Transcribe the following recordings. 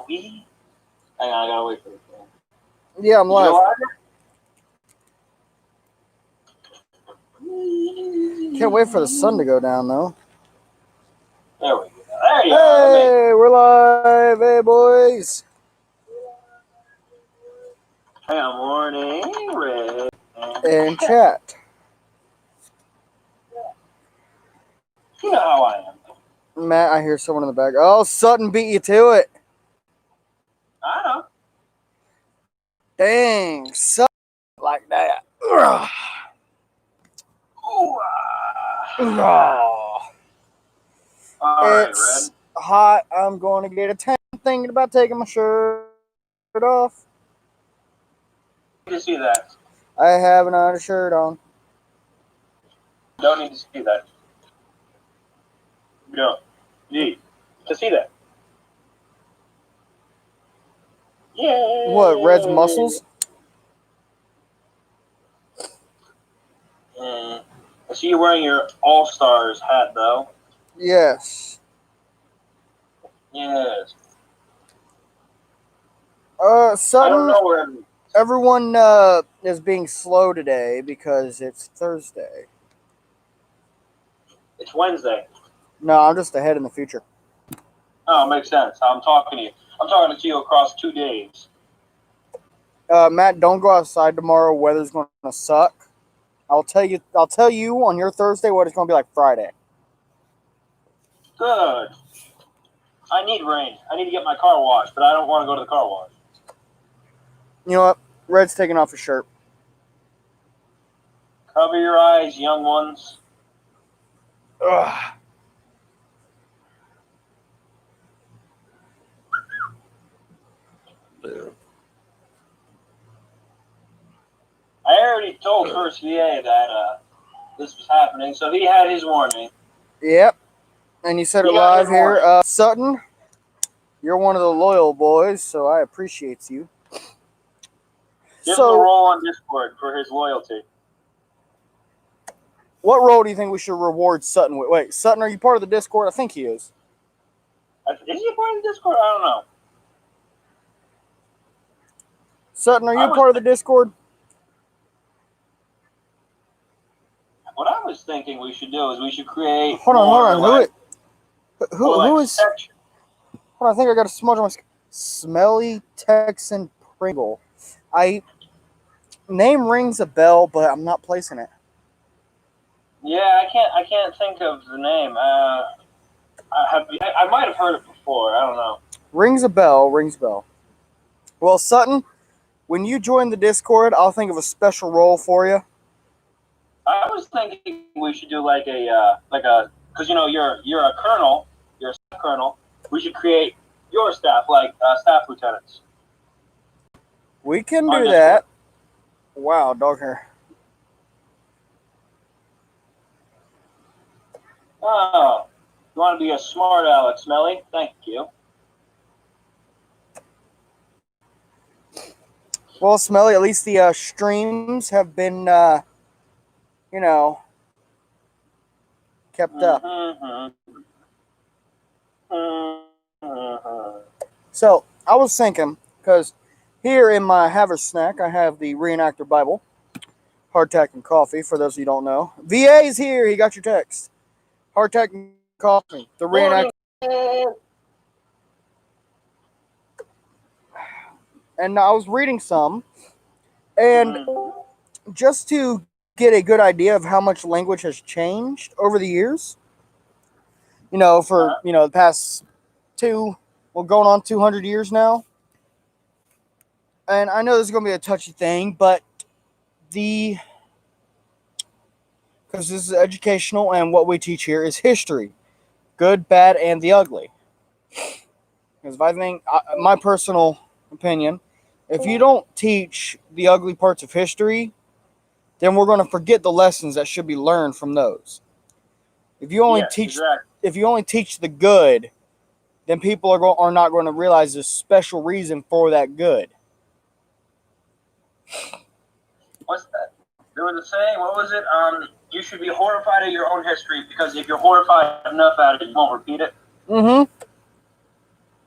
we? Hang on, I gotta wait for the thing. Yeah, I'm live. Can't wait for the sun to go down, though. There we go. There you are. Hey, we're live. Hey, boys. Hey, morning, Red. And chat. You know how I am. Matt, I hear someone in the back. Oh, Sutton beat you to it. I know. Dang, Sutton like that. Ugh. Ooh, Ugh. All right, It's Red. hot. I'm going to get a tan. Thinking about taking my shirt off. Need to see that. I have an undershirt on. Don't need to see that. No. Need to see that. Yay! What, Red's muscles? I see you wearing your All-Stars hat, though. Yes. Yes. Sutton, I don't know where. everyone is being slow today because it's Thursday. It's Wednesday. No, I'm just ahead in the future. Oh, makes sense. I'm talking to you. I'm talking to you across 2 days. Matt, don't go outside tomorrow. Weather's going to suck. I'll tell you on your Thursday what it's going to be like Friday. Good. I need rain. I need to get my car washed, but I don't want to go to the car wash. You know what? Red's taking off his shirt. Cover your eyes, young ones. Ugh. I already told First VA that this was happening, so he had his warning. Yep. And you said it live here. Sutton, you're one of the loyal boys, so I appreciate you. Give him a role on Discord for his loyalty. What role do you think we should reward Sutton with? Wait, Sutton, are you part of the Discord? I think he is. Is he a part of the Discord? I don't know. Sutton, are you a part of the Discord? What I was thinking we should do is we should create. Hold on. Like, who is? section. Hold on, I think I got a smudge on my skin. Smelly Texan Pringle. Name rings a bell, but I'm not placing it. Yeah, I can't think of the name. I might have heard it before. I don't know. Rings a bell. Well, Sutton, when you join the Discord, I'll think of a special role for you. I was thinking we should do like a because you know you're a colonel, you're a staff colonel. We should create your staff like staff lieutenants. We can do that. Wow, dog hair. Oh, you want to be a smart Alex, Smelly? Thank you. Well, Smelly, at least the streams have been, kept up. So, I was thinking, because here in my Haversnack, I have the Reenactor Bible, hardtack and coffee, for those of you who don't know. VA's here. He got your text. Hardtack and coffee. The Reenactor. And I was reading some, and just to get a good idea of how much language has changed over the years, for, the past going on 200 years now. And I know this is going to be a touchy thing, but because this is educational and what we teach here is history. Good, bad, and the ugly. Because if I think, my personal opinion, if you don't teach the ugly parts of history, then we're going to forget the lessons that should be learned from those. If you only teach the good, then people are not going to realize the special reason for that good. What's that? There was a saying. What was it? You should be horrified at your own history because if you're horrified enough at it, you won't repeat it. Mm-hmm.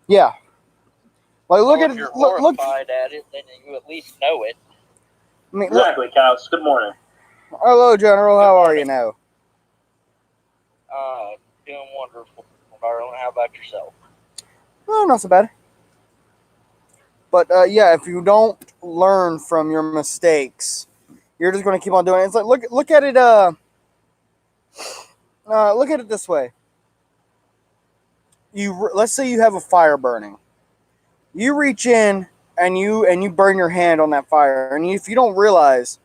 Yeah. Like, look Well, at if you're look. horrified at it, then you at least know it. I mean, look. Exactly, Cows. Good morning. Hello, General. How are you now? Doing wonderful, Darling. How about yourself? Oh, not so bad. But yeah, if you don't learn from your mistakes, you're just going to keep on doing it. It's like look at it. Look at it this way. Let's say you have a fire burning. You reach in and you burn your hand on that fire, and if you don't realize,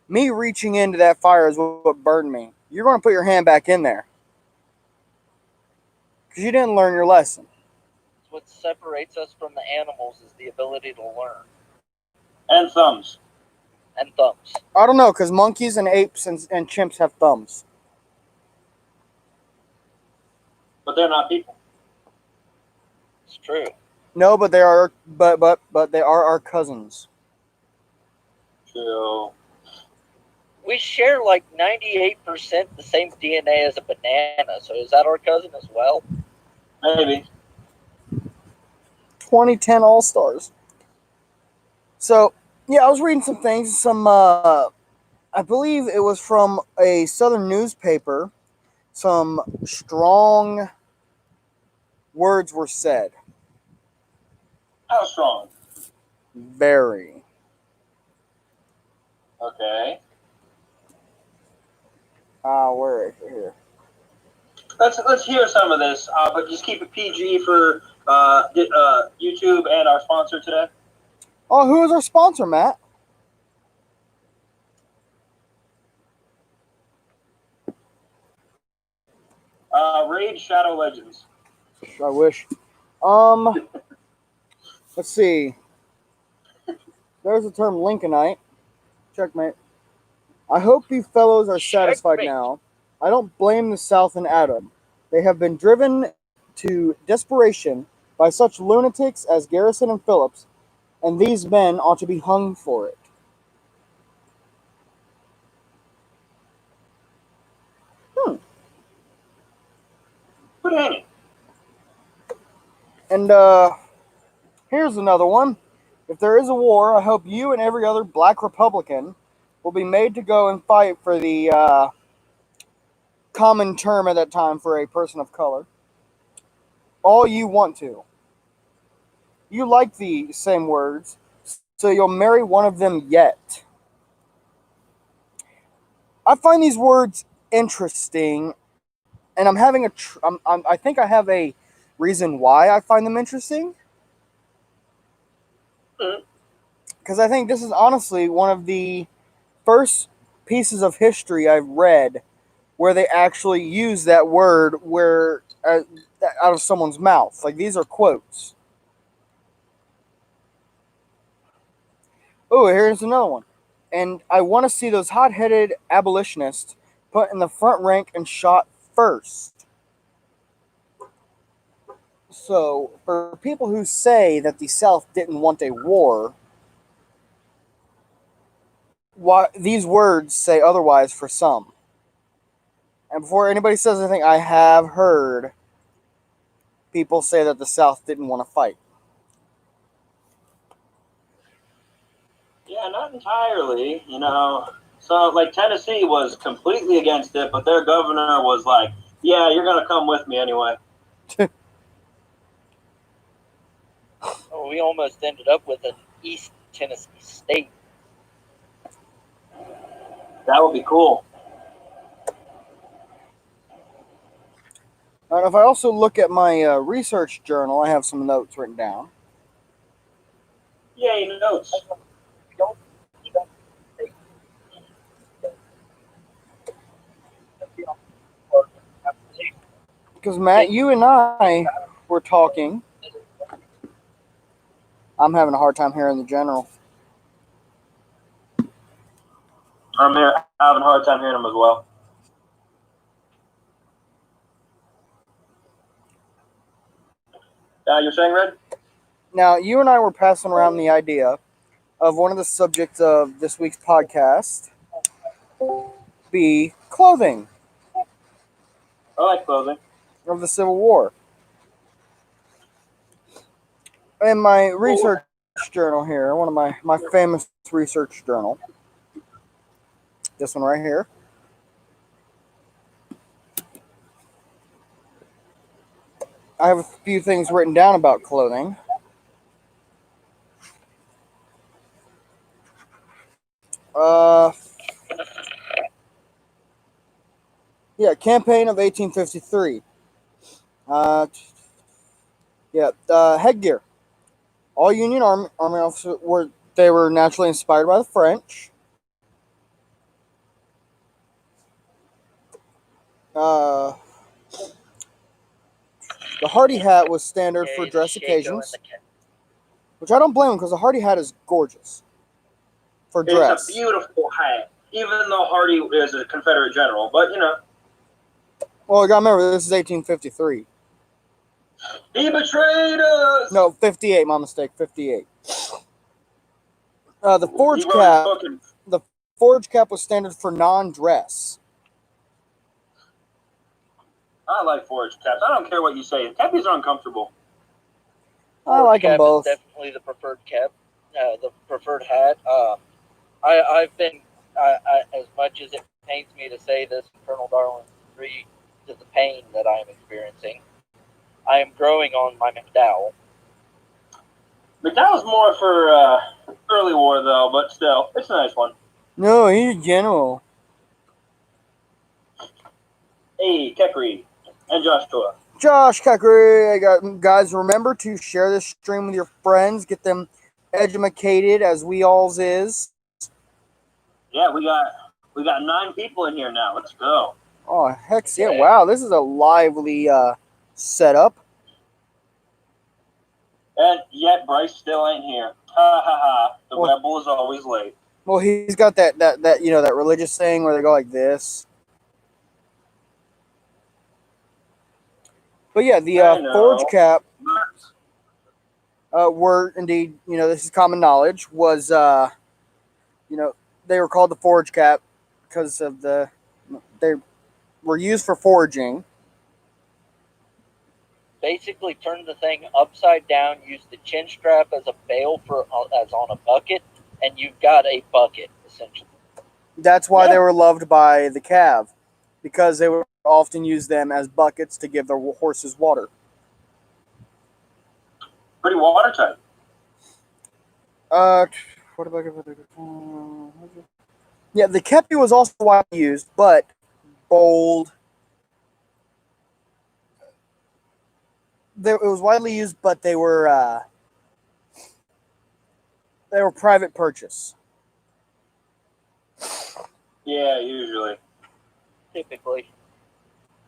me reaching into that fire is what burned me. You're going to put your hand back in there because you didn't learn your lesson. What separates us from the animals is the ability to learn. And thumbs. And thumbs. I don't know, because monkeys and apes and chimps have thumbs. But they're not people. It's true. No, but they are, but they are our cousins. True. We share like 98% the same DNA as a banana, so is that our cousin as well? Maybe. 2010 All-Stars. So, yeah, I was reading some things, I believe it was from a southern newspaper. Some strong words were said. How strong? Very. Okay. Where is it here? Let's hear some of this, but just keep it PG for YouTube and our sponsor today. Oh, who is our sponsor, Matt? Raid Shadow Legends. I wish. Let's see. There's the term Lincolnite. Checkmate. I hope you fellows are satisfied Checkmate. now. I don't blame the South and Adam. They have been driven to desperation by such lunatics as Garrison and Phillips, and these men ought to be hung for it. Good hanging. And here's another one. If there is a war, I hope you and every other black Republican will be made to go and fight for the common term at that time for a person of color. All you want to. You like the same words, so you'll marry one of them yet. I find these words interesting, and I'm having I think I have a reason why I find them interesting. Because I think this is honestly one of the first pieces of history I've read where they actually use that word out of someone's mouth. Like, these are quotes. Oh, here's another one. And I want to see those hot-headed abolitionists put in the front rank and shot first. So, for people who say that the South didn't want a war, these words say otherwise for some. And before anybody says anything, I have heard people say that the South didn't want to fight. Yeah, not entirely. So like Tennessee was completely against it, but their governor was like, "Yeah, you're gonna come with me anyway." Oh, we almost ended up with an East Tennessee state. That would be cool. And if I also look at my research journal, I have some notes written down. Yay, notes. Because, Matt, you and I were talking. I'm having a hard time hearing the general. I'm here having a hard time hearing them as well. You're saying, Red? Now, you and I were passing around the idea of one of the subjects of this week's podcast be clothing I like clothing. of the Civil War. in my research journal here, one of my famous research journal. This one right here. I have a few things written down about clothing. Yeah, campaign of 1853. Headgear. All Union Army officers were naturally inspired by the French. The Hardy hat was standard for Okay, the dress Shaco and occasions, the Cat. which I don't blame him because the Hardy hat is gorgeous for It's dress. a beautiful hat, even though Hardy is a Confederate general. But, you know, Well, you gotta remember, this is 1853. he betrayed us! No, 58, my mistake, 58. The He forge wrote his cap book in forge cap was standard for non-dress. I like forage caps. I don't care what you say. Cappies are uncomfortable. I like them Cap both. is definitely the preferred cap, the preferred hat. I've been, as much as it pains me to say this, Colonel Darwin, free to the pain that I am experiencing, I am growing on my McDowell. McDowell's more for early war, though, but still, it's a nice one. No, he's a general. Hey, Kekri and Joshua. Josh Kekri, guys, remember to share this stream with your friends. Get them educated as we alls is. Yeah, we got 9 people in here now. Let's go. Oh, heck yeah. Okay. Wow, this is a lively setup. And yet Bryce still ain't here. Ha ha ha. The Well- rebel is always late. Well, he's got that that religious thing where they go like this. But yeah, the I know. forge cap were indeed, this is common knowledge, was, they were called the forge cap because of they were used for foraging. Basically, turn the thing upside down. Use the chin strap as a bail as on a bucket, and you've got a bucket essentially. That's why Yeah. they were loved by the Cav, because they would often use them as buckets to give their horses water. Pretty watertight. What about yeah, the kepi was also widely used, but bold. It was widely used, but they were private purchase. Yeah, usually. Typically,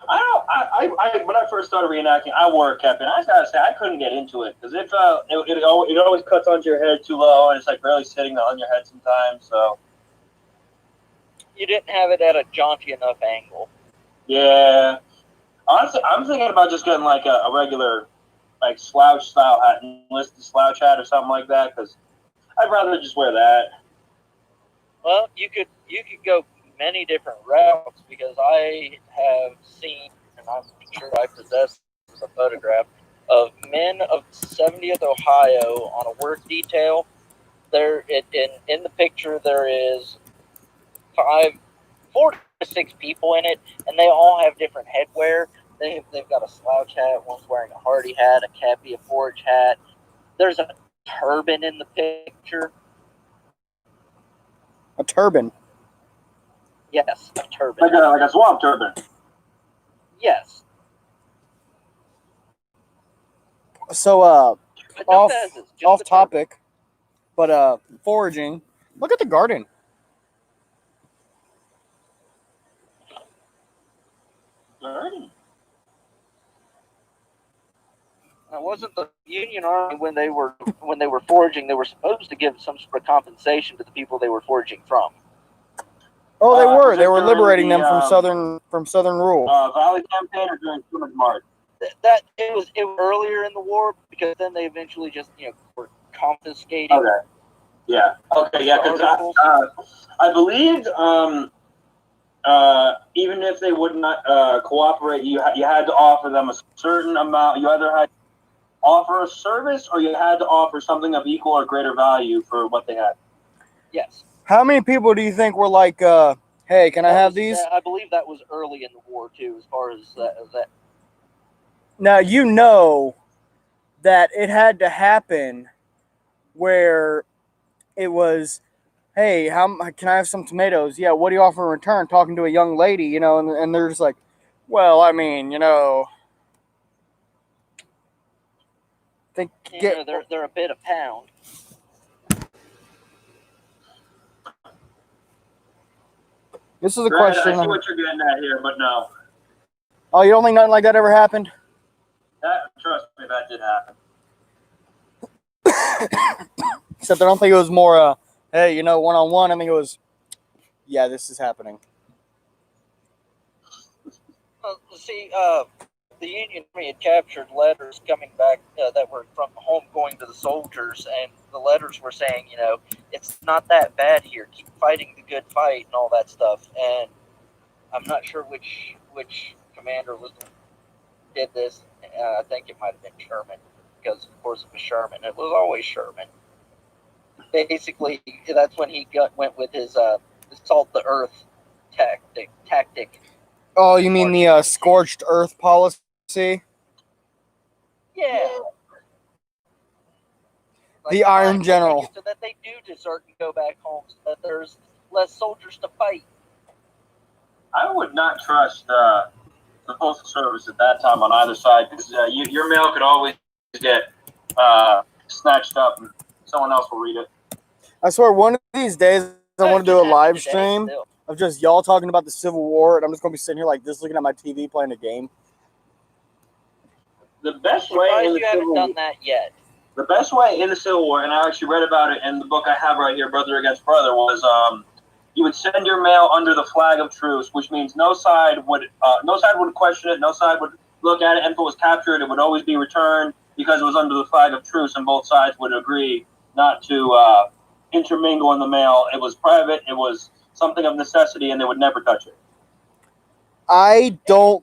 When I first started reenacting, I wore a cap, and I just gotta say I couldn't get into it because it always cuts onto your head too low, and it's like barely sitting on your head sometimes. So you didn't have it at a jaunty enough angle. yeah, honestly, I'm thinking about just getting like a regular like slouch style hat, enlisted slouch hat or something like that, because I'd rather just wear that. Well, you could go many different routes because I have seen, and I'm sure I possess a photograph of men of 70th Ohio on a work detail. There, in the picture, there is 4 to 6 people in it, and they all have different headwear. They've got a slouch hat, one's wearing a Hardy hat, a cappy, a forage hat. There's a turban in the picture. A turban. Yes, a turban. Like a swamp turban. Yes. So But off that is just off the topic, but foraging. Look at the garden. Alrighty. It wasn't the Union Army when they were foraging. They were supposed to give some sort of compensation to the people they were foraging from. Oh, they were. Was They it were during liberating the, them from southern rule. Valley campaign or during Plymouth March? That it was earlier in the war because then they eventually just were confiscating. Okay. Yeah. Okay. Yeah. Because I believed even if they would not cooperate, you had to offer them a certain amount. You either had offer a service, or you had to offer something of equal or greater value for what they had? Yes. How many people do you think were like, hey, can I have these? I believe that was early in the war too, as far as that. Now, you know that it had to happen where it was, hey, how can I have some tomatoes? Yeah, what do you offer in return? Talking to a young lady, you know, and they're just like, well, I mean, you know, they get. They're a bit a pound. This is a Brad, question. I see what you're getting at here, but no. Oh, you don't think nothing like that ever happened? Trust me, that did happen. Except I don't think it was more, hey, you know, one-on-one. I think it was, yeah, this is happening. See, the Union Army had captured letters coming back that were from home going to the soldiers, and the letters were saying, you know, it's not that bad here. Keep fighting the good fight and all that stuff. And I'm not sure which commander did this. I think it might have been Sherman, because of course it was Sherman. It was always Sherman. Basically, that's when he went with his salt the earth tactic. Oh, you mean the scorched earth policy? Yeah. Like The Iron General. So that they do desert and go back home, so that there's less soldiers to fight. I would not trust the postal service at that time on either side, because your mail could always get snatched up and someone else will read it. I swear, one of these days, I want to do a live stream of just y'all talking about the Civil War, and I'm just going to be sitting here like this, looking at my TV, playing a game. The best way in the you haven't done that yet. The best way in the Civil War, and I actually read about it in the book I have right here, Brother Against Brother, was you would send your mail under the flag of truce, which means no side would question it, no side would look at it, and if it was captured, it would always be returned because it was under the flag of truce, and both sides would agree not to intermingle in the mail. It was private, it was something of necessity, and they would never touch it. I don't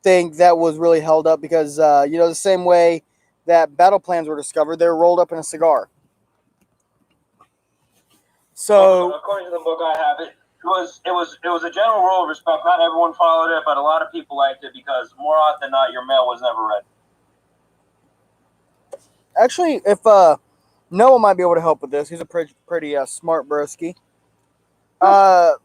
think that was really held up because, you know, the same way that battle plans were discovered, they were rolled up in a cigar. So, according to the book I have, it was a general rule of respect. Not everyone followed it, but a lot of people liked it because more often than not, your mail was never read. Actually, if Noah might be able to help with this, he's a pretty smart broski. I'm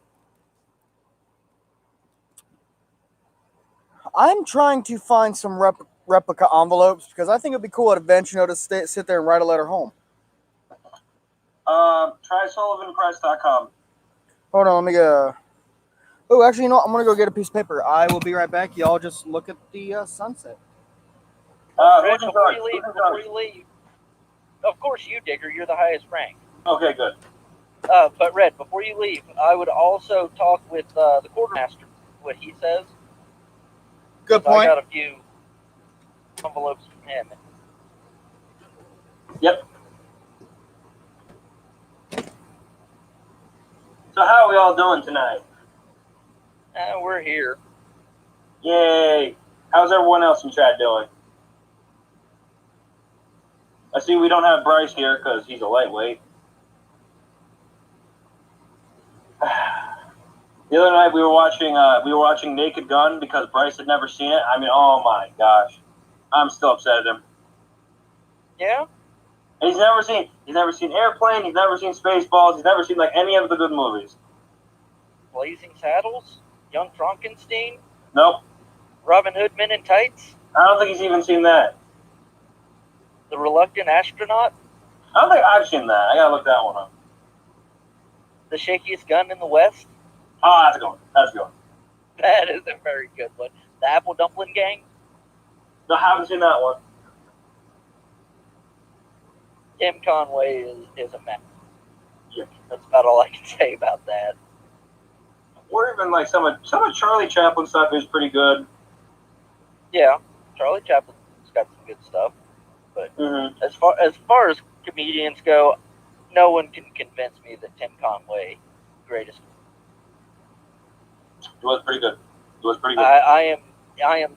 trying to find some replica envelopes because I think it'd be cool at a bench, you know, to sit there and write a letter home. Try SullivanPress.com. Hold on, let me go. Oh, actually, you know what? I'm going to go get a piece of paper. I will be right back. Y'all just look at the sunset. Red, before you leave, of course you, Digger, you're the highest rank. Okay, good. But Red, before you leave, I would also talk with the quartermaster, what he says. Good point. I got a few envelopes from him. Yep. So how are we all doing tonight? We're here. Yay! How's everyone else in chat doing? I see we don't have Bryce here because he's a lightweight. The other night we were watching Naked Gun because Bryce had never seen it. I mean, oh my gosh, I'm still upset at him. Yeah. And he's never seen Airplane. He's never seen Spaceballs. He's never seen like any of the good movies. Blazing Saddles, Young Frankenstein. Nope. Robin Hood Men in Tights. I don't think he's even seen that. The Reluctant Astronaut. I don't think I've seen that. I gotta look that one up. The Shakiest Gun in the West. Oh, that's a good one. That's a good one. That is a very good one. The Apple Dumpling Gang. No, I haven't seen that one. Tim Conway is a man. Yeah. That's about all I can say about that. Or even like some of Charlie Chaplin stuff is pretty good. Yeah, Charlie Chaplin's got some good stuff. But as far as comedians go, no one can convince me that Tim Conway, greatest. It was pretty good. It was pretty good. I am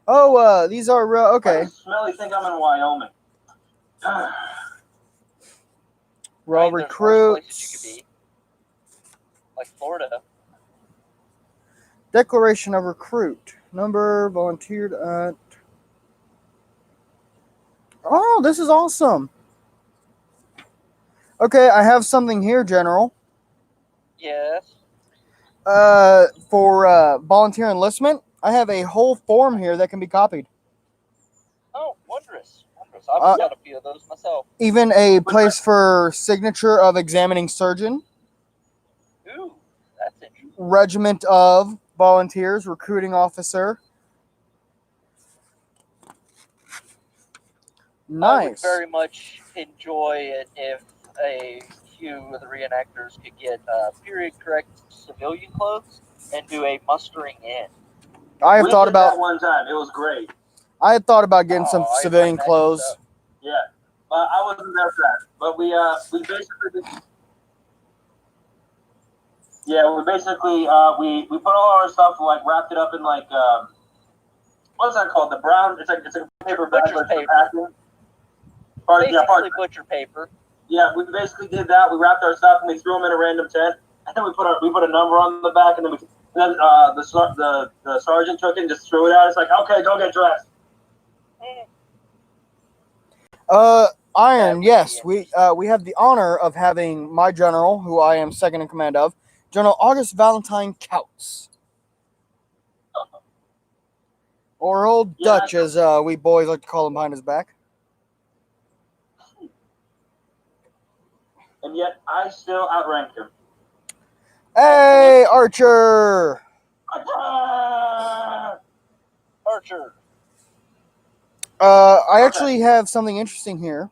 Oh, these are Why okay. does Smelly think I'm in Wyoming? Raw I mean, there's worse places you could recruits. be, like Florida. Declaration of recruit. Number volunteered at. Oh, this is awesome. Okay, I have something here, General. Yes. For volunteer enlistment, I have a whole form here that can be copied. Oh, wondrous. Wondrous. I've Uh, got a few of those myself. Even a place for signature of examining surgeon. Ooh, that's interesting. Regiment of volunteers, recruiting officer. I would Nice. very much enjoy it if a few of the reenactors could get period correct civilian clothes and do a mustering in. I have We thought did that about. one time. It was great. I had thought about getting some Oh, I civilian imagine clothes. so. Yeah, I wasn't there for that, but we basically we put all our stuff, like wrapped it up in like what's that called? The brown. It's a paper bag, Butcher's but it's for paper. packing. Basically, Parchment. butcher paper. Yeah, we basically did that. We wrapped our stuff and we threw them in a random tent, and then we put a number on the back, and then the sergeant took it and just threw it out. It's like, okay, go get dressed. Iron, That yes, would be we have the honor of having my general, who I am second in command of, General August Valentine Couts, or Old Yeah, Dutch, as we boys like to call him behind his back. And yet I still outranked him. Hey, Archer! Archer. I actually have something interesting here.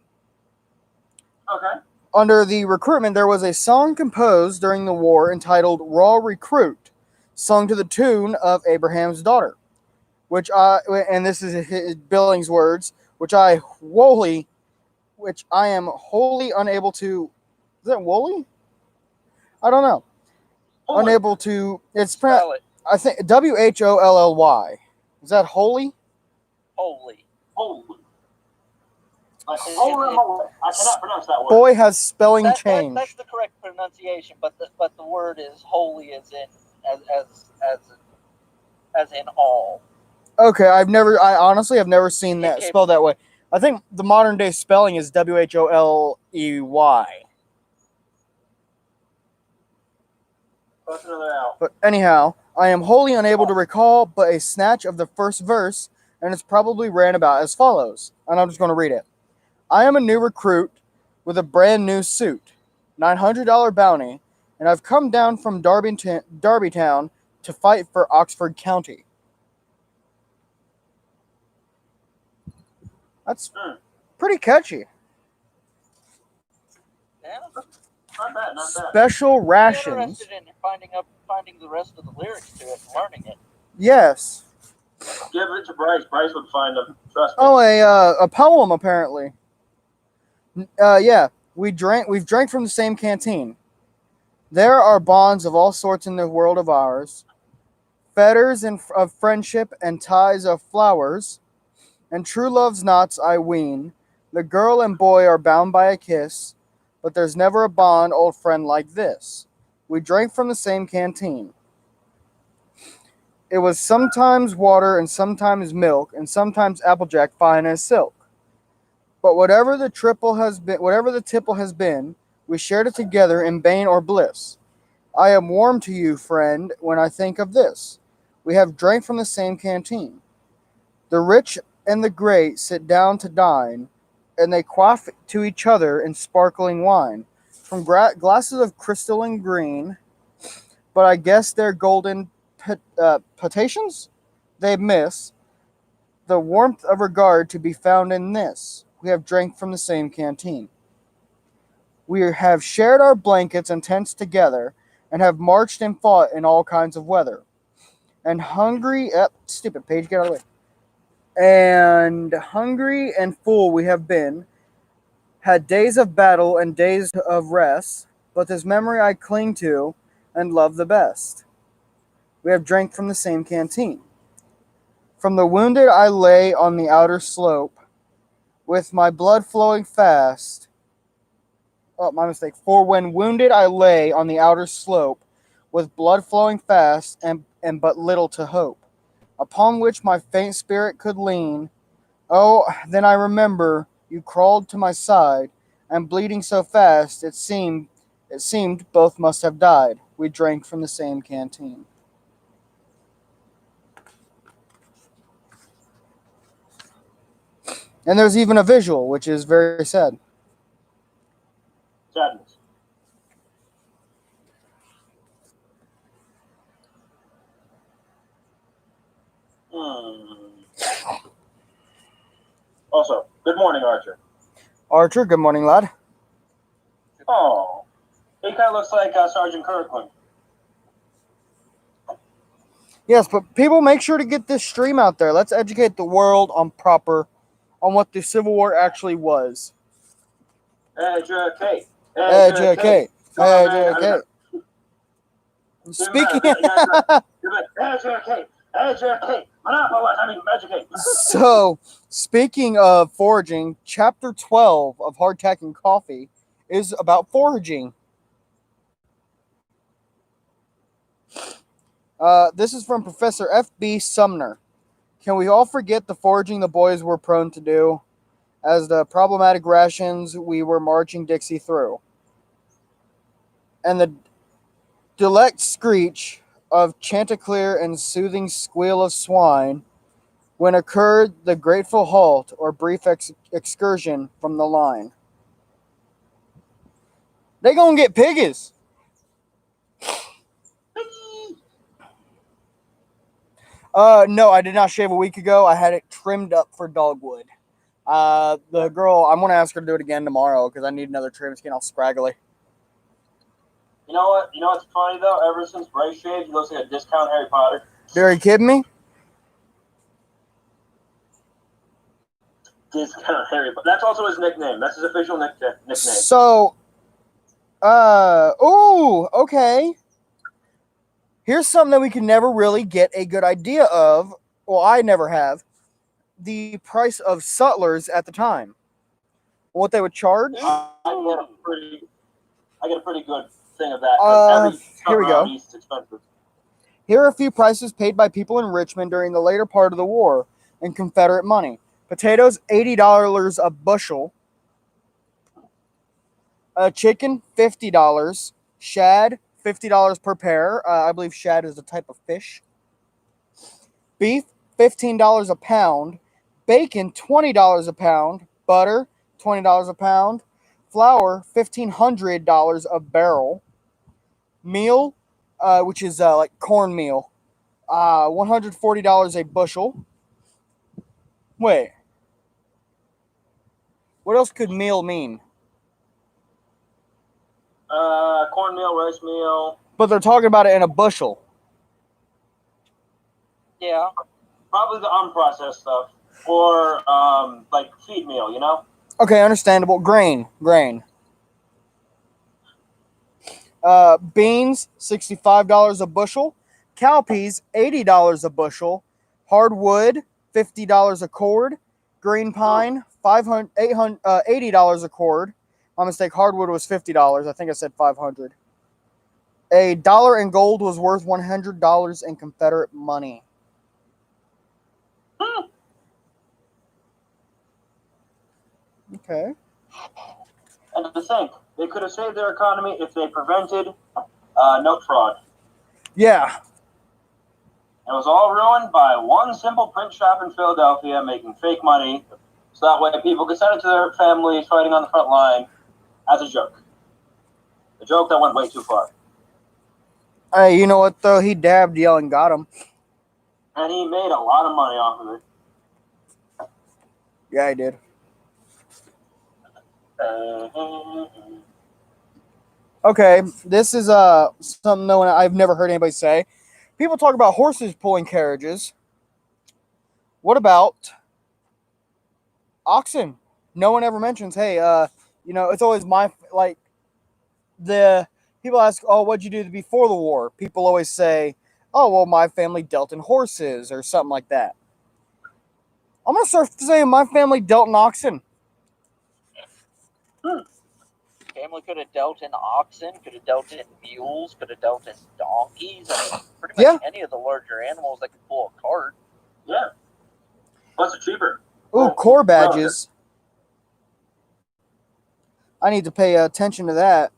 Okay. Under the recruitment, there was a song composed during the war entitled "Raw Recruit," sung to the tune of Abraham's Daughter, and this is his Billings' words, which I am wholly unable to. Is that Wholly? I don't know. Holy. Unable to. It's Spell it. I think WHOLLY. Is that holy? Holy. Holy. Holy. I cannot pronounce that word. Boy has spelling change. That's the correct pronunciation, but the word is holy as in as in all. Okay, I honestly have never seen that spelled that way. I think the modern day spelling is WHOLEY. That's another L. But anyhow, I am wholly unable to recall but a snatch of the first verse, and it's probably ran about as follows. And I'm just going to read it. I am a new recruit with a brand new suit, $900 bounty, and I've come down from Darbytown to fight for Oxford County. That's pretty catchy. Yeah. Not bad. Special rations. I'm interested in finding the rest of the lyrics to it and learning it. Yes. Give it to Bryce. Bryce would find them. Trust me. Oh, a poem apparently. Yeah. We've drank from the same canteen. There are bonds of all sorts in the world of ours. Fetters of friendship and ties of flowers. And true love's knots, I ween. The girl and boy are bound by a kiss. But there's never a bond, old friend, like this. We drank from the same canteen. It was sometimes water and sometimes milk and sometimes applejack fine as silk. But whatever the tipple has been, we shared it together in bane or bliss. I am warm to you, friend, when I think of this. We have drank from the same canteen. The rich and the great sit down to dine, and they quaff to each other in sparkling wine from glasses of crystal and green. But I guess their golden potations they miss the warmth of regard to be found in this. We have drank from the same canteen. We have shared our blankets and tents together, and have marched and fought in all kinds of weather. And hungry, stupid page, get out of the way. And hungry and full we have been, had days of battle and days of rest, but this memory I cling to and love the best. We have drank from the same canteen. From the wounded I lay on the outer slope, with my blood flowing fast. Oh, my mistake. For when wounded I lay on the outer slope, with blood flowing fast, and but little to hope, upon which my faint spirit could lean. Oh, then I remember you crawled to my side, and bleeding so fast it seemed both must have died. We drank from the same canteen. And there's even a visual, which is very sad. Sadness. Also, good morning, Archer. Archer, good morning, lad. Oh, he kind of looks like Sergeant Kirkland. Yes, but people, make sure to get this stream out there. Let's educate the world on what the Civil War actually was. Educate. Educate. Educate. Speaking. Educate. Monopolize. I mean, educate. So, speaking of foraging, chapter 12 of Hardtack and Coffee is about foraging. This is from Professor F.B. Sumner. Can we all forget the foraging the boys were prone to do, as the problematic rations we were marching Dixie through? And the delect screech of chanticleer and soothing squeal of swine when occurred the grateful halt or brief excursion from the line. They gonna get piggies. No, I did not shave a week ago. I had it trimmed up for dogwood. The girl, I'm gonna ask her to do it again tomorrow because I need another trim. It's getting all scraggly. You know what? You know what's funny though? Ever since Bray shaved, he looks like a discount Harry Potter. Are you kidding me? Discount Harry Potter. That's also his nickname. That's his official nickname. So, okay. Here's something that we can never really get a good idea of. Well, I never have. The price of sutlers at the time. What they would charge? I get a pretty good thing of that. Here we go. East expensive. Here are a few prices paid by people in Richmond during the later part of the war in Confederate money. Potatoes, $80 a bushel. Chicken, $50. Shad, $50 per pair. I believe shad is a type of fish. Beef, $15 a pound. Bacon, $20 a pound. Butter, $20 a pound. Flour, $1,500 a barrel. Meal, which is like cornmeal, $140 a bushel. Wait. What else could meal mean? Cornmeal, rice meal. But they're talking about it in a bushel. Yeah. Probably the unprocessed stuff. Or, like feed meal, you know? Okay, understandable. Grain. Beans, $65 a bushel. Cowpeas, $80 a bushel. Hardwood, $50 a cord. Green pine, $80 a cord. My mistake, hardwood was $50. I think I said $500. A dollar in gold was worth $100 in Confederate money. Okay. And to think, they could have saved their economy if they prevented note fraud. Yeah. It was all ruined by one simple print shop in Philadelphia making fake money, so that way people could send it to their families fighting on the front line as a joke. A joke that went way too far. Hey, you know what though? He dabbed, yelling, got him. And he made a lot of money off of it. Yeah, he did. Okay, this is something I've never heard anybody say. People talk about horses pulling carriages. What about oxen? No one ever mentions, hey, it's always the people ask, oh, what'd you do before the war? People always say, oh, well, my family dealt in horses or something like that. I'm gonna start saying my family dealt in oxen. Family could have dealt in oxen, could have dealt in mules, could have dealt in donkeys. I mean, pretty much Yeah. any of the larger animals that could pull a cart. Yeah. Plus, it's cheaper. Ooh, core badges. I need to pay attention to that.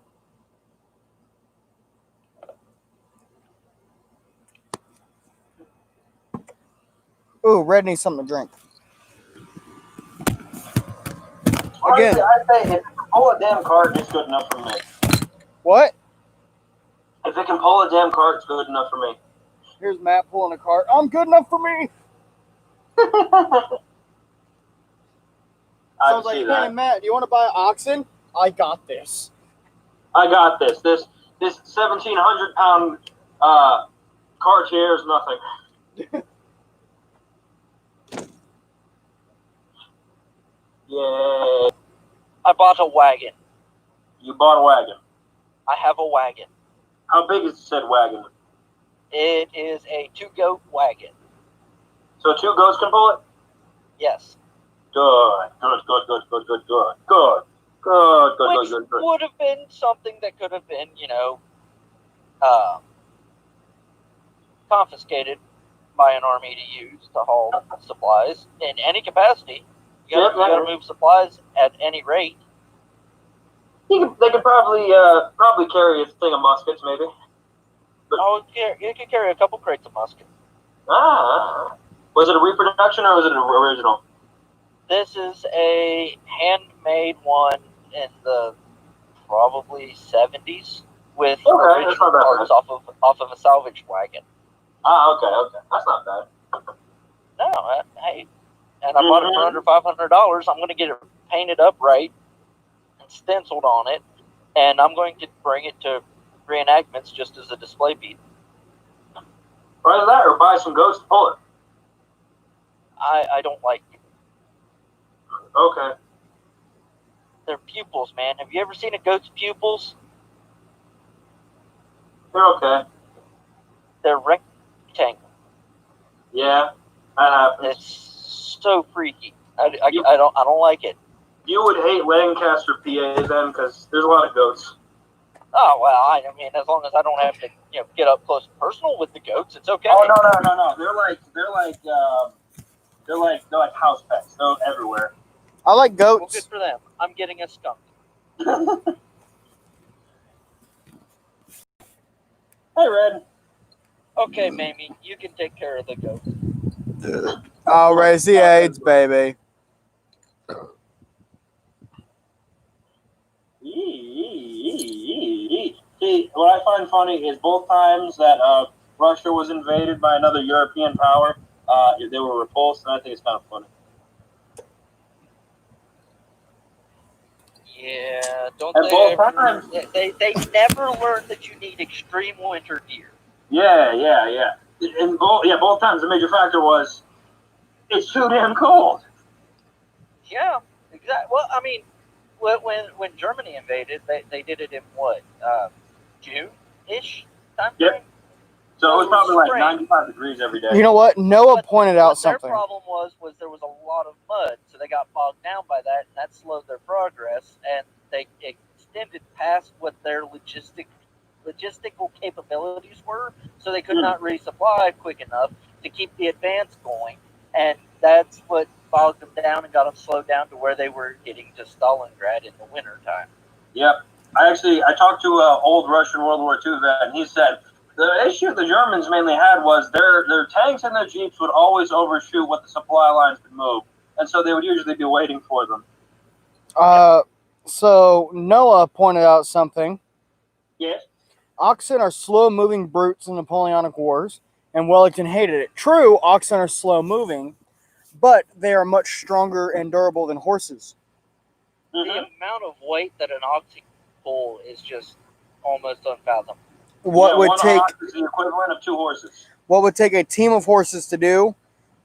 Ooh, Red needs something to drink. Again. Honestly, I say if it can pull a damn cart, it's good enough for me. What? If it can pull a damn cart, it's good enough for me. Here's Matt pulling a cart. I'm good enough for me. I So I was can see like, hey, that. Matt, do you want to buy oxen? I got this. I got this. This 1,700-pound cart here is nothing. Yay. I bought a wagon. You bought a wagon. I have a wagon. How big is said wagon? It is a 2-goat wagon. So 2 goats can pull it? Yes. Good. Which would have been something that could have been, confiscated by an army to use to haul supplies in any capacity. You gotta move supplies at any rate. They could probably carry a thing of muskets, maybe. Oh, you could carry a couple crates of musket. Ah. Was it a reproduction or was it an original? This is a handmade one in the probably 70s with original parts off of a salvage wagon. Ah, okay. That's not bad. No, hey, and I bought it for under $500. I'm going to get it painted up right and stenciled on it, and I'm going to bring it to reenactments just as a display piece. Either that or buy some goats to pull it. I don't like it. Okay. They're pupils, man. Have you ever seen a goat's pupils? They're okay. They're rectangle. Yeah, that happens. It's so freaky. I don't like it. You would hate Lancaster, PA, then, because there's a lot of goats. Oh well, I mean, as long as I don't have to, get up close and personal with the goats, it's okay. Oh no. They're like house pets. They're everywhere. I like Well, goats. good for them. I'm getting a skunk. Hey, Red. Okay, Mamie, you can take care of the goat. I'll raise the AIDS, baby. See, what I find funny is both times that Russia was invaded by another European power, they were repulsed, and I think it's kind of funny. Yeah, don't And they? both times. They never learned that you need extreme winter gear. Yeah. And both times the major factor was it's too damn cold. Yeah, exactly. Well, I mean, when Germany invaded, they did it in what, June-ish time frame? Yep. So it was probably like spring. 95 degrees every day. You know what? Noah pointed out Their something. problem was there was a lot of mud, so they got bogged down by that, and that slowed their progress, and they extended past what their logistical capabilities were, so they could not resupply quick enough to keep the advance going, and that's what bogged them down and got them slowed down to where they were getting to Stalingrad in the winter time. Yep. I talked to an old Russian World War II vet, and he said the issue the Germans mainly had was their tanks and their jeeps would always overshoot what the supply lines could move, and so they would usually be waiting for them. So Noah pointed out something. Yes. Oxen are slow-moving brutes in Napoleonic Wars, and Wellington hated it. True, oxen are slow-moving, but they are much stronger and durable than horses. The amount of weight that an ox can pull is just almost unfathomable. What would take is the equivalent of 2 horses. What would take a team of horses to do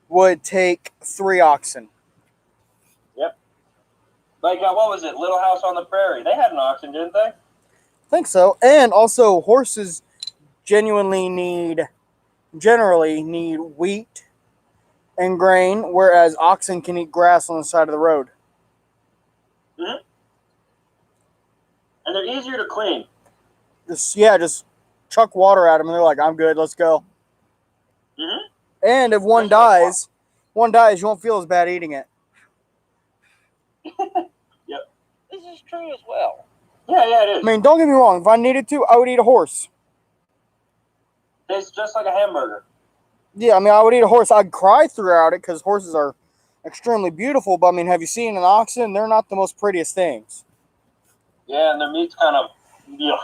would take 3 oxen. Yep. Like what was it? Little House on the Prairie. They had an oxen, didn't they? I think so. And also, horses generally need wheat and grain, whereas oxen can eat grass on the side of the road. And they're easier to clean. Just chuck water at them, and they're like, "I'm good, let's go." And if one dies, you won't feel as bad eating it. Yep. This is true as well. Yeah, it is. I mean, don't get me wrong. If I needed to, I would eat a horse. Tastes just like a hamburger. Yeah, I mean, I would eat a horse. I'd cry throughout it because horses are extremely beautiful. But I mean, have you seen an oxen? They're not the most prettiest things. Yeah, and their meat's kind of, yeah.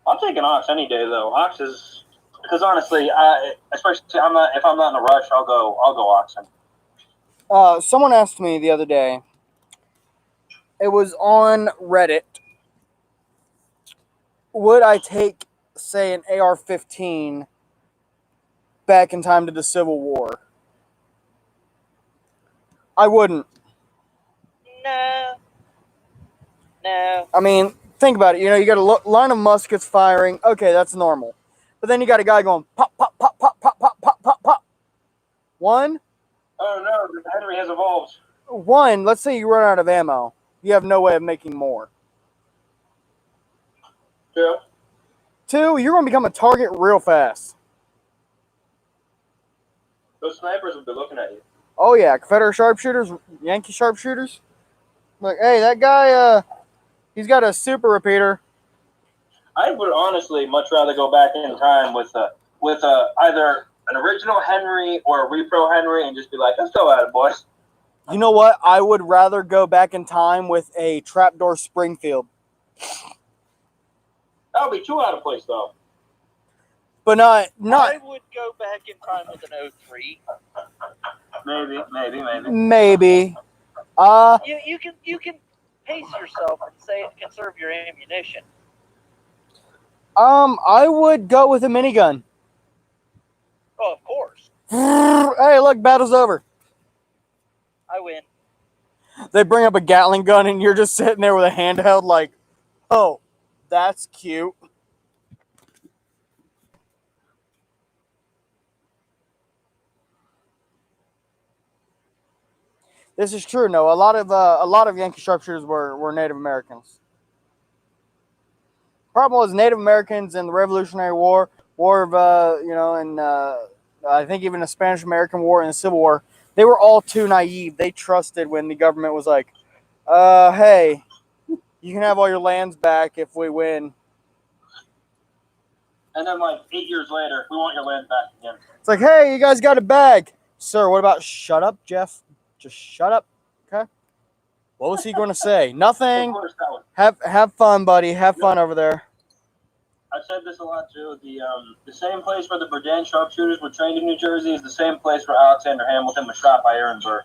I'll take an ox any day though. Ox is because honestly, especially if I'm not in a rush, I'll go oxen. Someone asked me the other day. It was on Reddit. Would I take, say, an AR-15 back in time to the Civil War? I wouldn't. No. I mean, think about it. You know, you got a line of muskets firing. Okay, that's normal. But then you got a guy going pop, pop, pop, pop, pop, pop, pop, pop, pop. One. Oh no, the Henry has evolved. One, let's say you run out of ammo. You have no way of making more. Yeah. Two, you're going to become a target real fast. Those snipers will be looking at you. Oh, yeah. Confederate sharpshooters, Yankee sharpshooters. Like, hey, that guy, he's got a super repeater. I would honestly much rather go back in time with either an original Henry or a repro Henry and just be like, let's go at it, boys. You know what? I would rather go back in time with a trapdoor Springfield. That would be too out of place, though. But not. I would go back in time with an 03. Maybe. Maybe. You can pace yourself and say conserve your ammunition. I would go with a minigun. Oh, of course. Hey, look, battle's over. I win. They bring up a Gatling gun and you're just sitting there with a handheld like, oh, that's cute. This is true. No, a lot of Yankee sharpshooters were Native Americans. Problem was Native Americans in the Revolutionary War, and I think even the Spanish American War and the Civil War, they were all too naive. They trusted when the government was like, hey, you can have all your lands back if we win. And then, like, 8 years later, we want your land back again. It's like, hey, you guys got a bag. Sir, what about shut up, Jeff? Just shut up, okay? What was he going to say? Nothing. Of course, that one. Have fun, buddy. Have fun over there. I've said this a lot, too. The same place where the Verdun sharpshooters were trained in New Jersey is the same place where Alexander Hamilton was shot by Aaron Burr.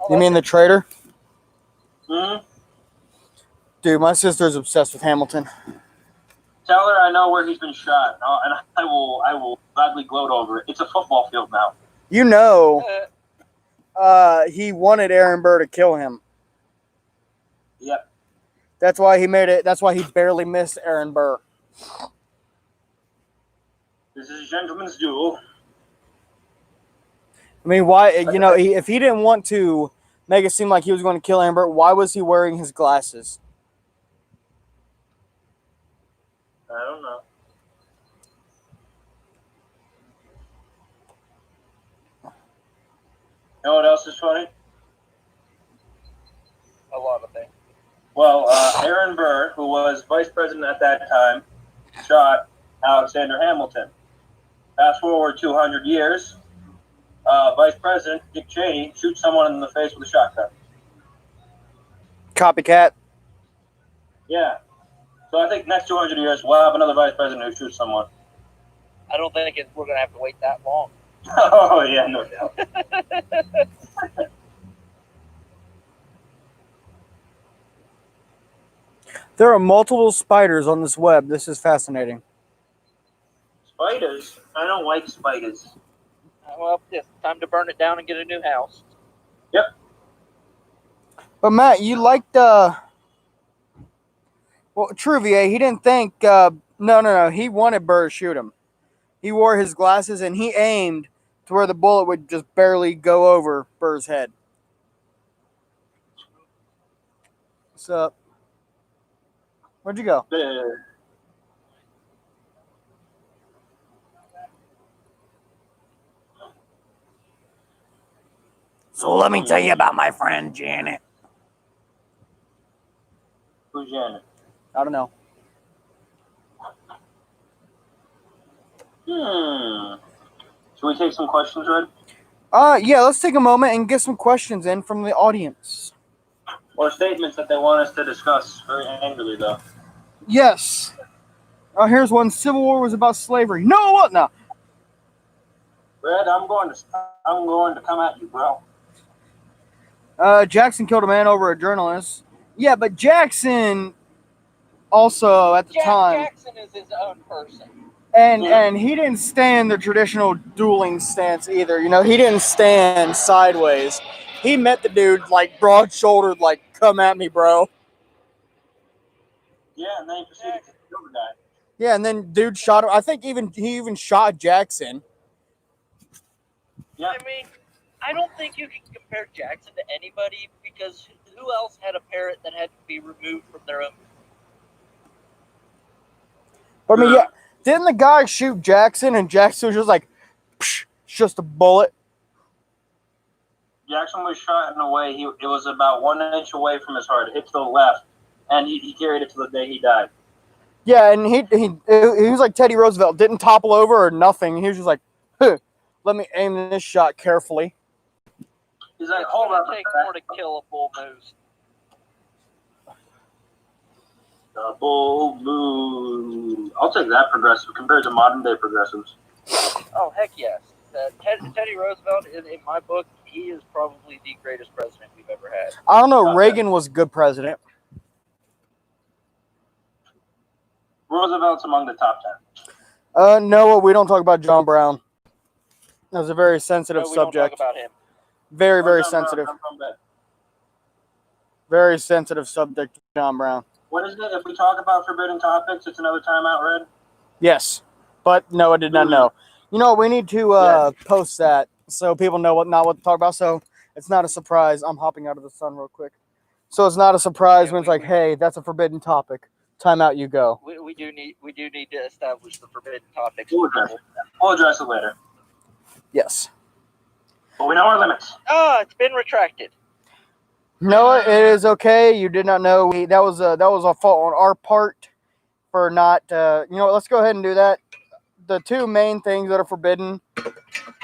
You mean the traitor? Mm-hmm. Dude, my sister's obsessed with Hamilton. Tell her I know where he's been shot, and I will gladly gloat over it. It's a football field now. You know, he wanted Aaron Burr to kill him. Yep. That's why he made it. That's why he barely missed Aaron Burr. This is a gentleman's duel. I mean, why? You know, if he didn't want to make it seem like he was going to kill Aaron Burr, why was he wearing his glasses? I don't know. You know what else is funny? A lot of things. Well, Aaron Burr, who was vice president at that time, shot Alexander Hamilton. Fast forward 200 years, Vice President Dick Cheney shoots someone in the face with a shotgun. Copycat. Yeah. So I think next 200 years, we'll have another vice president who shoots someone. I don't think we're going to have to wait that long. Oh, yeah, no doubt. There are multiple spiders on this web. This is fascinating. Spiders? I don't like spiders. Well, it's time to burn it down and get a new house. But Matt, you liked Well, Trouvier, he didn't think. No. He wanted Burr to shoot him. He wore his glasses and he aimed to where the bullet would just barely go over Burr's head. What's up? Where'd you go? So let me tell you about my friend Janet. Who's Janet? I don't know. Should we take some questions, Red? Yeah, let's take a moment and get some questions in from the audience. Or statements that they want us to discuss very angrily, though. Yes. Here's one. Civil War was about slavery. No, what? No. Red, I'm going to come at you, bro. Jackson killed a man over a journalist. Yeah, but Jackson also at the time. Jackson is his own person. And he didn't stand the traditional dueling stance either. You know, he didn't stand sideways. He met the dude like broad-shouldered, like, come at me, bro. Yeah, and then he proceeded to kill the guy. Yeah, and then dude shot him. I think he even shot Jackson. Yeah. I mean, I don't think you can compare Jackson to anybody because who else had a parrot that had to be removed from their own? But I mean, yeah, didn't the guy shoot Jackson and Jackson was just like, psh, it's just a bullet? Jackson was shot in a way, it was about 1 inch away from his heart. It hit to the left, and he carried it to the day he died. Yeah, and he was like Teddy Roosevelt, didn't topple over or nothing. He was just like, huh, let me aim this shot carefully. He's like, It's hold gonna on. take more to kill a bull moose. The bull moose. I'll take that progressive compared to modern day progressives. Oh heck yes! Teddy Roosevelt, in my book, he is probably the greatest president we've ever had. I don't know, Reagan was a good president. Roosevelt's among the top 10. No, we don't talk about John Brown. That was a very sensitive No, we don't subject. talk about him. Very, very John Brown, sensitive. come from bed. Very sensitive subject, John Brown. What is it? If we talk about forbidden topics, it's another timeout, Red? Yes, but no, I did not know. You know, we need to post that so people know what to talk about. So it's not a surprise. I'm hopping out of the sun real quick. So it's not a surprise when it's like, hey, that's a forbidden topic. Time out, you go. We do need to establish the forbidden topics. We'll address it later. Yes. But we know our limits. It's been retracted. No, it is okay. You did not know. That was a fault on our part for not. Let's go ahead and do that. The two main things that are forbidden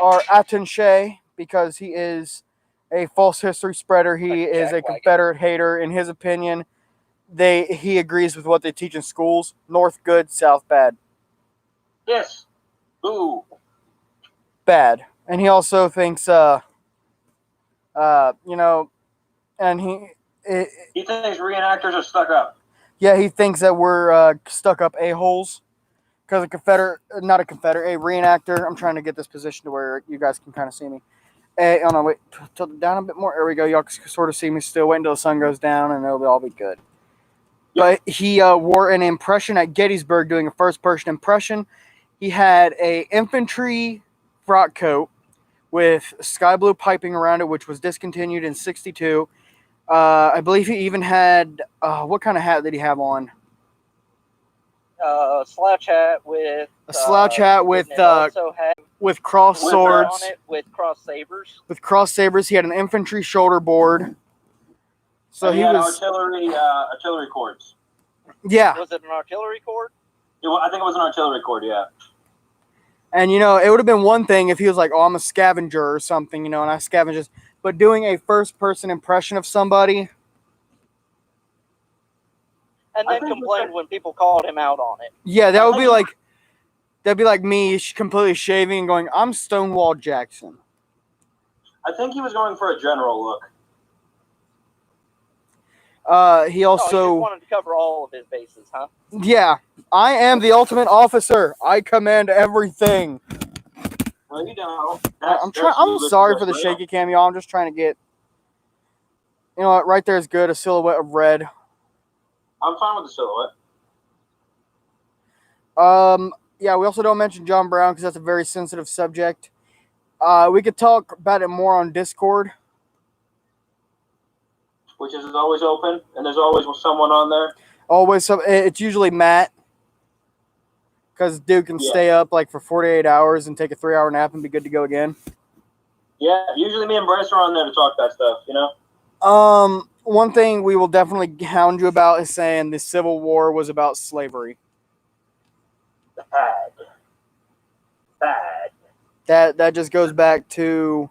are Attaché, because he is a false history spreader. He is a Confederate hater. In his opinion, he agrees with what they teach in schools. North good, South bad. Yes. Boo. Bad. And he also thinks, and he thinks reenactors are stuck up. Yeah, he thinks that we're stuck up a-holes because a reenactor. I'm trying to get this position to where you guys can kind of see me. Wait, tilt it down a bit more. There we go. Y'all can sort of see me still. Wait until the sun goes down and it'll all be good. Yep. But he wore an impression at Gettysburg doing a first-person impression. He had a infantry frock coat with sky blue piping around it, which was discontinued in '62. I believe he even had what kind of hat did he have on? Slouch hat with a slouch hat with cross swords on it, with cross sabers. With cross sabers, he had an infantry shoulder board. So he had artillery cords. Yeah. Was it an artillery cord? I think it was an artillery cord. Yeah. And it would have been one thing if he was like, "Oh, I'm a scavenger" or something, and I scavenge. But doing a first-person impression of somebody, and then complained when people called him out on it. Yeah, that'd be like me completely shaving and going, "I'm Stonewall Jackson." I think he was going for a general look. He also he just wanted to cover all of his bases, huh? Yeah, I am the ultimate officer. I command everything. Well, you know, I'm sorry for the shaky cam, y'all. I'm just trying to get. You know what? Right there is good. A silhouette of red. I'm fine with the silhouette. Yeah, we also don't mention John Brown because that's a very sensitive subject. We could talk about it more on Discord. Which is always open, and there's always someone on there. Always, it's usually Matt because dude can stay up like for 48 hours and take a 3-hour nap and be good to go again. Yeah, usually me and Bryce are on there to talk that stuff, you know? One thing we will definitely hound you about is saying the Civil War was about slavery. Bad. That just goes back to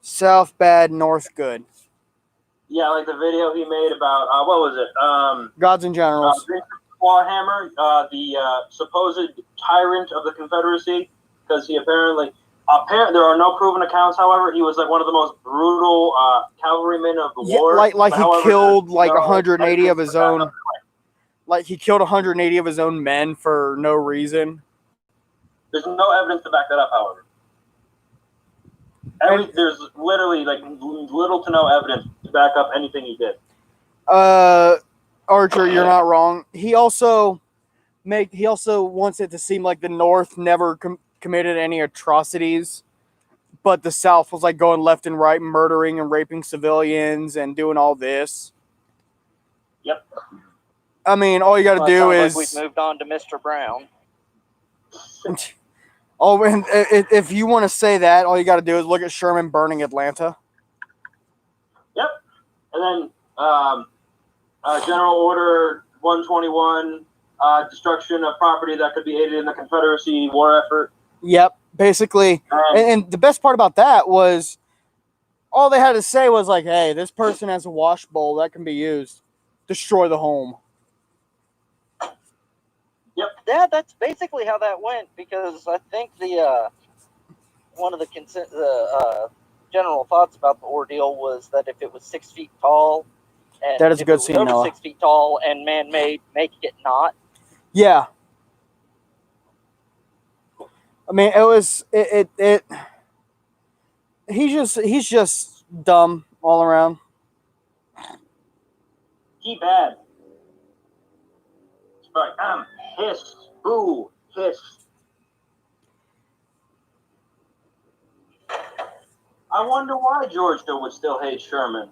South bad, North good. Yeah, like the video he made about, what was it? Gods and Generals. Clawhammer, the supposed tyrant of the Confederacy, because he apparently, there are no proven accounts, however, he was like one of the most brutal cavalrymen of the war. Like he killed like 180 of his own. Like he killed 180 of his own men for no reason. There's no evidence to back that up, however. There's literally like little to no evidence to back up anything he did. Archer, you're not wrong. He also wants it to seem like the North never committed any atrocities, but the South was like going left and right, murdering and raping civilians and doing all this. Yep. I mean, all you got to do is we've moved on to Mr. Brown. Oh, and if you want to say that, all you got to do is look at Sherman burning Atlanta. Yep. And then General Order 121, destruction of property that could be aided in the Confederacy war effort. Yep, basically. And the best part about that was all they had to say was like, hey, this person has a wash bowl that can be used. Destroy the home. Yep. Yeah, that's basically how that went, because I think the one of the general thoughts about the ordeal was that if it was 6 feet tall, and that is a good scene, over Noah. 6 feet tall and man-made, make it not. Yeah. I mean, it was it. He's just dumb all around. He bad. Right. Hiss. Boo. Hiss. I wonder why Georgia would still hate Sherman.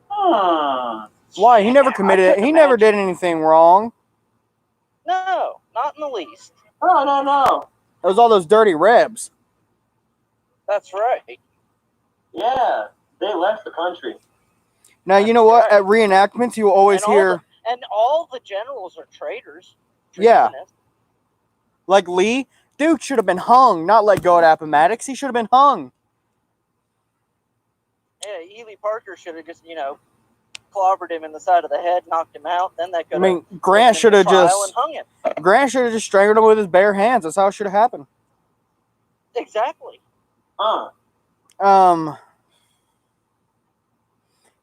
Why? He never committed it. He never did anything wrong. No, not in the least. No. It was all those dirty rebs. That's right. Yeah, they left the country. Now, you know what? At reenactments, you will always hear... And all the generals are traitors. Yeah. Like Lee, Duke should have been hung, not let go at Appomattox. He should have been hung. Yeah, Ely Parker should have just, clobbered him in the side of the head, knocked him out. Then they could. I mean, Grant should have just hung him. Grant should have just strangled him with his bare hands. That's how it should have happened. Exactly.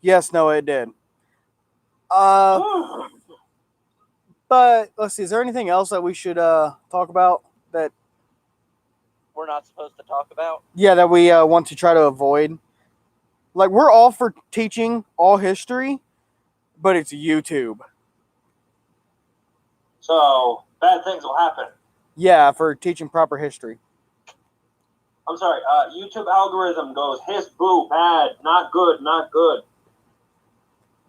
Yes, no, it did. But let's see. Is there anything else that we should talk about that we're not supposed to talk about? Yeah, that we want to try to avoid. Like, we're all for teaching all history, but it's YouTube. So bad things will happen. Yeah, for teaching proper history. I'm sorry. YouTube algorithm goes hiss, boo, bad, not good, not good.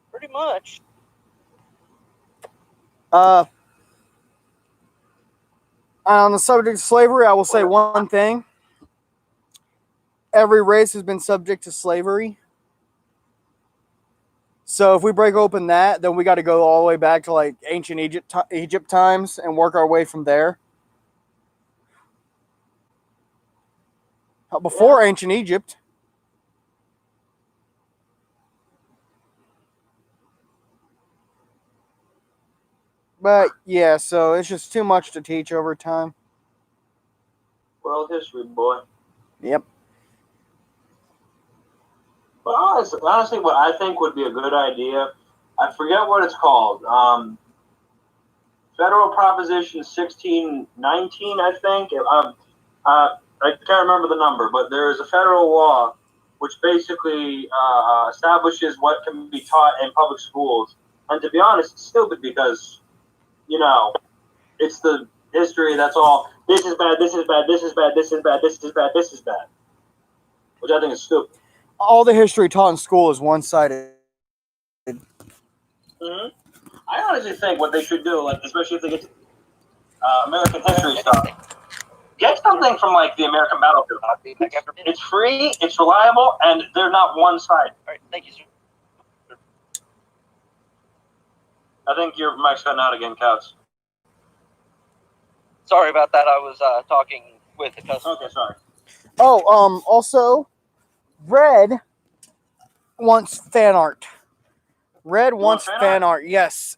Pretty much. On the subject of slavery, I will say one thing. Every race has been subject to slavery. So if we break open that, then we got to go all the way back to like ancient Egypt times and work our way from there. Before ancient Egypt. But yeah, so it's just too much to teach over time. World history, boy. Yep. But honestly, what I think would be a good idea, I forget what it's called. Federal Proposition 1619, I think. I can't remember the number, but there is a federal law which basically establishes what can be taught in public schools. And to be honest, it's stupid because, it's the history that's all this is bad, this is bad, this is bad, this is bad, this is bad, this is bad, which I think is stupid. All the history taught in school is one-sided. Mm-hmm. I honestly think what they should do, like especially if they get to, American history stuff, get something from like the American battlefield. I'll be back after minutes. It's free, it's reliable, and they're not one side. All right, thank you, sir. I think your mic's cutting out again, Couch. Sorry about that. I was talking with the customer. Okay, sorry. Oh, also, Red wants fan art. Red wants fan art. Yes,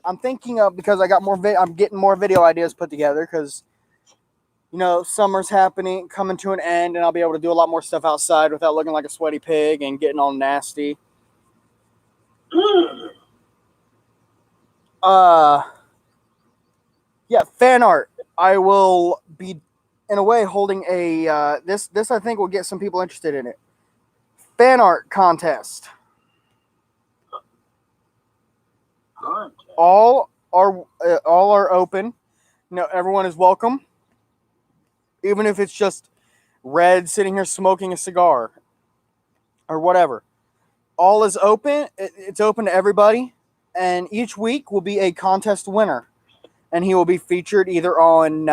I'm thinking of, because I got more. I'm getting more video ideas put together because, you know, summer's coming to an end, and I'll be able to do a lot more stuff outside without looking like a sweaty pig and getting all nasty. Yeah, fan art. I will be, in a way, holding a this I think will get some people interested in it. Fan art contest. All are open. You know, everyone is welcome. Even if it's just Red sitting here smoking a cigar or whatever. All is open. It's open to everybody. And each week will be a contest winner. And he will be featured either on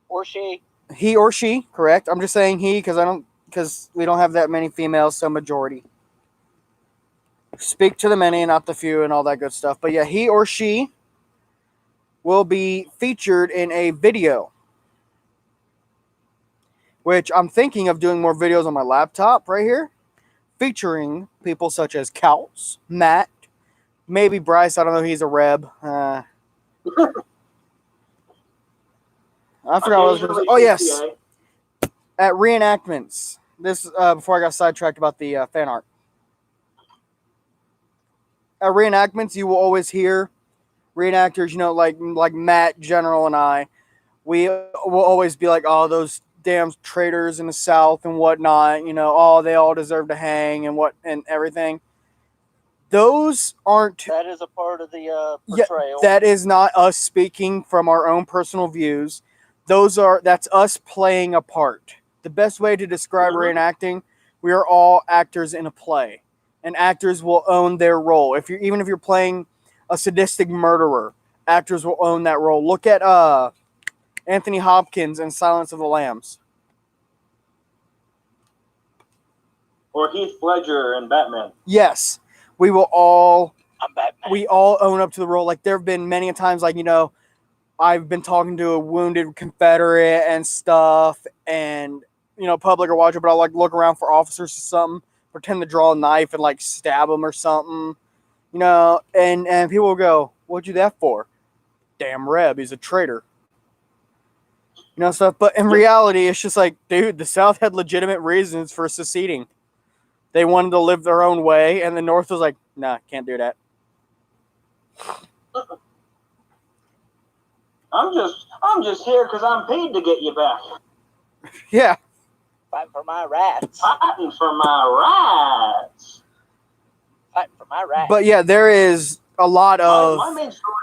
Or she. he or she, correct? I'm just saying he because we don't have that many females, so majority. Speak to the many, not the few, and all that good stuff. But yeah, he or she will be featured in a video, which I'm thinking of doing more videos on my laptop right here, featuring people such as Couts, Matt, maybe Bryce. I don't know. He's a Reb. I forgot what I was going to say. Oh, yes. At reenactments. This before I got sidetracked about the fan art. At reenactments, you will always hear reenactors, you know, like Matt, General, and I. We will always be like, oh, those damn traitors in the South and whatnot. You know, oh, they all deserve to hang and everything. Those aren't. That is a part of the portrayal. That is not us speaking from our own personal views. That's us playing a part. The best way to describe reenacting, we are all actors in a play. And actors will own their role. Even if you're playing a sadistic murderer, actors will own that role. Look at Anthony Hopkins in Silence of the Lambs. Or Heath Ledger in Batman. Yes. We will all I'm Batman. We all own up to the role. Like, there have been many times, like, you know, I've been talking to a wounded Confederate and stuff, and, you know, public or watcher, but I'll, like, look around for officers or something, pretend to draw a knife and, like, stab them or something, you know, and people will go, what'd you do that for? Damn Reb, he's a traitor. You know, stuff. But in reality, it's just like, dude, the South had legitimate reasons for seceding. They wanted to live their own way, and the North was like, nah, can't do that. I'm just here because I'm paid to get you back. Yeah. Fighting for my rights. Fighting for my rights. Fighting for my rights. But yeah, there is a lot of. My main story.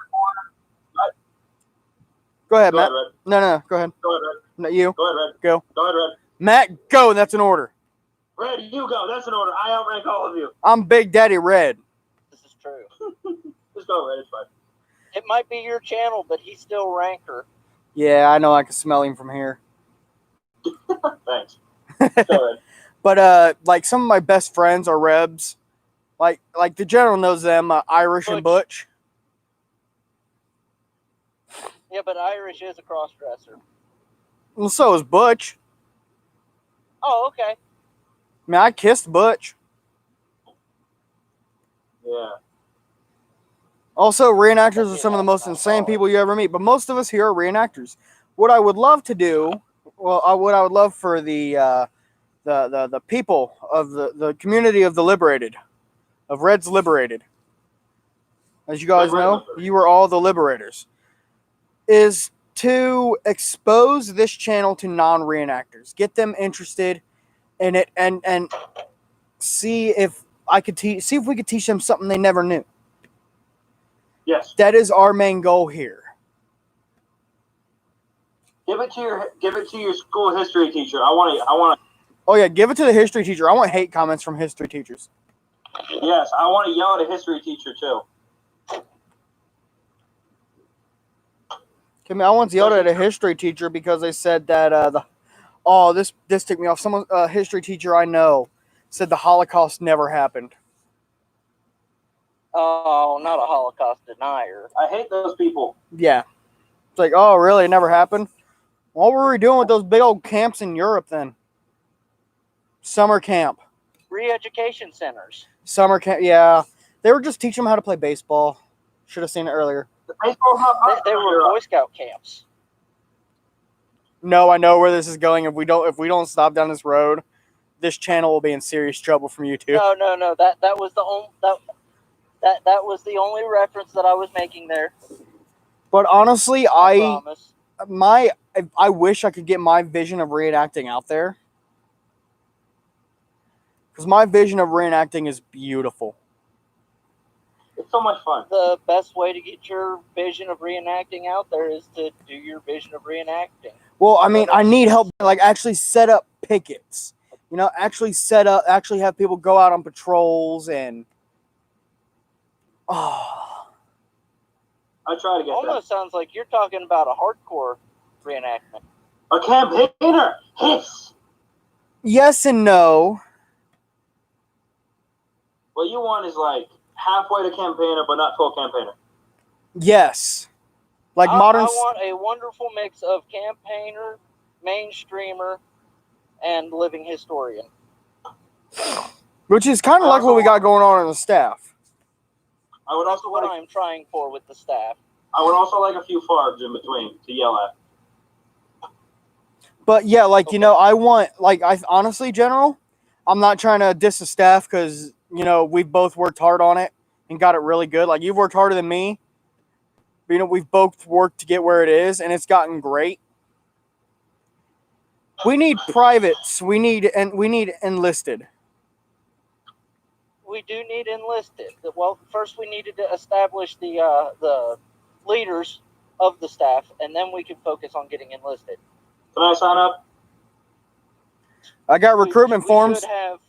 Go ahead, Go Matt. ahead, Red. No, go ahead. Go ahead, Red. No, you. Go ahead, Red. Go. Go ahead, Red. Matt, go. That's an order. Red, you go. That's an order. I outrank all of you. I'm Big Daddy Red. This is true. Just go, Red. It's fine. It might be your channel, but he's still ranker. Yeah, I know. I can smell him from here. Thanks. Go ahead. But like, some of my best friends are Rebs. Like the General knows them, Irish and Butch. Yeah, but Irish is a cross-dresser. Well, so is Butch. Oh, okay. I mean, I kissed Butch. Yeah. Also, reenactors are some of the most insane people you ever meet. But most of us here are reenactors. What I would love to do, what I would love for the people of the community of the liberated, of Reds Liberated, as you guys know, you are all the liberators, is to expose this channel to non-reenactors, get them interested in it, and see if we could teach them something they never knew. Yes. That is our main goal here. Give it to your school history teacher. I want Oh yeah, give it to the history teacher. I want hate comments from history teachers. yes, I want to yell at a history teacher too. I once yelled at a history teacher because they said that this ticked me off. Someone history teacher I know said the Holocaust never happened. Oh, not a Holocaust denier. I hate those people. Yeah. It's like, oh, really? It never happened? What were we doing with those big old camps in Europe then? Summer camp. Re-education centers. Summer camp, yeah. They were just teaching them how to play baseball. Should have seen it earlier. The baseball They were Boy Scout camps. No, I know where this is going. If we don't stop down this road, this channel will be in serious trouble from YouTube. No. That was the only that was the only reference that I was making there. But honestly, I promise. I wish I could get my vision of reenacting out there. Because my vision of reenacting is beautiful. It's so much fun. The best way to get your vision of reenacting out there is to do your vision of reenacting. Well, I mean, I need help, like, actually set up pickets. You know, actually have people go out on patrols and... Oh. I try to get Almost sounds like you're talking about a hardcore reenactment. A campaigner! Hiss! Yes and no. What you want is like halfway to campaigner, but not full campaigner. Yes. Like I modern... want a wonderful mix of campaigner, mainstreamer, and living historian. Which is kind of like what we got going on in the staff. I would also What like I'm trying for with the staff. I would also like a few farbs in between to yell at. But yeah, like, you know, I want, like, I honestly, General, I'm not trying to diss the staff because, you know, we've both worked hard on it and got it really good. Like, you've worked harder than me. But, you know, we've both worked to get where it is, and it's gotten great. We need privates. We need enlisted. We do need enlisted. Well, first we needed to establish the leaders of the staff, and then we can focus on getting enlisted. Can I sign up? I got recruitment forms. We should have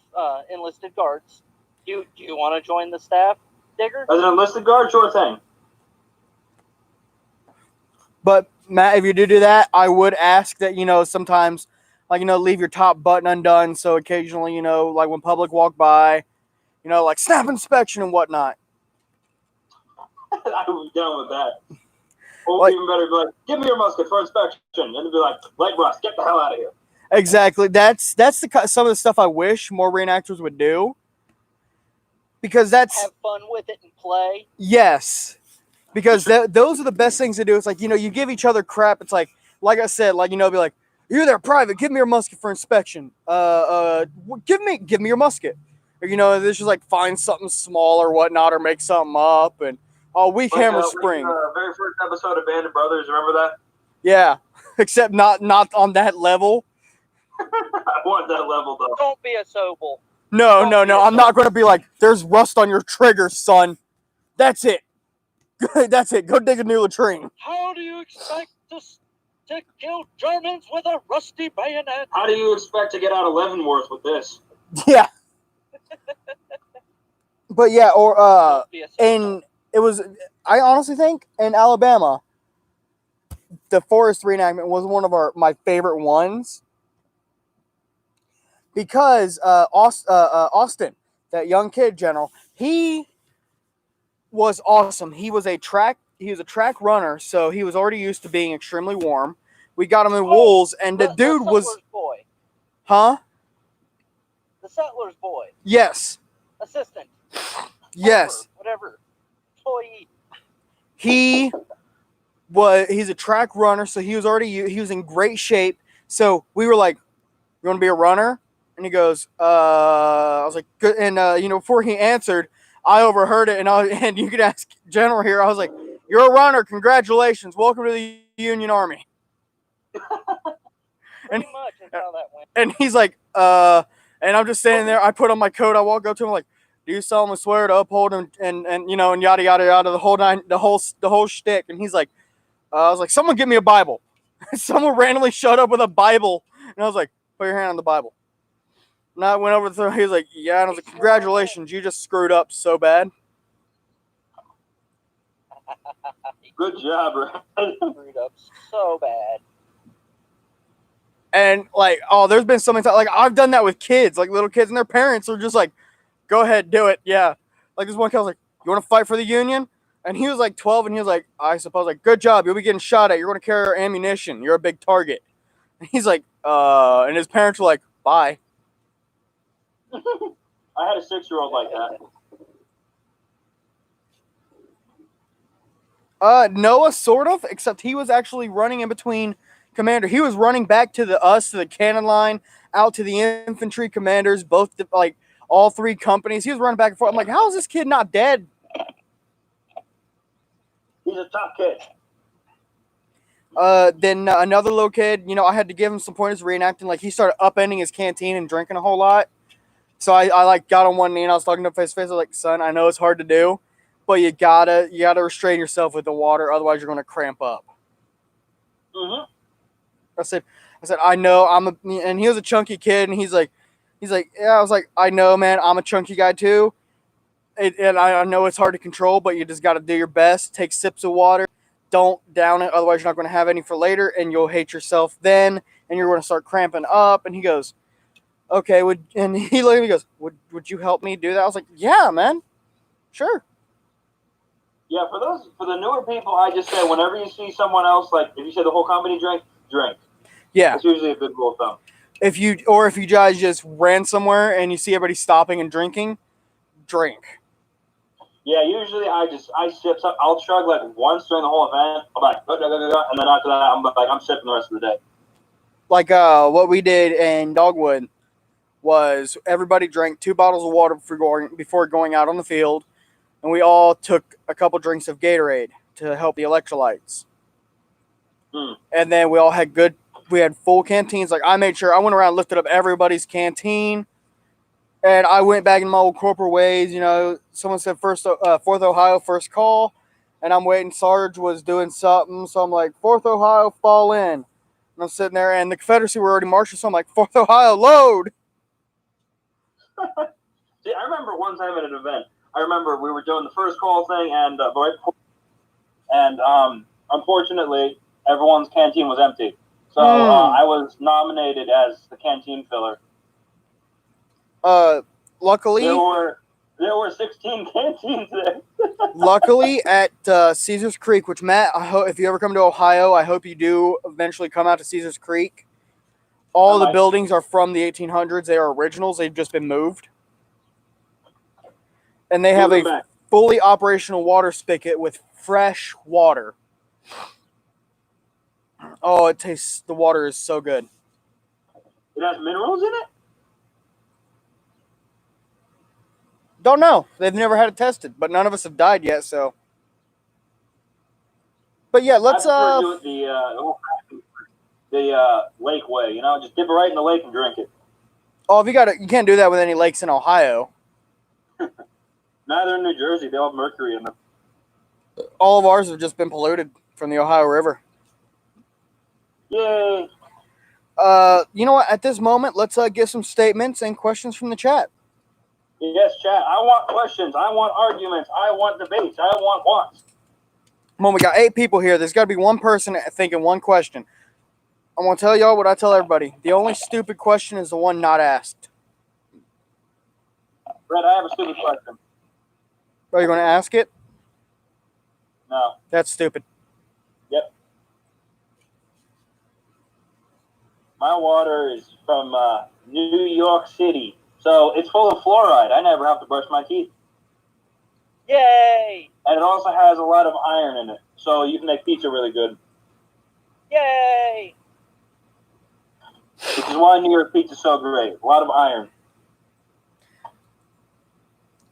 enlisted guards. Do you want to join the staff, Digger? As an enlisted guard, sure thing. But, Matt, if you do that, I would ask that, you know, sometimes, like, you know, leave your top button undone. So occasionally, you know, like when public walk by, you know, like snap inspection and whatnot. I would be down with that. Or Like- even better, be like, give me your musket for inspection. And then be like, leg rust, get the hell out of here. Exactly. That's some of the stuff I wish more reenactors would do. Because that's... Have fun with it and play. Yes. Because those are the best things to do. It's like, you know, you give each other crap. It's like I said, like, you know, be like, you're there private, give me your musket for inspection. Give me your musket. Or, you know, this is like find something small or whatnot or make something up. And, weak hammer spring. Very first episode of Band of Brothers, remember that? Yeah. Except not on that level. I want that level, though. Don't be a Sobel. No. I'm not going to be like, there's rust on your trigger, son. That's it. That's it. Go dig a new latrine. How do you expect to kill Germans with a rusty bayonet? How do you expect to get out of Leavenworth with this? Yeah. But yeah, or Don't be a Sobel. and it was, I honestly think in Alabama, the Forest reenactment was one of my favorite ones because Austin, that young kid, General, he was awesome. He was a track runner, so he was already used to being extremely warm. We got him in wools, and the dude was, Settler's boy. huh? The settler's boy. Yes, Assistant. yes. Helper, whatever. Employee. He's a track runner, so he was in great shape. So we were like, "You want to be a runner?" And he goes, I was like, "Good." And you know, before he answered, I overheard it, and you could ask General here. I was like, "You're a runner. Congratulations. Welcome to the Union Army." Pretty much is how that went. And he's like, and I'm just standing there. I put on my coat. I walk up to him like, "Do you solemnly swear to uphold and you know, and yada yada yada, the whole shtick?" And he's like, I was like, "Someone give me a Bible." Someone randomly showed up with a Bible, and I was like, "Put your hand on the Bible." And I went over to him. He was like, "Yeah," and I was like, "Congratulations, you just screwed up so bad." Good job, Brad. Screwed up so bad. And like, oh, there's been so many times. Like, I've done that with kids, like little kids, and their parents are just like, "Go ahead, do it." Yeah. Like this one kid was like, "You want to fight for the Union?" And he was like 12, and he was like, "I suppose." Like, "Good job. You'll be getting shot at. You're going to carry our ammunition. You're a big target." And he's like, and his parents were like, "Bye." I had a 6-year-old like that. Noah, sort of, except he was actually running in between commander. He was running back to the cannon line, out to the infantry commanders, both like all 3 companies. He was running back and forth. I'm like, how is this kid not dead? He's a tough kid. Then another little kid, I had to give him some pointers reenacting. Like he started upending his canteen and drinking a whole lot. So I like got on one knee and I was talking to him face to face. I was like, "Son, I know it's hard to do, but you gotta restrain yourself with the water, otherwise you're gonna cramp up." Mm-hmm. I said, "I know and he was a chunky kid, and he's like, yeah." I was like, "I know, man. I'm a chunky guy too, and I know it's hard to control, but you just got to do your best. Take sips of water, don't down it, otherwise you're not going to have any for later, and you'll hate yourself then, and you're going to start cramping up." And he goes, "Okay, and he looked at me and goes, would you help me do that?" I was like, "Yeah, man, sure." Yeah, for the newer people, I just say whenever you see someone else, like if you say the whole company drink. Yeah. That's usually a good rule of thumb. If you guys just ran somewhere and you see everybody stopping and drinking, drink. Yeah, usually I sip. I'll chug like once during the whole event. I'm like, and then after that, I'm sipping the rest of the day. Like what we did in Dogwood was everybody drank 2 bottles of water before going out on the field, and we all took a couple drinks of Gatorade to help the electrolytes. And then we all had full canteens. Like I made sure I went around, lifted up everybody's canteen, and I went back in my old corporate ways. Someone said 4th Ohio, first call, and I'm waiting. Sarge was doing something, so I'm like, 4th Ohio, fall in. And I'm sitting there, and the Confederacy were already marching, so I'm like, 4th Ohio, load. See, I remember one time at an event. I remember we were doing the first call thing, and unfortunately, everyone's canteen was empty. So I was nominated as the canteen filler. Luckily, there were 16 canteens there. Luckily, at Caesars Creek, which Matt, if you ever come to Ohio, I hope you do eventually come out to Caesars Creek. All the buildings are from the 1800s. They are originals. They've just been moved. And they have a fully operational water spigot with fresh water. Oh, the water is so good. It has minerals in it? Don't know. They've never had it tested, but none of us have died yet, so. But yeah, let's do it the lake way, just dip it right in the lake and drink it. Oh, you can't do that with any lakes in Ohio. Neither in New Jersey. They all have mercury in them. All of ours have just been polluted from the Ohio River. Yay. You know what? At this moment, let's get some statements and questions from the chat. Yes, chat. I want questions. I want arguments. I want debates. I want wants. Come on, we got 8 people here. There's got to be one person thinking one question. I'm going to tell y'all what I tell everybody. The only stupid question is the one not asked. Brett, I have a stupid question. Are you going to ask it? No. That's stupid. Yep. My water is from New York City, so it's full of fluoride. I never have to brush my teeth. Yay! And it also has a lot of iron in it, so you can make pizza really good. Yay! Which is why New York pizza's so great. A lot of iron.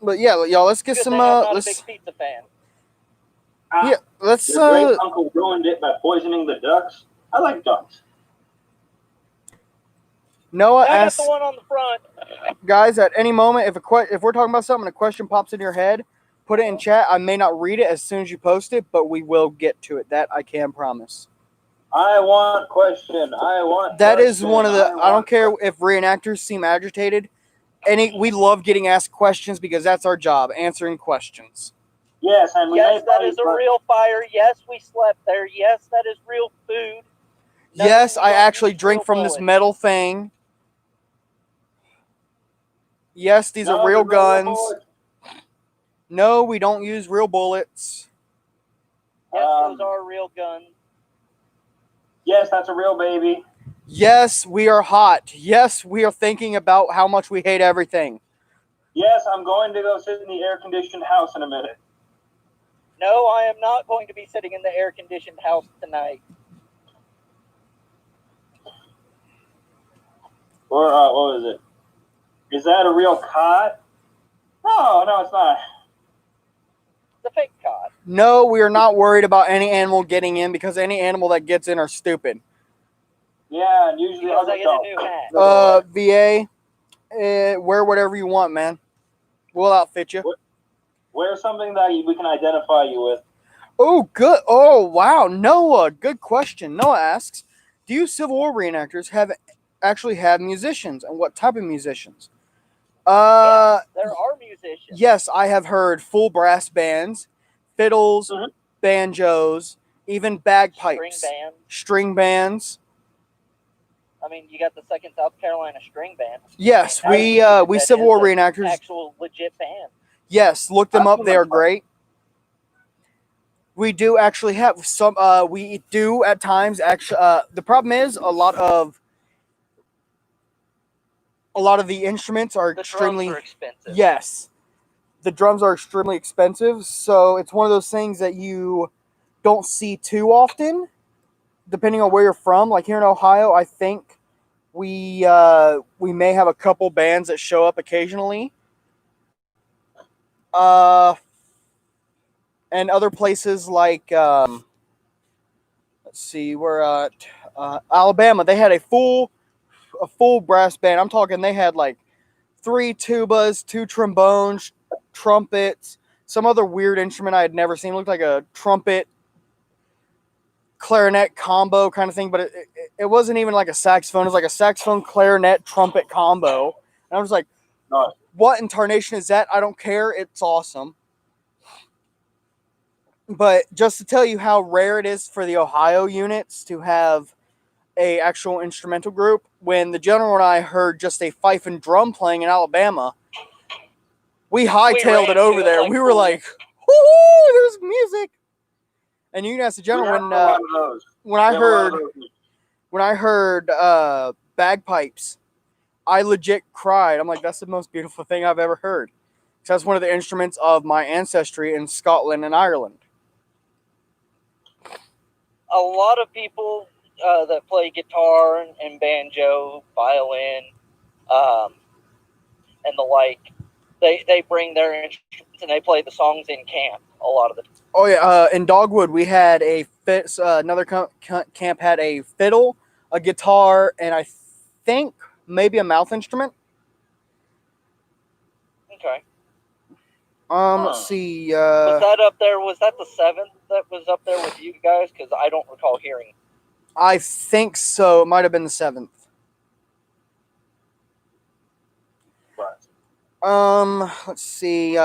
But yeah, y'all, let's get some. I'm not a big pizza fan. Yeah, let's. Your great uncle ruined it by poisoning the ducks. I like ducks. Noah I asks got the one on the front. Guys, at any moment, if we're talking about something and a question pops in your head, put it in chat. I may not read it as soon as you post it, but we will get to it. That I can promise. I want question. I want. That question. is one of the. I don't want care if reenactors seem agitated. We love getting asked questions because that's our job, answering questions. Yes, and we Yes, may that fight, is a but- real fire. Yes, we slept there. Yes, that is real food. No, Yes, we I don't actually use drink real from this bullets. metal thing. Yes, these No, are real there's no real guns. bullets. No, we don't use real bullets. Yes, those are real guns. Yes, that's a real baby. Yes, we are hot. Yes, we are thinking about how much we hate everything. Yes, I'm going to go sit in the air-conditioned house in a minute. No, I am not going to be sitting in the air-conditioned house tonight. Or what was it? Is that a real cot? No, it's not. It's a fake cod. No, we are not worried about any animal getting in because any animal that gets in are stupid. Yeah, and usually Because I'll I just get a go. new hat. VA, wear whatever you want, man. We'll outfit you. Wear something that we can identify you with. Oh, good. Oh, wow. Noah, good question. Noah asks, do you Civil War reenactors actually have musicians, and what type of musicians? Yes, there are musicians. Yes, I have heard full brass bands, fiddles, Mhm. banjos, even bagpipes, string bands. I mean, you got the Second South Carolina String Band. Yes, we That Civil is War an reenactors. actual legit band. Yes, look them up. They are Absolutely. great. We do actually have some. We do at times actually. The problem is a lot of the instruments are The extremely. drums are expensive. Yes, the drums are extremely expensive, so it's one of those things that you don't see too often, depending on where you're from. Like here in Ohio, I think we may have a couple bands that show up occasionally. And other places like let's see, we're at Alabama. They had a full brass band. I'm talking they had like 3 tubas, 2 trombones, trumpets, some other weird instrument I had never seen. It looked like a trumpet clarinet combo kind of thing, but it wasn't even like a saxophone. It was like a saxophone, clarinet, trumpet combo. And I was like, Nice. what in tarnation is that? I don't care. It's awesome. But just to tell you how rare it is for the Ohio units to have a actual instrumental group, when the general and I heard just a fife and drum playing in Alabama, we hightailed it over there. We were like, "Woo, there's music!" And you can ask the general when I heard bagpipes, I legit cried. I'm like, that's the most beautiful thing I've ever heard. So that's one of the instruments of my ancestry in Scotland and Ireland. A lot of people that play guitar and banjo, violin, and the like, they bring their instruments and they play the songs in camp a lot of the time. Oh yeah, in Dogwood we had another camp had a fiddle, a guitar, and I think maybe a mouth instrument. Okay. Let's see. Was that up there? Was that the 7th that was up there with you guys? Because I don't recall hearing. I think so. It might have been the 7th. Let's see.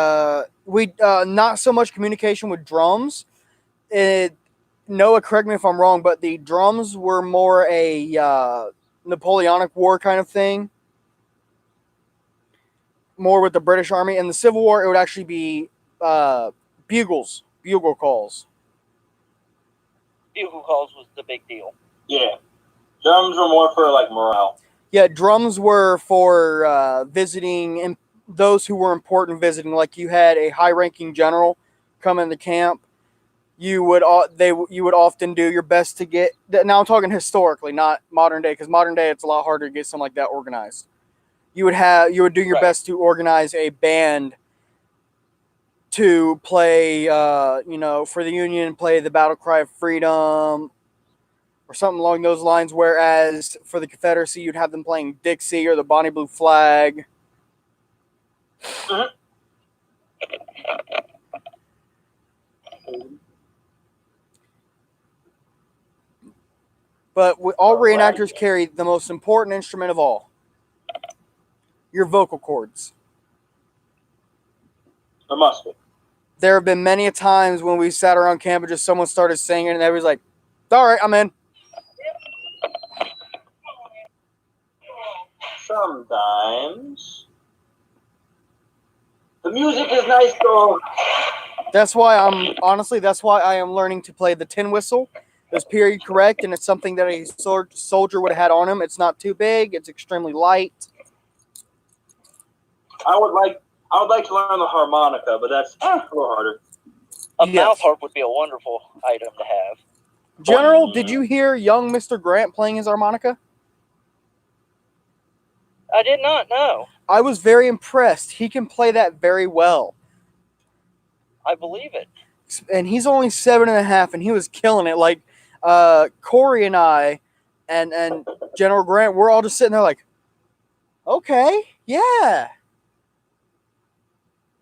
We not so much communication with drums. Noah, correct me if I'm wrong, but the drums were more a Napoleonic War kind of thing. More with the British Army. In the Civil War, it would actually be bugles, bugle calls. Bugle calls was the big deal. Yeah. Drums were more for like morale. Yeah, drums were for visiting and those who were important visiting. Like you had a high-ranking general come into camp. You would often do your best to get. Now I'm talking historically, not modern day, because modern day it's a lot harder to get something like that organized. You would do your best to organize a band to play, for the Union, play the Battle Cry of Freedom, or something along those lines. Whereas for the Confederacy, you'd have them playing Dixie or the Bonnie Blue Flag. Mm-hmm. But all All right. reenactors carry the most important instrument of all: your vocal cords. There must be. There have been many a times when we sat around camp and just someone started singing, and everybody's like, "All right, I'm in." Sometimes the music is nice though. That's why I am learning to play the tin whistle. It's period correct, and it's something that a soldier would have had on him. It's not too big. It's extremely light. I would like to learn the harmonica, but that's a little harder. A Yes. mouth harp would be a wonderful item to have. General, did you hear young Mr. Grant playing his harmonica? I did not know. I was very impressed. He can play that very well. I believe it. And he's only 7.5, and he was killing it. Like Corey and I and General Grant, we're all just sitting there like, okay, yeah.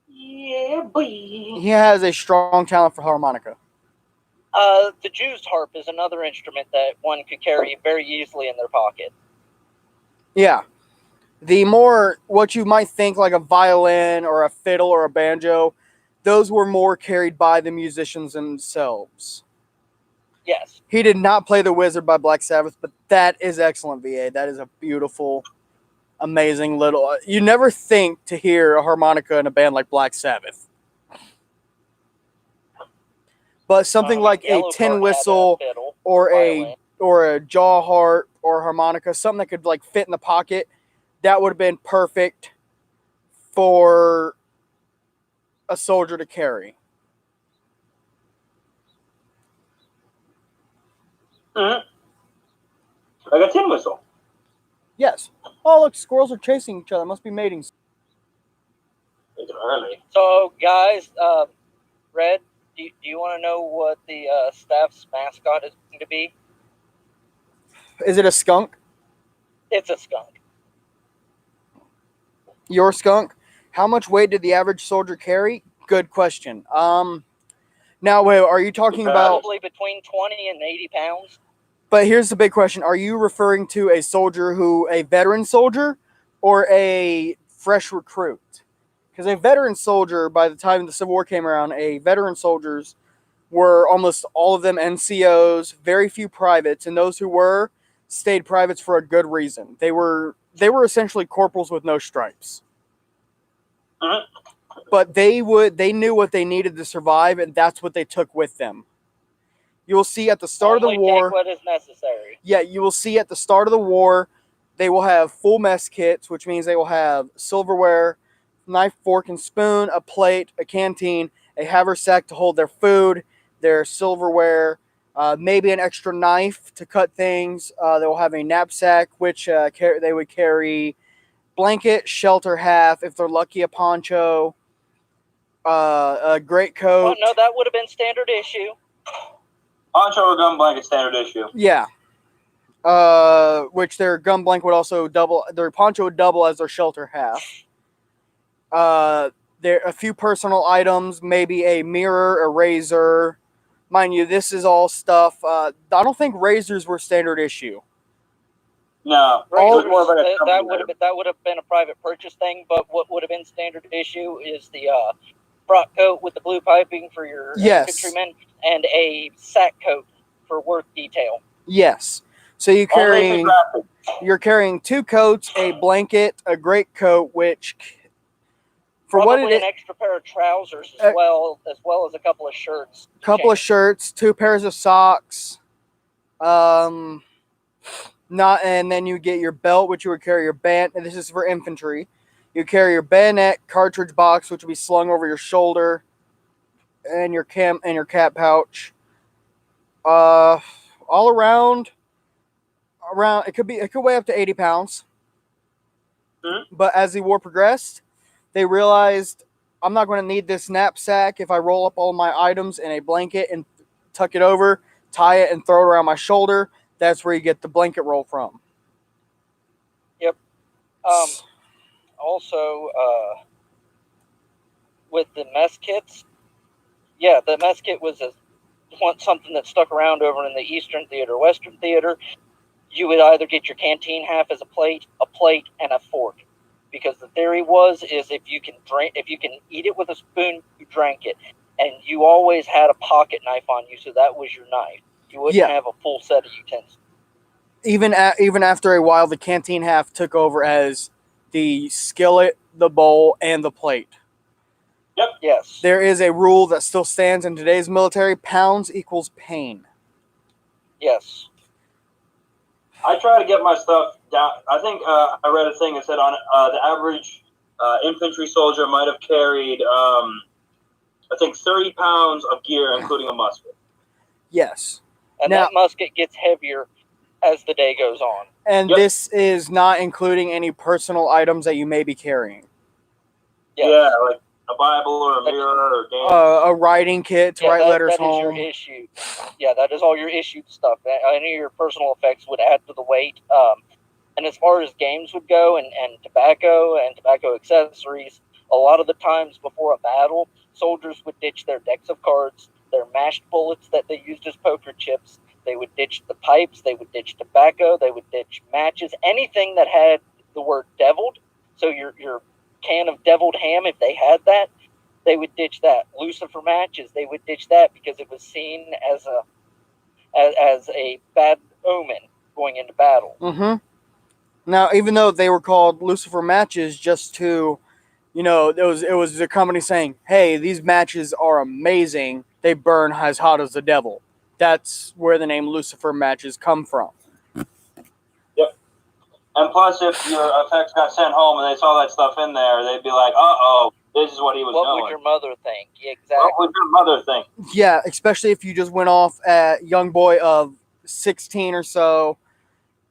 Yeah, boy. He has a strong talent for harmonica. The Jew's harp is another instrument that one could carry very easily in their pocket. Yeah. The more, what you might think like a violin or a fiddle or a banjo, those were more carried by the musicians themselves. Yes. He did not play The Wizard by Black Sabbath, but that is excellent, VA. That is a beautiful, amazing little... You never think to hear a harmonica in a band like Black Sabbath. But something like a Yellowcard tin had whistle fiddle, or violin. a jaw harp or harmonica, something that could like fit in the pocket, that would have been perfect for a soldier to carry. Mm-hmm. Like a tin whistle. Yes. Oh, look, squirrels are chasing each other. Must be mating. It's early. So, guys, Red, do you want to know what the staff's mascot is going to be? Is it a skunk? It's a skunk. Your skunk? How much weight did the average soldier carry? Good question. Now, wait, are you talking about... Probably between 20 and 80 pounds. But here's the big question. Are you referring to a soldier a veteran soldier or a fresh recruit? Because a veteran soldier, by the time the Civil War came around, veteran soldiers were almost all of them NCOs, very few privates, and those who were stayed privates for a good reason. They were essentially corporals with no stripes. Mm-hmm. But they knew what they needed to survive, and that's what they took with them. You will see at the start of the war. Take what is necessary. Yeah, you will see at the start of the war, they will have full mess kits, which means they will have silverware, knife, fork, and spoon, a plate, a canteen, a haversack to hold their food, their silverware, maybe an extra knife to cut things. They will have a knapsack, which they would carry blanket, shelter half, if they're lucky, a poncho, a great coat. Oh, no, that would have been standard issue. Poncho or gun blanket, standard issue. Yeah. Which their gun blanket would also double. Their poncho would double as their shelter half. There a few personal items, maybe a mirror, a razor. Mind you, this is all stuff. I don't think razors were standard issue. No, Razors, it was more of like a that would have been a private purchase thing. But what would have been standard issue is the frock coat with the blue piping for your infantrymen, and a sack coat for work detail. Yes. So you're carrying 2 coats, a blanket, a great coat, which for probably what it is, an extra pair of trousers as well as a couple of shirts. 2 pairs of socks. And then you get your belt, which you would carry your band. And this is for infantry. You carry your bayonet, cartridge box, which would be slung over your shoulder, and your cap pouch. All around it could weigh up to 80 pounds. Mm-hmm. But as the war progressed, they realized, I'm not going to need this knapsack if I roll up all my items in a blanket and tuck it over, tie it, and throw it around my shoulder. That's where you get the blanket roll from. Yep. Also, with the mess kits, the mess kit was want something that stuck around over in the Eastern Theater, Western Theater, you would either get your canteen half as a plate, and a fork. Because the theory is if you can eat it with a spoon, you drank it, and you always had a pocket knife on you, so that was your knife. You wouldn't have a full set of utensils. Even after a while, the canteen half took over as the skillet, the bowl, and the plate. Yep. Yes. There is a rule that still stands in today's military: pounds equals pain. Yes. I try to get my stuff down. I think I read a thing that said on the average infantry soldier might have carried, I think, 30 pounds of gear, including a musket. Yes. And that musket gets heavier as the day goes on. And this is not including any personal items that you may be carrying. Yes. Yeah, like a Bible or a mirror or games. A writing kit to write letters home. That is your issue. Yeah, that is all your issued stuff. Any of your personal effects would add to the weight. And as far as games would go and tobacco accessories, a lot of the times before a battle, soldiers would ditch their decks of cards, their mashed bullets that they used as poker chips. They would ditch the pipes. They would ditch tobacco. They would ditch matches. Anything that had the word deviled. So your can of deviled ham, if they had that, they would ditch that. Lucifer matches, they would ditch that because it was seen as a bad omen going into battle. Mm-hmm. Now, even though they were called Lucifer matches, just to, it was the company saying, "Hey, these matches are amazing. They burn as hot as the devil." That's where the name Lucifer matches come from. Yep. And plus, if your effects got sent home and they saw that stuff in there, they'd be like, "Uh-oh, this is what he was doing." What would your mother think? Yeah, exactly. What would your mother think? Yeah, especially if you just went off at young boy of 16 or so,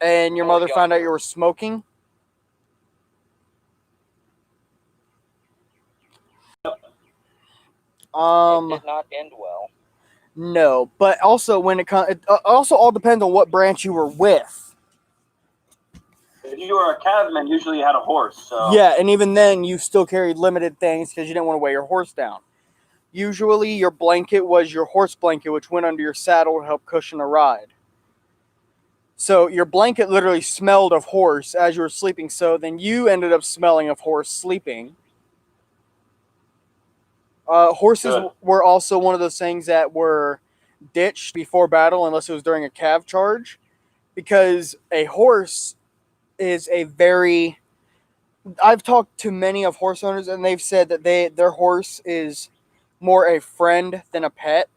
and your mother found out you were smoking. It did not end well. No, but also when it also all depends on what branch you were with. If you were a cavalryman, usually you had a horse. So. Yeah, and even then, you still carried limited things because you didn't want to weigh your horse down. Usually, your blanket was your horse blanket, which went under your saddle to help cushion a ride. So your blanket literally smelled of horse as you were sleeping. So then you ended up smelling of horse sleeping. Horses were also one of those things that were ditched before battle unless it was during a cav charge, because a horse is a very... I've talked to many of horse owners, and they've said that their horse is more a friend than a pet.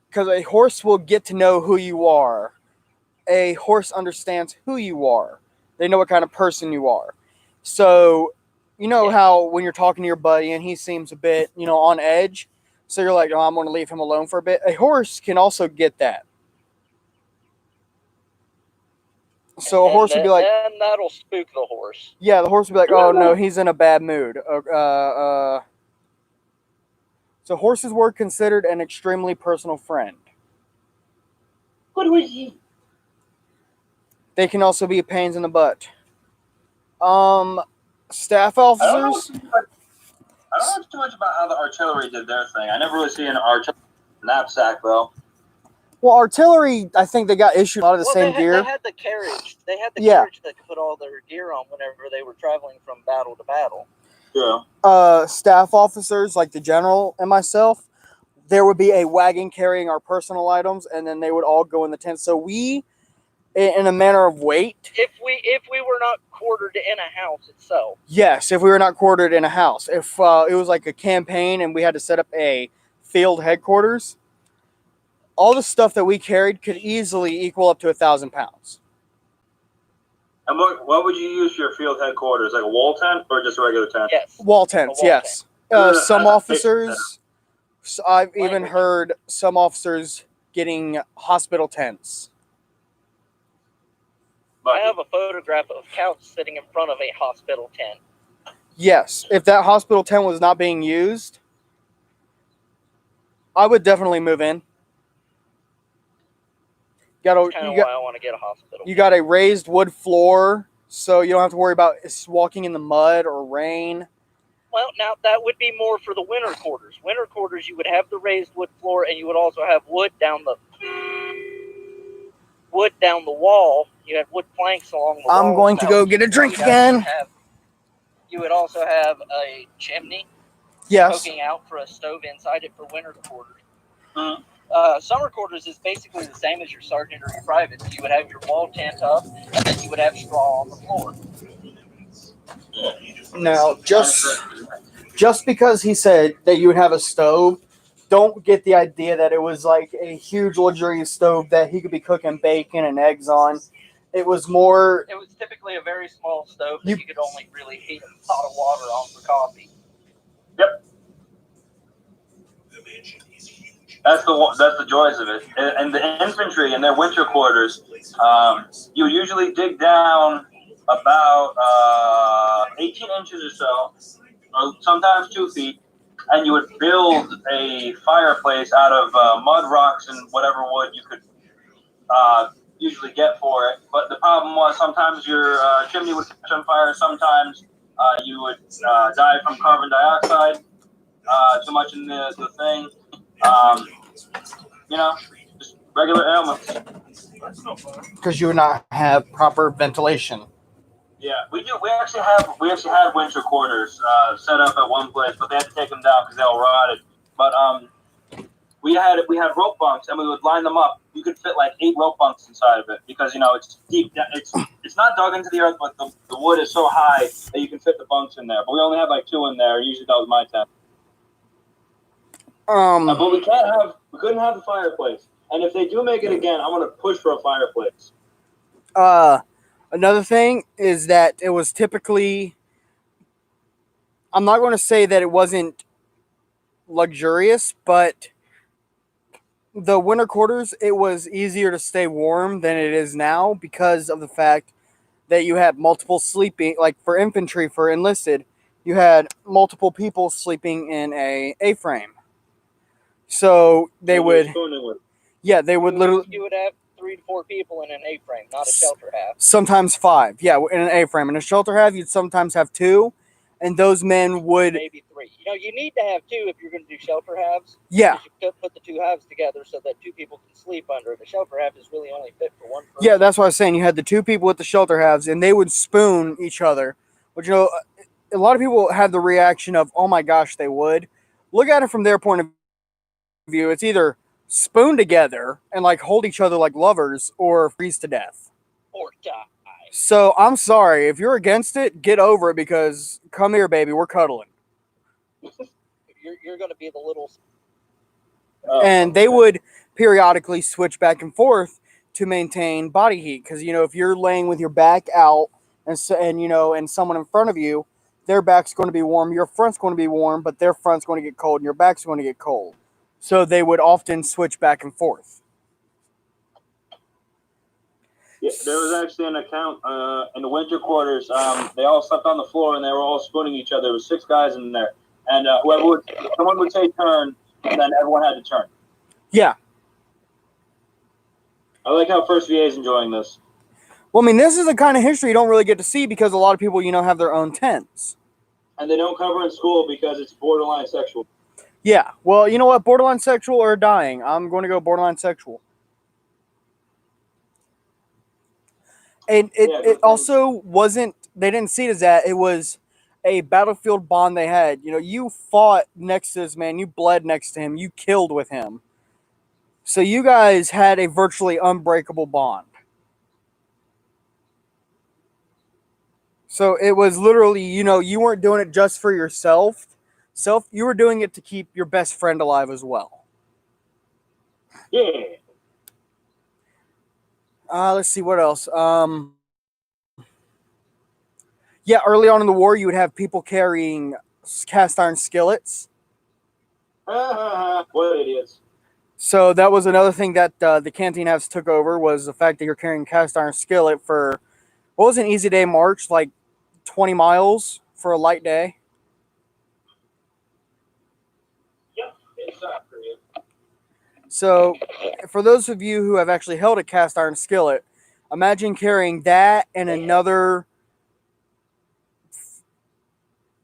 Because a horse will get to know who you are. A horse understands who you are. They know what kind of person you are. So... how when you're talking to your buddy and he seems a bit, on edge, so you're like, "Oh, I'm going to leave him alone for a bit." A horse can also get that. So a horse would be like... And that'll spook the horse. Yeah, the horse would be like, "Oh, no, he's in a bad mood." So horses were considered an extremely personal friend. What was he? They can also be pains in the butt. Staff officers? I don't know too much about how the artillery did their thing. I never really see an artillery knapsack, though. Well, artillery, I think they got issued a lot of the same gear. They had the carriage. They had the carriage that could put all their gear on whenever they were traveling from battle to battle. Yeah. Staff officers, like the general and myself, there would be a wagon carrying our personal items, and then they would all go in the tent. So we... in a manner of weight. If we were not quartered in a house itself. Yes, if we were not quartered in a house. If it was like a campaign and we had to set up a field headquarters, all the stuff that we carried could easily equal up to 1,000 pounds. And what would you use for your field headquarters? Like a wall tent or just a regular tent? Yes. Wall tents, yes. Some officers, I've even heard some officers getting hospital tents. I have a photograph of couch sitting in front of a hospital tent. Yes, if that hospital tent was not being used, I would definitely move in. That's kind of why I want to get a hospital. You got a raised wood floor, so you don't have to worry about walking in the mud or rain. Well, now that would be more for the winter quarters. Winter quarters, you would have the raised wood floor, and you would also have wood down the wall. You had wood planks along the wall. I'm going to go get a drink again. You would also have a chimney Yes. poking out for a stove inside it for winter quarters. Mhm. Summer quarters is basically the same as your sergeant or your private. You would have your wall tent up, and then you would have straw on the floor. Now, just because he said that you would have a stove, don't get the idea that it was like a huge luxurious stove that he could be cooking bacon and eggs on. It was more. It was typically a very small stove that you could only really heat a pot of water on for coffee. Yep. That's the joys of it. And the infantry in their winter quarters, you usually dig down about 18 inches or so, or sometimes 2 feet, and you would build a fireplace out of mud, rocks, and whatever wood you could usually get for it. But the problem was sometimes your chimney would catch on fire. Sometimes you would die from carbon dioxide too much in the thing. Just regular ailments. Because you would not have proper ventilation. Yeah, we do. We actually had winter quarters set up at one place, but they had to take them down because they all rotted. But we had rope bunks, and we would line them up. You could fit like 8 rope bunks inside of it because it's deep. It's not dug into the earth, but the wood is so high that you can fit the bunks in there. But we only had like 2 in there. Usually that was my tent. But we couldn't have the fireplace. And if they do make it again, I'm gonna push for a fireplace. Another thing is that it was typically. I'm not going to say that it wasn't luxurious, but the winter quarters, it was easier to stay warm than it is now because of the fact that you had multiple sleeping, like for infantry, for enlisted, you had multiple people sleeping in a A-frame. So they would literally. You would have 3 to 4 people in an A-frame, not a shelter half. Sometimes 5, yeah, in an A-frame. In a shelter half, you'd sometimes have 2, and those men would maybe 3. You need to have 2 if you're going to do shelter halves. Yeah. You could put the 2 halves together so that 2 people can sleep under. The shelter half is really only fit for 1 person. Yeah, that's what I was saying. You had the 2 people with the shelter halves, and they would spoon each other. Which, a lot of people have the reaction of, oh my gosh, they would. Look at it from their point of view. It's either spoon together and like hold each other like lovers, or freeze to death, or die. So I'm sorry if you're against it, get over it, because come here, baby, we're cuddling. You're going to be the little. And they would periodically switch back and forth to maintain body heat, because if you're laying with your back out and someone in front of you, their back's going to be warm, your front's going to be warm, but their front's going to get cold and your back's going to get cold. So they would often switch back and forth. Yeah, there was actually an account in the winter quarters. They all slept on the floor and they were all spooning each other. There was 6 guys in there, and someone would say turn, and then everyone had to turn. Yeah. I like how First VA is enjoying this. Well, this is the kind of history you don't really get to see because a lot of people, have their own tents. And they don't cover in school because it's borderline sexual. Yeah, well, you know what? Borderline sexual or dying. I'm going to go borderline sexual. And it also wasn't, they didn't see it as that. It was a battlefield bond they had. You fought next to this man. You bled next to him. You killed with him. So you guys had a virtually unbreakable bond. So it was literally, you weren't doing it just for yourself. You were doing it to keep your best friend alive as well. Yeah. Let's see what else. Yeah, early on in the war, you would have people carrying cast iron skillets. What idiots. So that was another thing that the canteen halves took over, was the fact that you're carrying cast iron skillet for, what was an easy day march, like 20 miles for a light day? So, for those of you who have actually held a cast iron skillet, imagine carrying that and another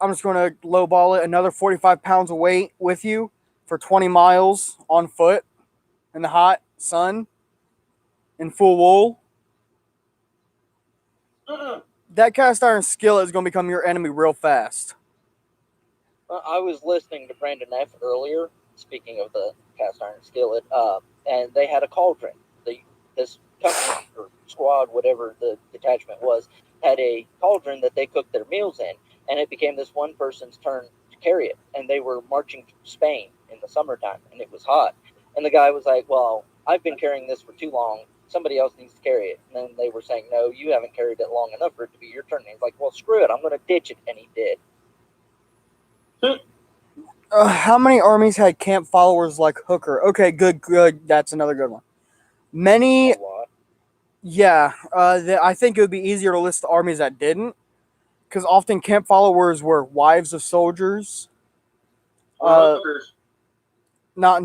I'm just going to lowball it, another 45 pounds of weight with you for 20 miles on foot in the hot sun in full wool. That cast iron skillet is going to become your enemy real fast. I was listening to Brandon F. earlier, speaking of the cast iron skillet, and they had a cauldron. This company or squad, whatever the detachment was, had a cauldron that they cooked their meals in, and it became this one person's turn to carry it. And they were marching to Spain in the summertime, and it was hot. And the guy was like, well, I've been carrying this for too long. Somebody else needs to carry it. And then they were saying, no, you haven't carried it long enough for it to be your turn. And he's like, well, screw it. I'm going to ditch it. And he did. How many armies had camp followers like Hooker? Okay, good. That's another good one. Many, A lot. yeah. I think it would be easier to list the armies that didn't, because often camp followers were wives of soldiers, Hookers. not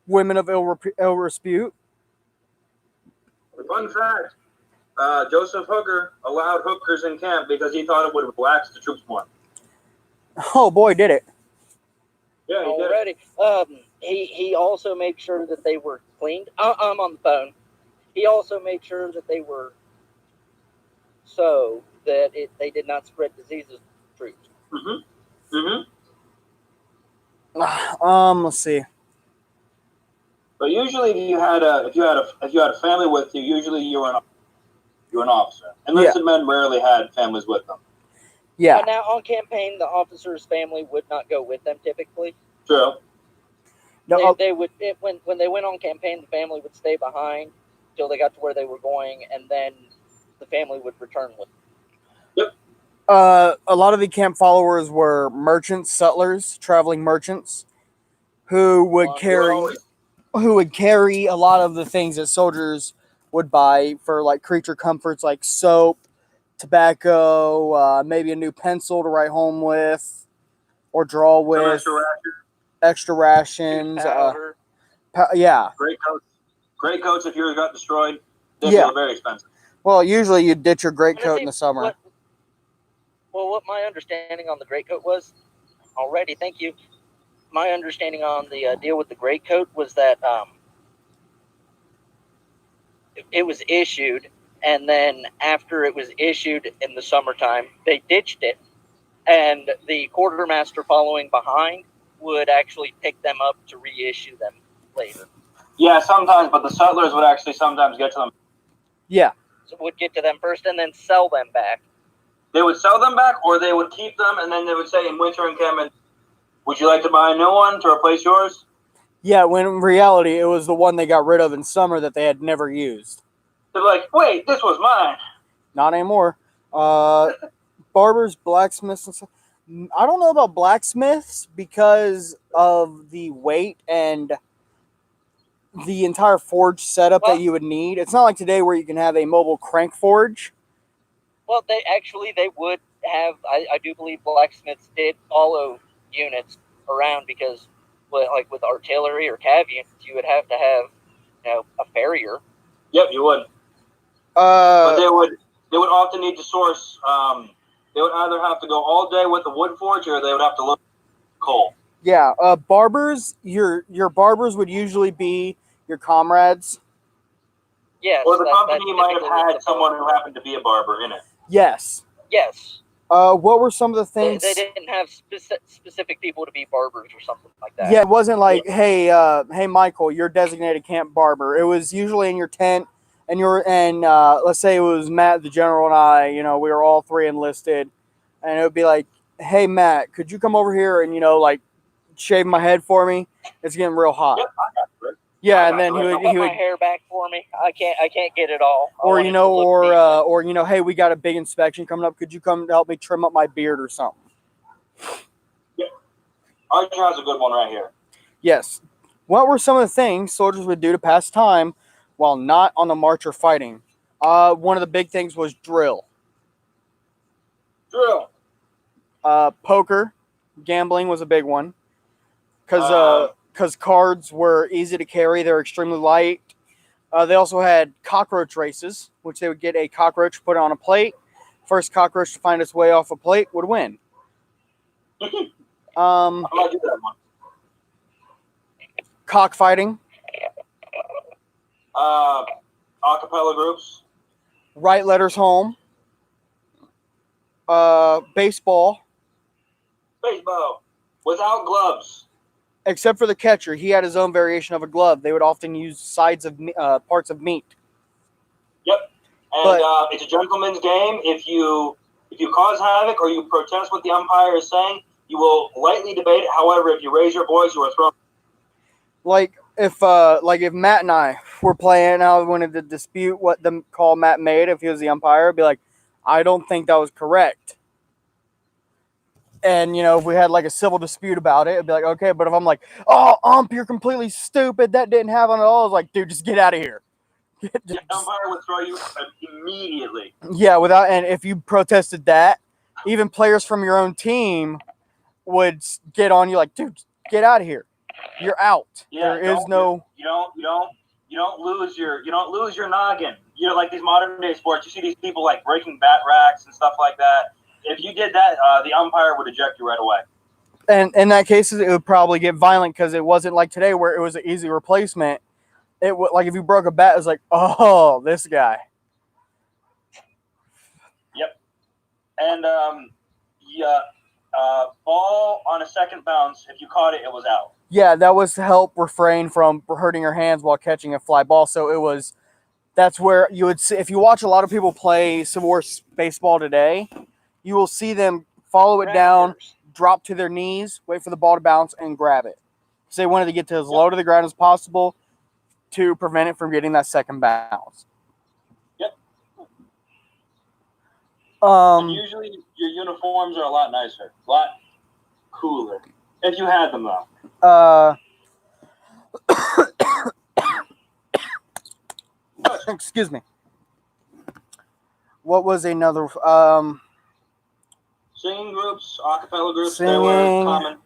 women of ill repute. Fun fact: Joseph Hooker allowed hookers in camp because he thought it would relax the troops more. Oh boy, did it! Yeah, he did. Already. He also made sure that they were cleaned. I'm on the phone. He also made sure that they were so that they did not spread diseases to troops. Let's see. But usually, if you had a family with you, usually you were an officer. Enlisted men rarely had families with them. Yeah. But now on campaign, the officer's family would not go with them typically. True. No, They would when they went on campaign, the family would stay behind till they got to where they were going, and then the family would return with them. a lot of the camp followers were merchants, settlers, traveling merchants, who would carry a lot of the things that soldiers would buy for like creature comforts, like soap, tobacco, maybe a new pencil to write home with or draw Some with, extra rations. Powder. Yeah. Great coats. If yours got destroyed, they'd Yeah. be very expensive. Well, usually you ditch your greatcoat in the summer. What my understanding on the greatcoat was already, thank you. My understanding on the deal with the greatcoat was that it was issued, and then after it was issued in the summertime, they ditched it, and the quartermaster following behind would actually pick them up to reissue them later. Yeah, sometimes, but the settlers would actually sometimes get to them. Yeah. So would get to them first and then sell them back. They would sell them back, or they would keep them, and then they would say in winter encampment, would you like to buy a new one to replace yours? Yeah, when in reality, it was the one they got rid of in summer that they had never used. They're like, wait, this was mine. Not anymore. Barbers, blacksmiths, and stuff. I don't know about blacksmiths because of the weight and the entire forge setup that you would need. It's not like today where you can have a mobile crank forge. Well, they would have. I do believe blacksmiths did follow units around because, like with artillery or cav units, you would have to have, a farrier. Yep, you would. But they would often need to source. They would either have to go all day with the wood forge, or they would have to look for coal. Yeah, barbers. Your barbers would usually be your comrades. Yes. Or the company might have had someone who happened to be a barber in it. Yes. Yes. What were some of the things? They didn't have specific people to be barbers or something like that. Yeah, it wasn't like, hey, Michael, you're designated camp barber. It was usually in your tent, and let's say it was Matt, the general, and I. We were all three enlisted, and it would be like, hey, Matt, could you come over here and like shave my head for me? It's getting real hot. Yep, I got it. Yeah, and then he Put would my hair back for me. I can't get it all. or hey, we got a big inspection coming up. Could you come help me trim up my beard or something? Yep. Archer has a good one right here. Yes. What were some of the things soldiers would do to pass time while not on the march or fighting? One of the big things was drill. Drill. Poker, gambling was a big one. Because cards were easy to carry. They're extremely light. They also had cockroach races, which they would get a cockroach, put it on a plate, First cockroach to find its way off a plate would win. I'm gonna do that one. Cockfighting, Acapella groups. right letters home, baseball, Baseball. Without gloves. except for the catcher. He had his own variation of a glove. They would often use sides of parts of meat. Yep. And But- it's a gentleman's game. If you cause havoc or you protest what the umpire is saying, you will lightly debate it. However, if you raise your voice, you are thrown. Like if Matt and I were playing, I wanted to dispute what the call Matt made. If he was the umpire, I'd be like, I don't think that was correct. And if we had like a civil dispute about it, it'd be like, okay. But if I'm like, oh, you're completely stupid, that didn't happen at all, I was like, dude, just get out of here. The umpire would throw you immediately. Yeah, and if you protested that, even players from your own team would get on you like, dude, get out of here. You're out. Yeah, There is no. You don't lose your noggin. Like these modern day sports, you see these people like breaking bat racks and stuff like that. If you did that, the umpire would eject you right away. And in that case, it would probably get violent because it wasn't like today where it was an easy replacement. It would, like if you broke a bat, it was like, oh, this guy. Yep. And ball on a second bounce. If you caught it, it was out. Yeah, that was to help refrain from hurting your hands while catching a fly ball. So that's where you would see, if you watch a lot of people play Civil War baseball today, you will see them follow it down, drop to their knees, wait for the ball to bounce, and grab it. So they wanted to get to as low to the ground as possible to prevent it from getting that second bounce. Yep. And Um, usually your uniforms are a lot nicer, a lot cooler. If you had them, though. Excuse me. What was another? Singing groups, acapella groups, they Singing. were common.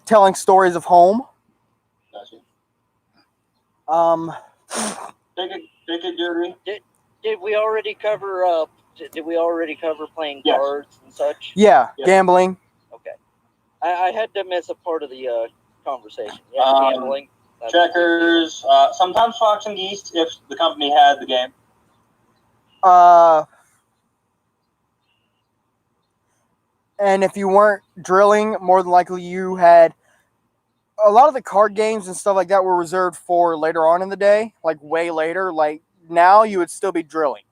Telling stories of home. Gotcha. Pick a jury. Did we already cover? Did we already cover playing Yes. cards and such? Yeah, Yes. gambling. Okay, I had to miss a part of the conversation. Yeah, gambling. Checkers, sometimes Fox and Geese if the company had the game. And if you weren't drilling, more than likely you had a lot of the card games and stuff like that were reserved for later on in the day, like way later. Like now, you would still be drilling.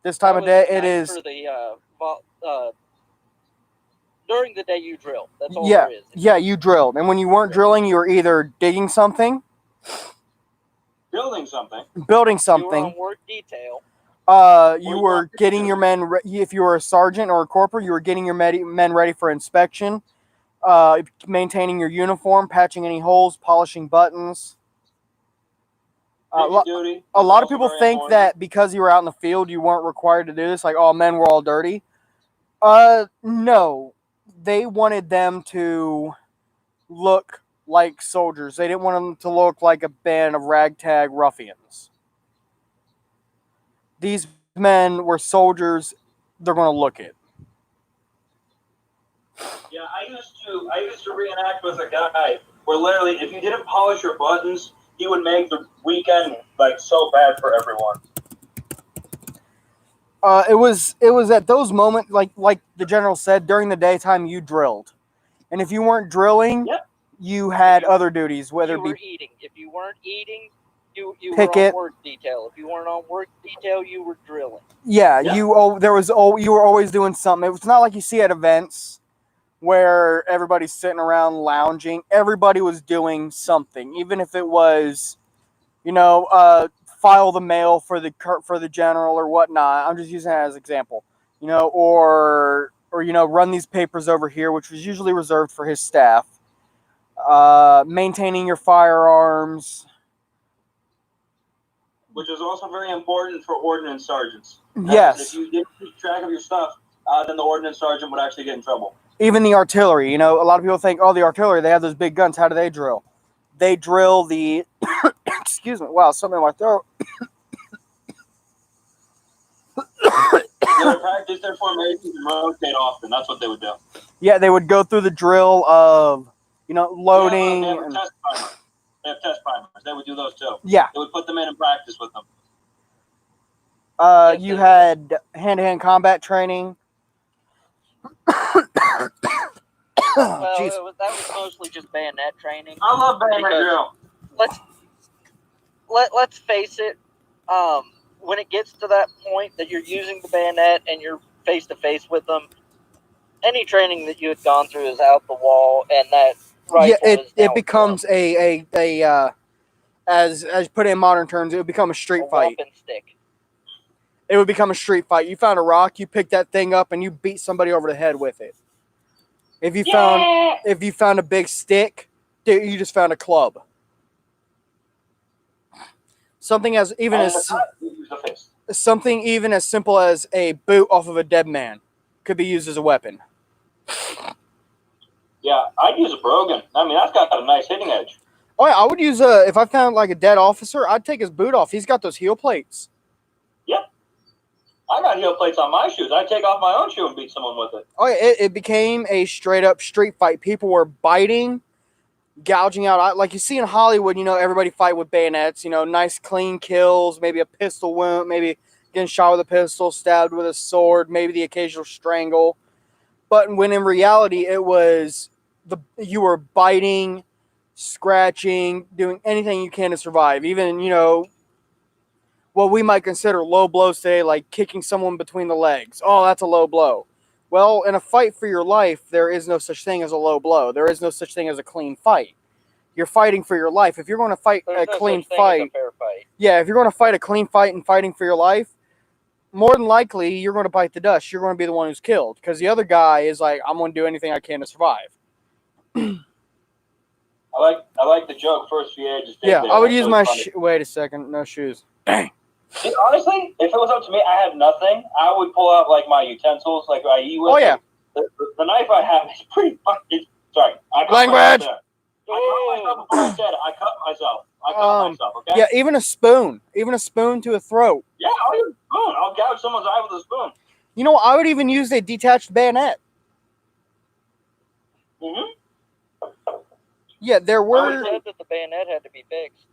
This time of day, it is. For the, during the day, you drill. That's all Yeah, there is. yeah, you drilled, and when you weren't drilling, you were either digging something, Building something. building You were something. on work detail. You were getting your men. If you were a sergeant or a corporal, you were getting your men ready for inspection. Maintaining your uniform, patching any holes, polishing buttons. Basic duty. A lot of Also people very think important. that because you were out in the field, you weren't required to do this. Like, oh, men were all dirty. No, they wanted them to look like soldiers. They didn't want them to look like a band of ragtag ruffians. These men were soldiers. They're going to look it. Yeah, I used to reenact with a guy where literally, if you didn't polish your buttons, he would make the weekend like so bad for everyone. It was at those moments, like the general said, during the daytime you drilled, and if you weren't drilling, Yep. you had other duties, whether You it were be eating. If you weren't eating, you were Picket. on work detail. If you weren't on work detail, you were drilling. yeah, Yeah. you were always doing something. It was not like you see at events where everybody's sitting around lounging. Everybody was doing something, even if it was, file the mail for the general or whatnot. I'm just using that as an example, or run these papers over here, which was usually reserved for his staff. Maintaining your firearms. Which is also very important for ordnance sergeants. Yes. If you didn't keep track of your stuff, then the ordnance sergeant would actually get in trouble. Even the artillery, a lot of people think, oh, the artillery, they have those big guns. How do they drill? They drill the, excuse me, wow, something in my throat. they would practice their formations and rotate often. That's what they would do. Yeah, they would go through the drill of, loading. They have test primers. They have test primers. They would do those too. Yeah. They would put them in and practice with them. You had hand-to-hand combat training. Well, Jeez. that was mostly just bayonet training. I love bayonet drill. Let's face it. When it gets to that point that you're using the bayonet and you're face to face with them, any training that you had gone through is out the wall, and that rifle it becomes as put in modern terms, it would become a street fight. Whopping stick. It would become a street fight. You found a rock, you picked that thing up, and you beat somebody over the head with it. If you found a big stick, dude, you just found a club. Something as even as something even as simple as a boot off of a dead man could be used as a weapon. Yeah, I'd use a Brogan. I mean, that's got a nice hitting edge. Oh yeah, I would use if I found like a dead officer, I'd take his boot off. He's got those heel plates. Yep. I got heel plates on my shoes. I'd take off my own shoe and beat someone with it. Oh yeah, it became a straight up street fight. People were biting, gouging out. Like you see in Hollywood, everybody fight with bayonets. Nice clean kills, maybe a pistol wound, maybe getting shot with a pistol, stabbed with a sword, maybe the occasional strangle. But when in reality, it was you were biting, scratching, doing anything you can to survive. Even, what we might consider low blows today, like kicking someone between the legs. Oh, that's a low blow. Well, in a fight for your life, there is no such thing as a low blow. There is no such thing as a clean fight. You're fighting for your life. If you're going to fight There's a no clean such thing as fight, a fair fight. yeah, if you're going to fight a clean fight and fighting for your life, more than likely you're going to bite the dust. You're going to be the one who's killed because the other guy is like, I'm going to do anything I can to survive. I like the joke first few ages. Yeah, I would use my wait a second, no shoes. Dang. See, honestly, if it was up to me, I have nothing. I would pull out like my utensils, like I eat with. Oh yeah. The knife I have is pretty fucking. Sorry, I cut Language. myself before I said it. I cut myself. Okay. Yeah, even a spoon to a throat. Yeah, I'll use a spoon. I'll gouge someone's eye with a spoon. You know what? I would even use a detached bayonet. Mhm. Yeah, there I were said that the bayonet had to be fixed.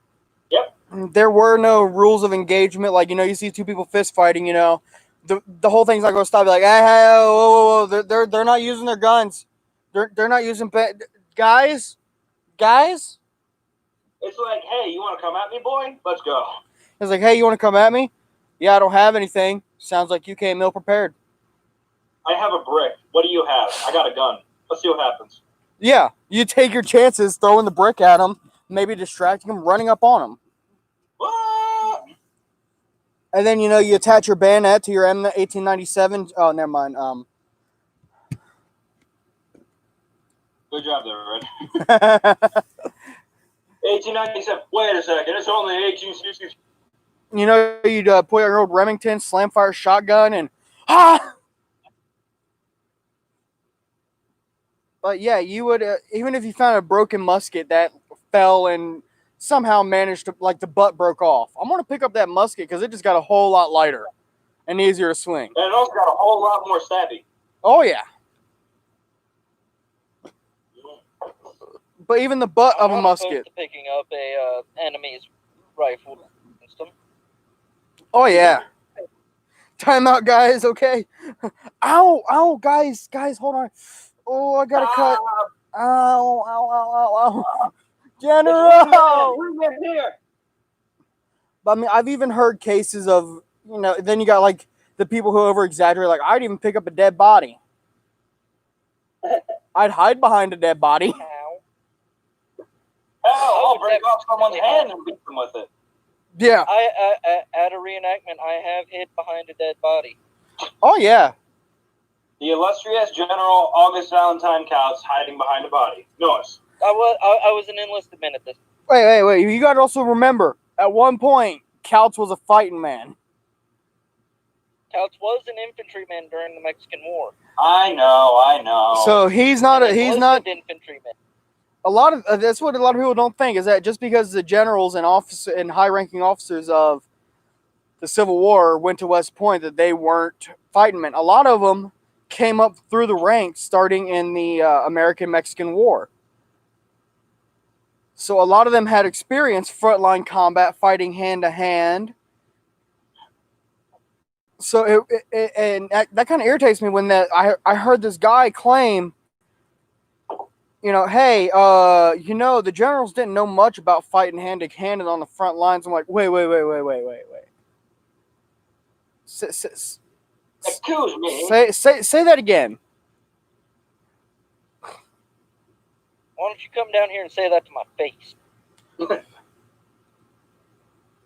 Yep. there were no rules of engagement. Like you see two people fist fighting. The whole thing's not going to stop. Like, hey, whoa, they're not using their guns. They're not using guys. It's like, hey, you want to come at me, boy? Let's go. It's like, hey, you want to come at me? Yeah, I don't have anything. Sounds like you came ill prepared. I have a brick. What do you have? I got a gun. Let's see what happens. Yeah, you take your chances, throwing the brick at them, maybe distracting them, running up on them. What? And then, you attach your bayonet to your M1897. Oh, never mind. Good job there, Red. 1897. Wait a second. It's only 1860. You'd pull out your old Remington slam fire shotgun and But yeah, you would even if you found a broken musket that fell and somehow managed to the butt broke off. I'm gonna pick up that musket because it just got a whole lot lighter and easier to swing. And it also got a whole lot more stabby. Oh yeah. But even the butt of a I'm not musket. opposed to picking up a enemy's rifle system. Oh yeah. Time out, guys. Okay. Ow, guys, hold on. Oh, I gotta cut. Ow. General. We're here. But I mean, I've even heard cases of, then you got the people who over exaggerate. Like, I'd even pick up a dead body. I'd hide behind a dead body. Ow. Hell, I'll break off someone's hand and beat them with it. Yeah. At a reenactment, I have hid behind a dead body. Oh yeah. The illustrious General August Valentine Couts hiding behind a body. Noise. I was an enlisted man at this. Wait. You got to also remember, at one point, Couch was a fighting man. Couch was an infantryman during the Mexican War. I know. So he's not An infantryman. a lot of that's what a lot of people don't think is that just because the generals and high-ranking officers of the Civil War went to West Point that they weren't fighting men. A lot of them came up through the ranks starting in the American-Mexican War. So a lot of them had experience frontline combat, fighting hand-to-hand. So and that kind of irritates me when I heard this guy claim, hey, the generals didn't know much about fighting hand-to-hand and on the front lines. I'm like, wait. Excuse me. Say that again. Why don't you come down here and say that to my face? They're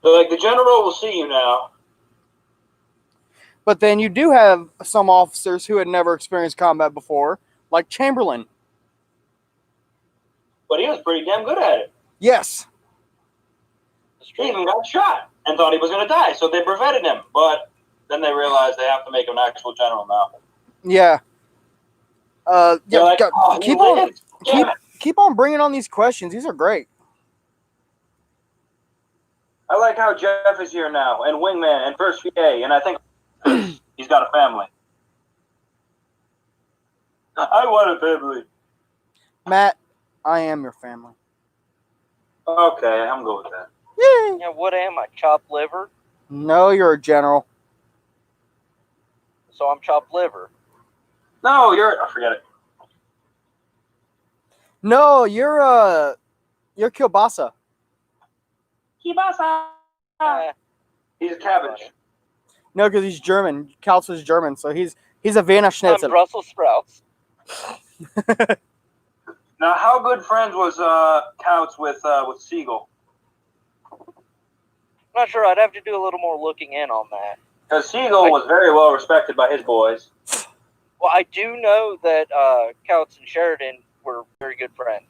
like, the general will see you now. But then you do have some officers who had never experienced combat before, like Chamberlain. But he was pretty damn good at it. Yes. He even got shot and thought he was going to die, so they brevetted him. But then they realized they have to make him an actual general now. Yeah. They're like, keep on bringing on these questions. These are great. I like how Jeff is here now, and Wingman, and First VA, and I think he's got a family. I want a family. Matt, I am your family. Okay, I'm good with that. Yay! Yeah, what am I? Chopped liver? No, you're a general. So I'm chopped liver. No, forget it. No, you're kielbasa. Kibasa. He's cabbage. No, because he's German. Kautz is German, so he's a Vienna I'm Schnitzel. Brussels sprouts. Now, how good friends was Kautz with Siegel? Not sure. I'd have to do a little more looking in on that. Because Siegel was very well respected by his boys. Well, I do know that Kautz and Sheridan were very good friends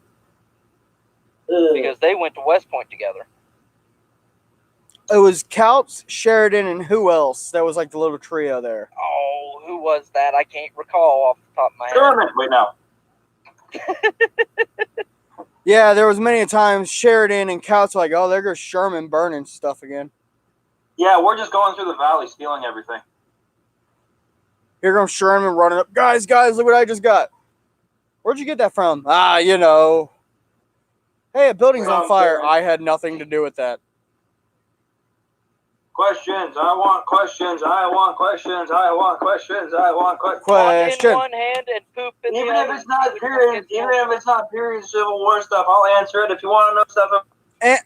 because they went to West Point together. It was Kautz, Sheridan, and who else? That was like the little trio there. Oh, who was that? I can't recall off the top of my head. Sherman, wait now. Yeah, there was many times Sheridan and Kautz were like, oh, there goes Sherman burning stuff again. Yeah, we're just going through the valley stealing everything. Here comes Sherman running up. Guys, look what I just got. Where'd you get that from? Hey, a building's on fire. I had nothing to do with that. Questions. I want questions. I want questions. I want questions. I want questions. Walk in one hand and poop in the Even other. if it's not period Civil War stuff, I'll answer it. If you want to know stuff,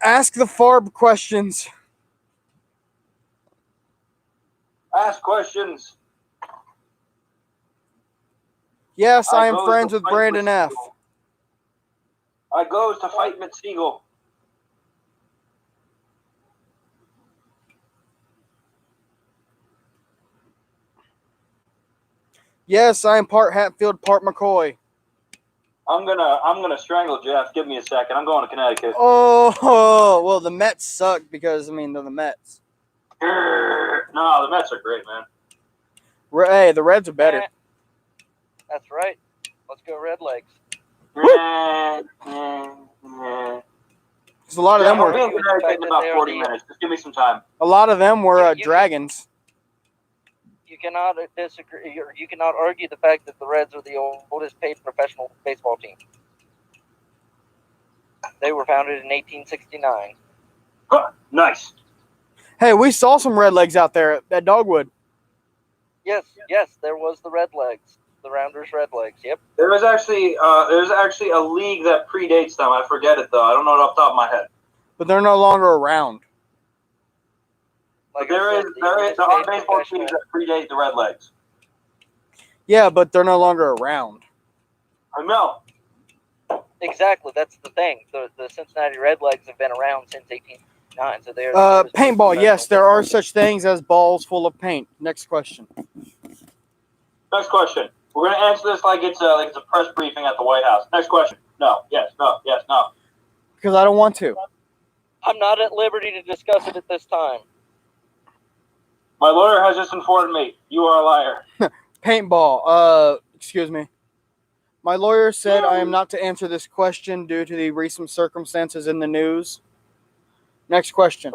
Ask the Farb questions. ask questions. Yes, I am friends with Brandon F. I goes to fight with Siegel. Yes, I am part Hatfield, part McCoy. I'm gonna strangle Jeff. Give me a second. I'm going to Connecticut. Oh, well, the Mets suck because they're the Mets. No, the Mets are great, man. Hey, the Reds are better. That's right. Let's go Redlegs. Because a lot of them I'll were. be in Connecticut in about 40 minutes. Just give me some time. A lot of them were dragons. You cannot disagree, or you cannot argue the fact that the Reds are the oldest paid professional baseball team. They were founded in 1869. Huh, nice. Hey, we saw some Redlegs out there at Dogwood. Yes, there was the Redlegs, the Rounders Redlegs. Yep. There's actually a league that predates them. I forget it though. I don't know it off the top of my head. But they're no longer around. But there are baseball teams that predate the Redlegs. Yeah, but they're no longer around. I know. Exactly, that's the thing. The Cincinnati Redlegs have been around since 1809, so they're paintball. Yes, there are such things as balls full of paint. Next question. Next question. We're gonna answer this like it's a press briefing at the White House. Next question. No. Yes. No. Yes. No. Because I don't want to. I'm not at liberty to discuss it at this time. My lawyer has just informed me. You are a liar. Paintball. Excuse me. My lawyer said I am not to answer this question due to the recent circumstances in the news. Next question.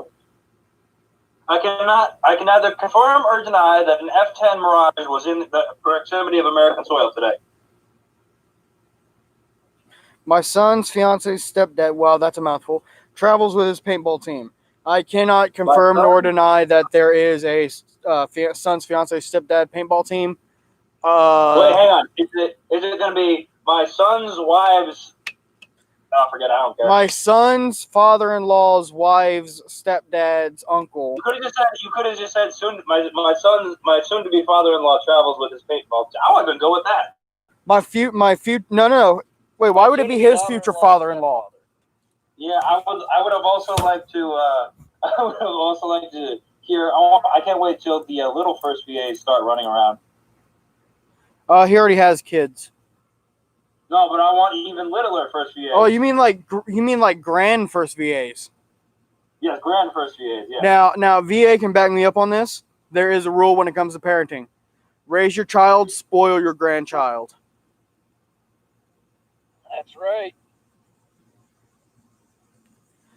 I can neither confirm or deny that an F-10 Mirage was in the proximity of American soil today. My son's fiance's stepdad, wow, that's a mouthful, travels with his paintball team. I cannot confirm nor deny that there is a son's fiance's stepdad paintball team. Wait, hang on. Is it going to be my son's wife's? Oh, forget it. I don't care. My son's father-in-law's wife's stepdad's uncle. You could have just said soon. My soon-to-be father-in-law travels with his paintball team. I wasn't gonna go with that. No. Wait, why would it be his future father-in-law? Yeah, I would have also liked to. I would have also liked to hear. I can't wait till the little first VAs start running around. He already has kids. No, but I want even littler first VAs. Oh, you mean like grand first VAs? Yes, grand first VAs. Yeah. Now VA can back me up on this. There is a rule when it comes to parenting: raise your child, spoil your grandchild. That's right.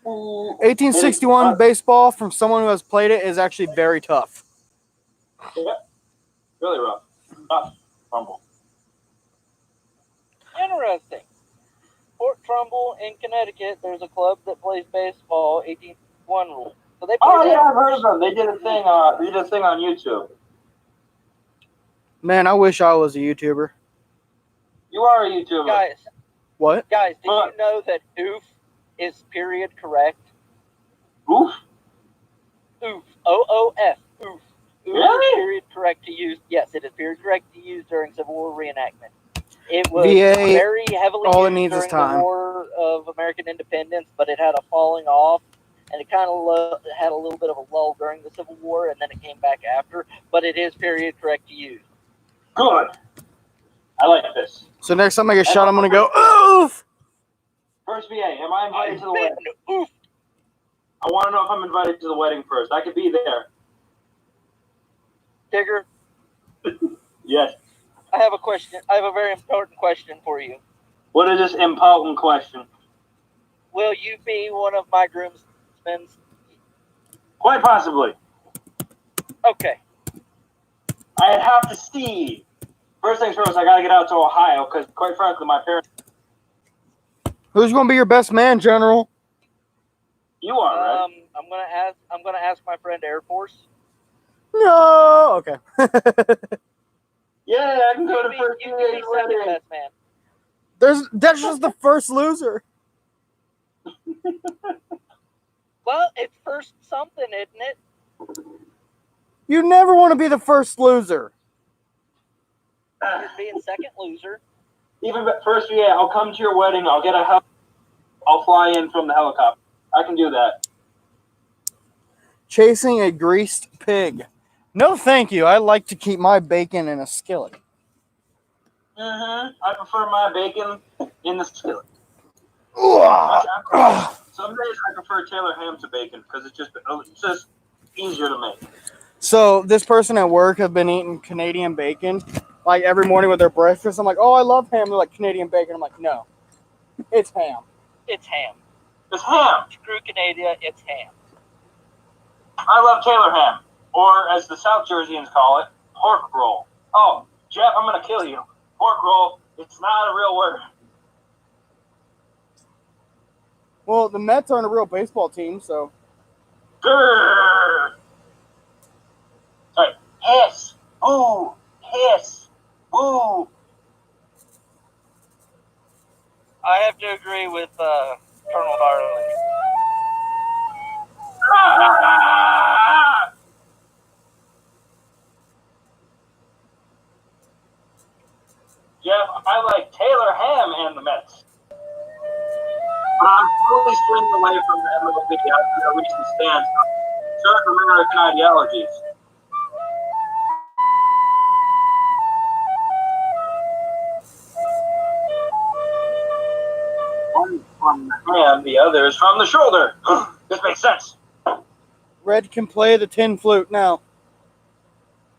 1861 baseball, from someone who has played it, is actually very tough. Yeah. Really rough. Tough. Rumble. Interesting. Fort Trumbull in Connecticut, there's a club that plays baseball, 18-1 rule. So they play I've heard of them. They did a thing. On YouTube. Man, I wish I was a YouTuber. You are a YouTuber. Guys, What? did you know that oof is period correct? Oof. Oof. OOF. Oof. Oof Really? is period correct to use. Yes, it is period correct to use during Civil War reenactment. It was VA, very heavily all it used needs is during time. the War of American Independence, but it had a falling off, and it kind of had a little bit of a lull during the Civil War, and then it came back after. But it is period correct to use. Good. I like this. So next time I get shot, I'm gonna go oof. First VA, am I invited to the I've wedding? been oof. I want to know if I'm invited to the wedding first. I could be there. Digger, Yes. I have a question. I have a very important question for you. What is this important question? Will you be one of my groomsmen? Quite possibly. Okay. I'd have to see. First things first, I gotta get out to Ohio because, quite frankly, my parents. Who's gonna be your best man, General? You are right. I'm gonna ask my friend Air Force. No. Okay. Yeah, I can go to first You can be VA's second wedding. best man. That's just the first loser. Well, it's first something, isn't it? You never want to be the first loser. You're being second loser. Even first VA, I'll come to your wedding. I'll get a I'll fly in from the helicopter. I can do that. Chasing a greased pig. No, thank you. I like to keep my bacon in a skillet. I prefer my bacon in the skillet. Ugh. Some days I prefer Taylor ham to bacon because it's just easier to make. So this person at work have been eating Canadian bacon like every morning with their breakfast. I'm like, oh, I love ham. They're like, Canadian bacon. I'm like, no, it's ham. It's ham. It's ham. Screw Canada, it's ham. I love Taylor ham, or as the South Jerseyans call it, pork roll. Oh, Jeff, I'm gonna kill you. Pork roll. It's not a real word. Well, the Mets aren't a real baseball team, so. Grrr. Sorry. Hiss. Boo. Hiss. Boo. I have to agree with Colonel Darling. Ah! Jeff, I like Taylor ham and the Mets. But I'm totally swinging away from the MLB after a recent stance on certain American ideologies. One from the hand, the other is from the shoulder. This makes sense. Red can play the tin flute now.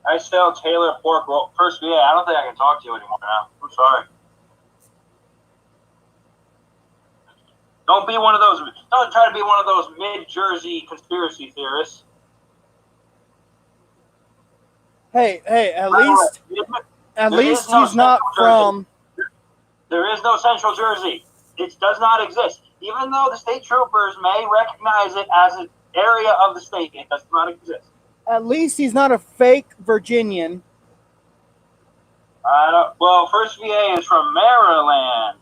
I sell Taylor pork roll. First, yeah, I don't think I can talk to you anymore now. I'm sorry. Don't try to be one of those mid-Jersey conspiracy theorists. Hey, By the way, at there is least no he's not Central Jersey. from. There is no Central Jersey. It does not exist. Even though the state troopers may recognize it as an area of the state, it does not exist. At least he's not a fake Virginian. Well, First VA is from Maryland.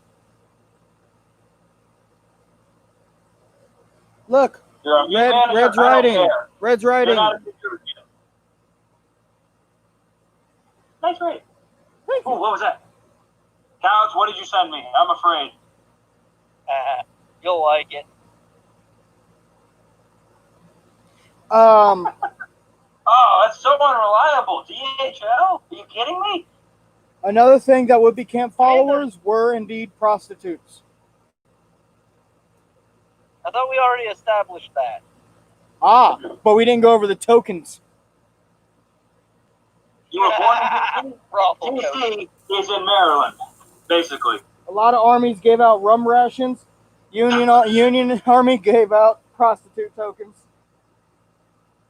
Look, You're a manager, Red's I don't writing. care. Red's You're writing. not a security. Nice rating. Ooh, what was that? Couch, what did you send me? I'm afraid. You'll like it. Oh, that's so unreliable. DHL? Are you kidding me? Another thing that would be camp followers were indeed prostitutes. I thought we already established that. Ah, but we didn't go over the tokens. You were born in Brothel DC. token. DC is in Maryland, basically. A lot of armies gave out rum rations. Union Army gave out prostitute tokens.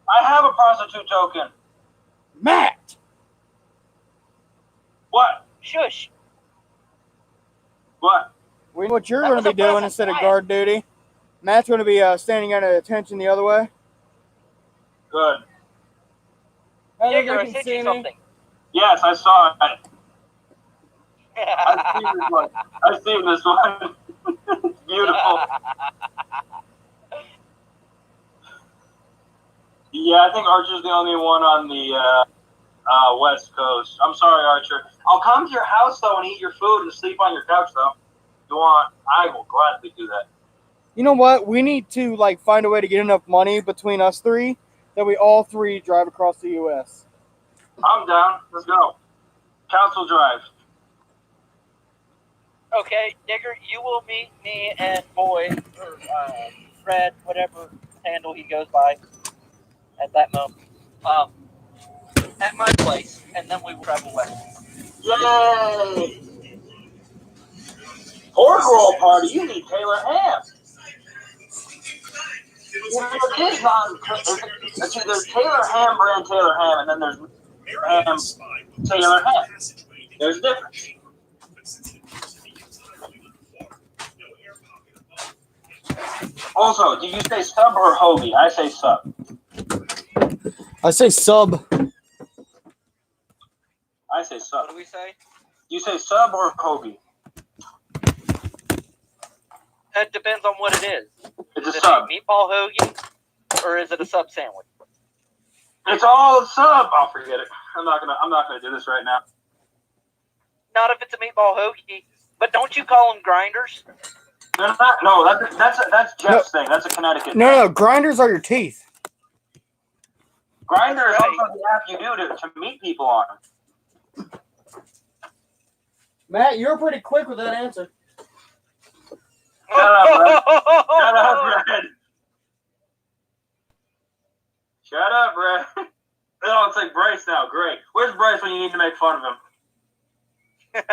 I have a prostitute token. Matt! What? Shush. What? We know what you're That going was to a be doing pleasant instead of plan. guard duty. Matt's going to be standing at attention the other way. Good. Digger, I sent you something. Yes, I saw it. I've seen this one. I've seen this one. It's beautiful. Yeah, I think Archer's the only one on the West Coast. I'm sorry, Archer. I'll come to your house, though, and eat your food and sleep on your couch, though. If you want, I will gladly do that. You know what? We need to find a way to get enough money between us three that we all three drive across the U.S. I'm down. Let's go. Council Drive. Okay, Digger, you will meet me and Boyd, or Fred, whatever handle he goes by at that moment, at my place, and then we will travel west. Yay! Pork roll party. You need Taylor ham. There is not. Let's see, there's Taylor ham, brand Taylor ham, and then there's ham, Taylor ham. There's a difference. Also, do you say sub or hoagie? I say sub. I say sub. I say sub. What do we say? You say sub or hoagie? That depends on what it is. It's Is a it sub. a meatball hoagie, or is it a sub sandwich? It's all sub. I'll forget it. I'm not gonna do this right now. Not if it's a meatball hoagie. But don't you call them grinders? They're not. No, that's Jeff's thing. That's a Connecticut. No, grinders are your teeth. Grinder is That's right. also the app you do to meet people on. Matt, you're pretty quick with that answer. Shut up, Red. Shut up, Red. Shut up, Red. Oh, it's like Bryce now. Great. Where's Bryce when you need to make fun of him?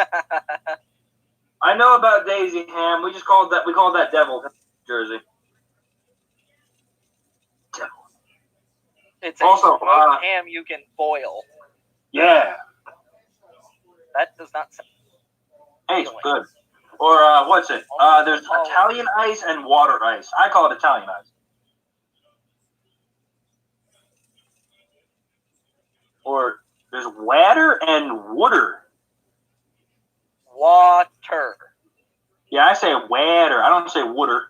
I know about Daisy Ham. We called that Devil Jersey. Devil. It's a Also, smoked ham you can boil. Yeah. That does not sound. Hey, it's good. Or what's it? There's Italian ice and water ice. I call it Italian ice. Or there's water and water. Water. Yeah, I say water. I don't say water.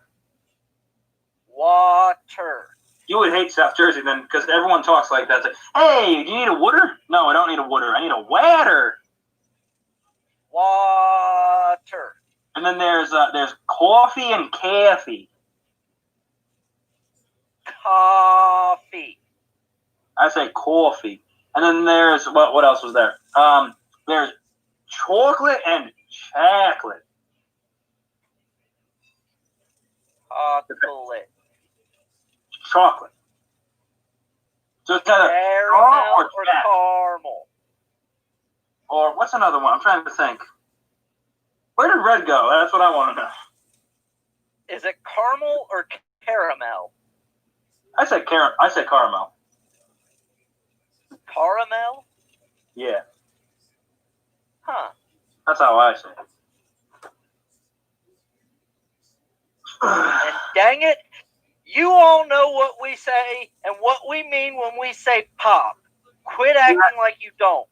Water. You would hate South Jersey then, because everyone talks like that. It's like, hey, do you need a water? No, I don't need a water. I need a water. Water. And then there's coffee and caffee. Coffee. I say coffee. And then there's what else was there? There's chocolate and chocolate. Chocolate. Chocolate. So it's kind of Caramel or chat. caramel? Or what's another one? I'm trying to think. Where did Red go? That's what I want to know. Is it caramel or caramel? I say caramel. Caramel? Yeah, Huh. that's how I say it. And dang it, you all know what we say and what we mean when we say pop. Quit acting like you don't.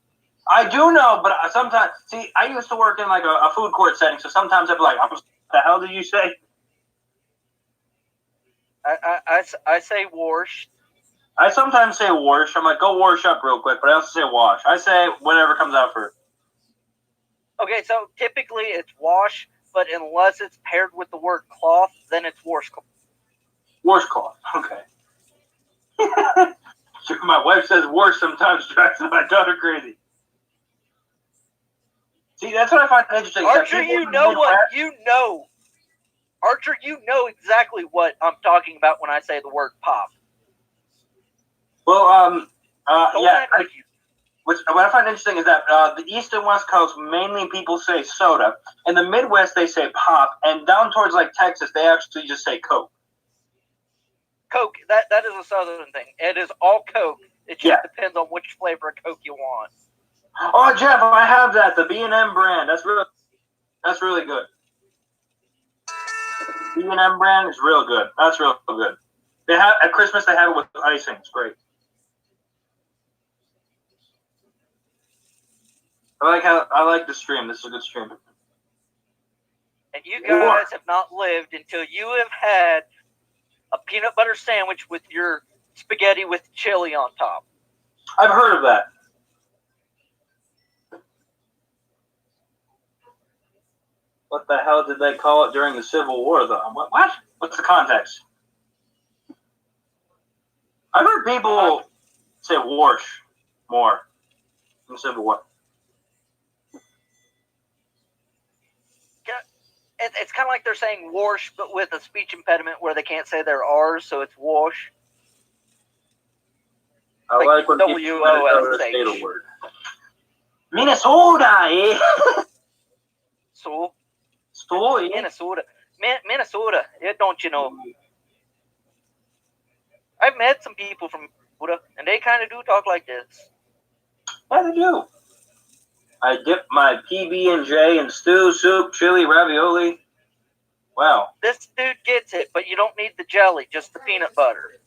I do know, but sometimes, see, I used to work in like a food court setting, so sometimes I'd be like, what the hell did you say? I say wash. I sometimes say wash. I'm like, go wash up real quick, but I also say wash. I say whatever comes out first. Okay, so typically it's wash, but unless it's paired with the word cloth, then it's washcloth. Washcloth. Okay. My wife says wash sometimes, drives my daughter crazy. See, that's what I find interesting. Archer, you know what you know. Archer, you know exactly what I'm talking about when I say the word pop. Well, Don't yeah. act like you. What I find interesting is that the East and West Coast, mainly people say soda. In the Midwest, they say pop. And down towards like Texas, they actually just say Coke. Coke, that is a Southern thing. It is all Coke. It just depends on which flavor of Coke you want. Oh, Jeff, I have that. The B&M brand. That's really good. B&M brand is real good. That's real good. They have at Christmas. They have it with icing. It's great. I like the stream. This is a good stream. And you guys have not lived until you have had a peanut butter sandwich with your spaghetti with chili on top. I've heard of that. What the hell did they call it during the Civil War, though? What? What's the context? I've heard people say "warsh" more in the Civil War. It's kind of like they're saying wash, but with a speech impediment where they can't say their R's, so it's wash. I like when people say the word. Minnesota, eh? So? Yeah. Minnesota. Minnesota, don't you know? I've met some people from Minnesota, and they kind of do talk like this. Yeah, they do. I dip my PB&J in stew, soup, chili, ravioli. Wow. This dude gets it, but you don't need the jelly, just the peanut butter.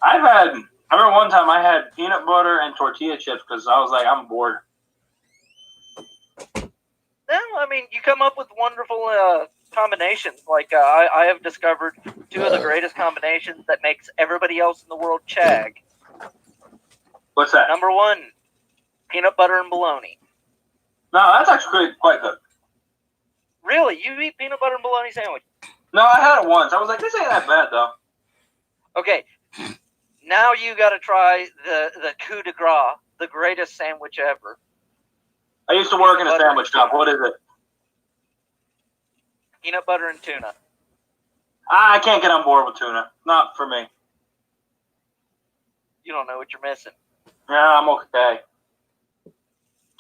I remember one time I had peanut butter and tortilla chips because I was like, I'm bored. No, I mean, you come up with wonderful combinations. Like, I have discovered two of the greatest combinations that makes everybody else in the world chag. What's that? Number one, peanut butter and bologna. No, that's actually quite good. Really? You eat peanut butter and bologna sandwich? No, I had it once. I was like, this ain't that bad, though. Okay. Now you got to try the coup de grace, the greatest sandwich ever. I used to work in a sandwich shop. What is it? Peanut butter and tuna. I can't get on board with tuna. Not for me. You don't know what you're missing. Yeah, I'm okay.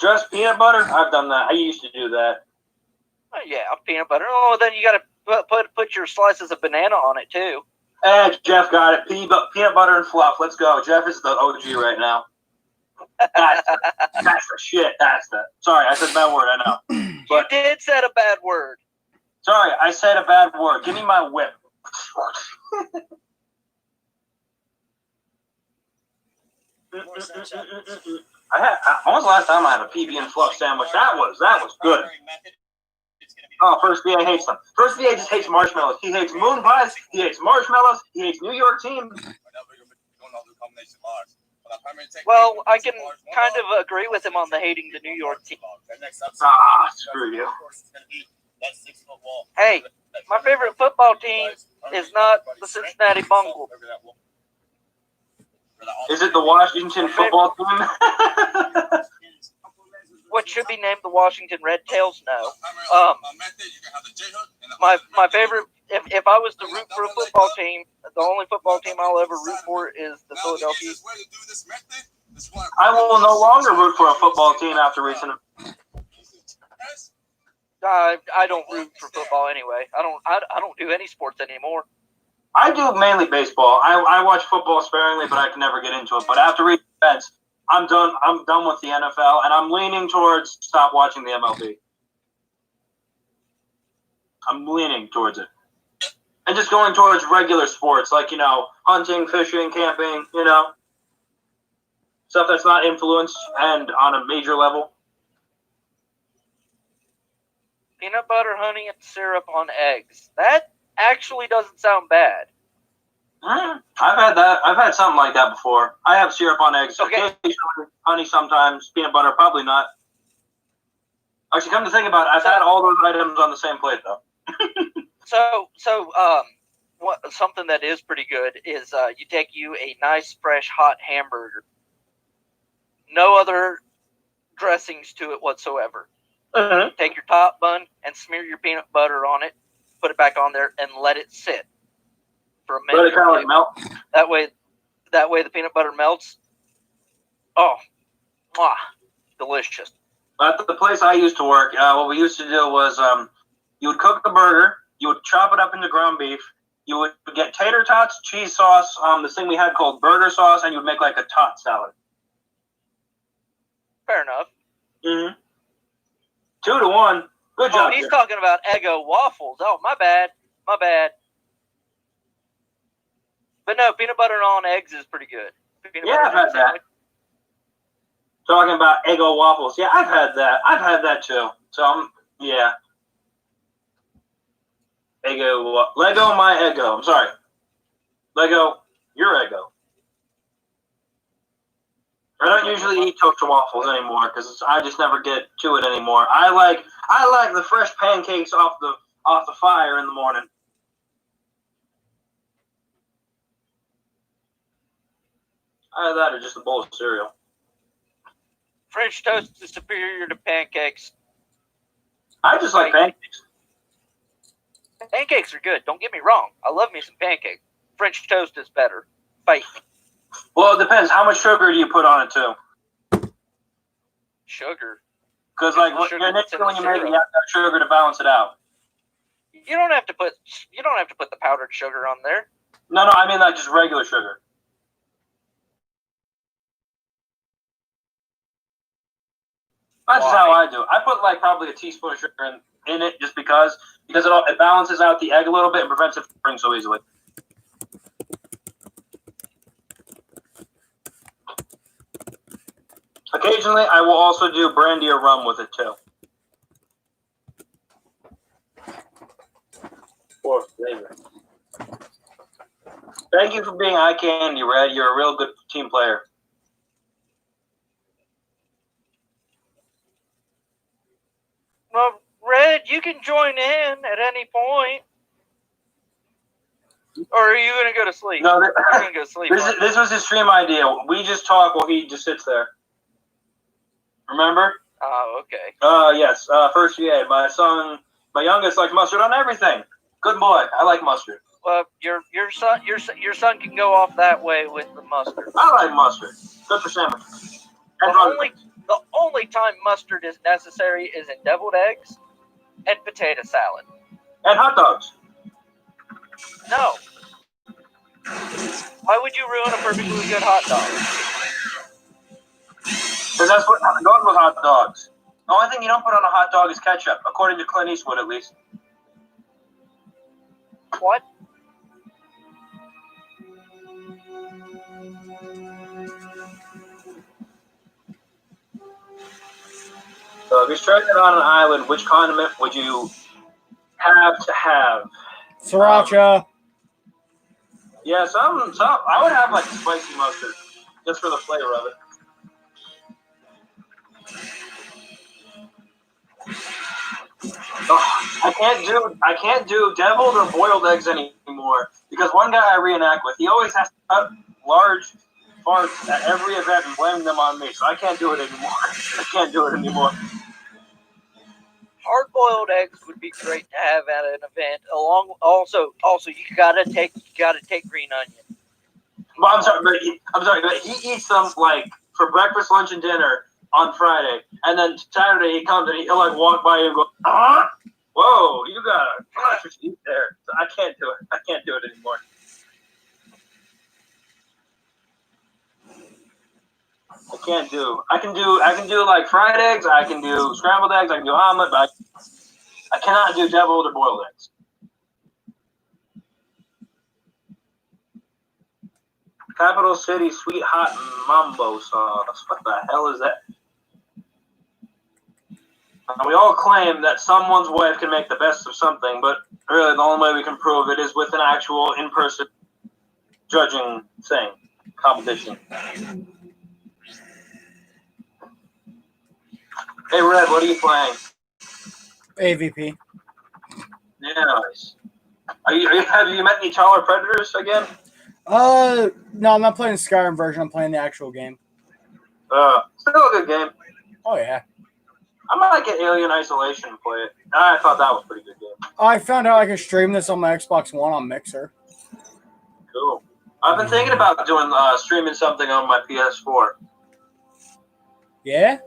Just peanut butter? I've done that. I used to do that. Oh, yeah, peanut butter. Oh, then you got to put your slices of banana on it, too. Jeff got it. Peanut butter and fluff. Let's go. Jeff is the OG right now. That's the shit. Sorry, I said a bad word. I know. But, you did say a bad word. Sorry, I said a bad word. Give me my whip. When was the last time I had a PB and fluff sandwich? That was good. Oh, First VA hates them. First VA just hates marshmallows. He hates moon pies. He hates marshmallows. He hates New York team. Well, I can kind of agree with him on the hating the New York team. Screw you. Hey, my favorite football team is not the Cincinnati Bengals. Is it the Washington football team? What should be named the Washington Red Tails? No. My favorite, if I was to root for a football team, the only football team I'll ever root for is the Philadelphia. I will no longer root for a football team after recent. I don't root for football anyway. I don't do any sports anymore. I do mainly baseball. I watch football sparingly, but I can never get into it. But after recent events, I'm done. I'm done with the NFL, and I'm leaning towards stop watching the MLB. I'm leaning towards it, and just going towards regular sports like hunting, fishing, camping. Stuff that's not influenced and on a major level. Peanut butter, honey, and syrup on eggs. That actually doesn't sound bad. I've had that. I've had something like that before. I have syrup on eggs. Okay. Occasionally, honey sometimes. Peanut butter probably not. Actually, come to think about it, I've had all those items on the same plate though. Something that is pretty good is you take you a nice fresh hot hamburger. No other dressings to it whatsoever. Mm-hmm. Take your top bun and smear your peanut butter on it. Put it back on there and let it sit for a minute. Let it kind of like melt. That way the peanut butter melts. Oh, mwah, delicious. At the place I used to work, what we used to do was you would cook the burger, you would chop it up into ground beef, you would get tater tots, cheese sauce, this thing we had called burger sauce, and you would make like a tot salad. Fair enough. Mm-hmm. 2 to 1. Good job. Oh, he's talking about Eggo waffles. Oh, my bad. But no, peanut butter on eggs is pretty good. I've had that. Talking about Eggo waffles. Yeah, I've had that. I've had that too. So, yeah. Lego, my Eggo. I'm sorry. Lego, your Eggo. I don't usually eat toaster waffles anymore because I just never get to it anymore. I like the fresh pancakes off the fire in the morning. Either that or just a bowl of cereal. French toast is superior to pancakes. I just like pancakes. Pancakes are good. Don't get me wrong. I love me some pancakes. French toast is better. Fight. Well, it depends. How much sugar do you put on it too? Sugar. Because like when you make it, you have to have sugar to balance it out. You don't have to put the powdered sugar on there. No, I mean like just regular sugar. That's just how I do. I put like probably a teaspoon of sugar in it just because it balances out the egg a little bit and prevents it from burning so easily. Occasionally, I will also do brandy or rum with it too. For flavor. Thank you for being eye candy, Red. You're a real good team player. Well, Red, you can join in at any point. Or are you going to go to sleep? No, you're going to go to sleep. This was his stream idea. We just talk while he just sits there. Remember? Oh, okay. Yes. First, yeah, my youngest likes mustard on everything. Good boy. I like mustard. Well, your son can go off that way with the mustard. I like mustard. Good for sandwiches. The only time mustard is necessary is in deviled eggs and potato salad. And hot dogs. No. Why would you ruin a perfectly good hot dog? Because that's what goes with hot dogs. The only thing you don't put on a hot dog is ketchup, according to Clint Eastwood, at least. What? So if you're stranded on an island, which condiment would you have to have? Sriracha. Yeah, some. I would have like spicy mustard, just for the flavor of it. Oh, I can't do deviled or boiled eggs anymore because one guy I reenact with, he always has to cut large farts at every event and blame them on me. So I can't do it anymore. Hard-boiled eggs would be great to have at an event. Also, you gotta take green onion. But I'm sorry, but he eats them like for breakfast, lunch, and dinner on Friday, and then Saturday he comes and he'll like walk by you and go, whoa, you got a gosh, what you eat there. So I can't do it. I can't do it anymore. I can't do. I can do like fried eggs. I can do scrambled eggs. I can do omelet, but I cannot do deviled or boiled eggs. Capital City Sweet Hot Mambo Sauce. What the hell is that? We all claim that someone's wife can make the best of something, but really the only way we can prove it is with an actual in-person judging thing, competition. Hey, Red, what are you playing? AVP. Nice. Have you met any taller predators again? No, I'm not playing the Skyrim version. I'm playing the actual game. Still a good game. Oh, yeah. I might get Alien Isolation and play it. I thought that was a pretty good game. I found out I could stream this on my Xbox One on Mixer. Cool. I've been thinking about doing streaming something on my PS4. Yeah?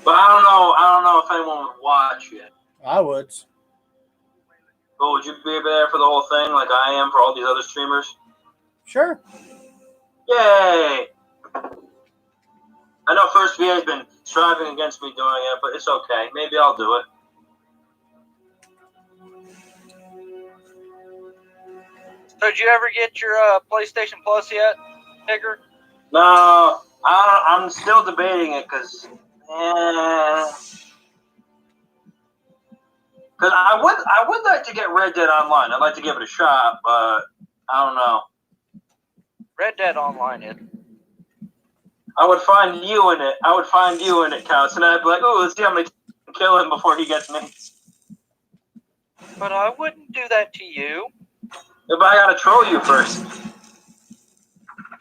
But I don't know if anyone would watch it. I would. Oh, would you be there for the whole thing like I am for all these other streamers? Sure. Yay! I know First VA has been striving against me doing it, but it's okay. Maybe I'll do it. So did you ever get your PlayStation Plus yet, Tigger? No, I'm still debating it because I would like to get Red Dead Online. I'd like to give it a shot, but I don't know. Red Dead Online is. I would find you in it, Counts, and I'd be like, oh, let's see how many can kill him before he gets me. But I wouldn't do that to you. Yeah, but I gotta troll you first.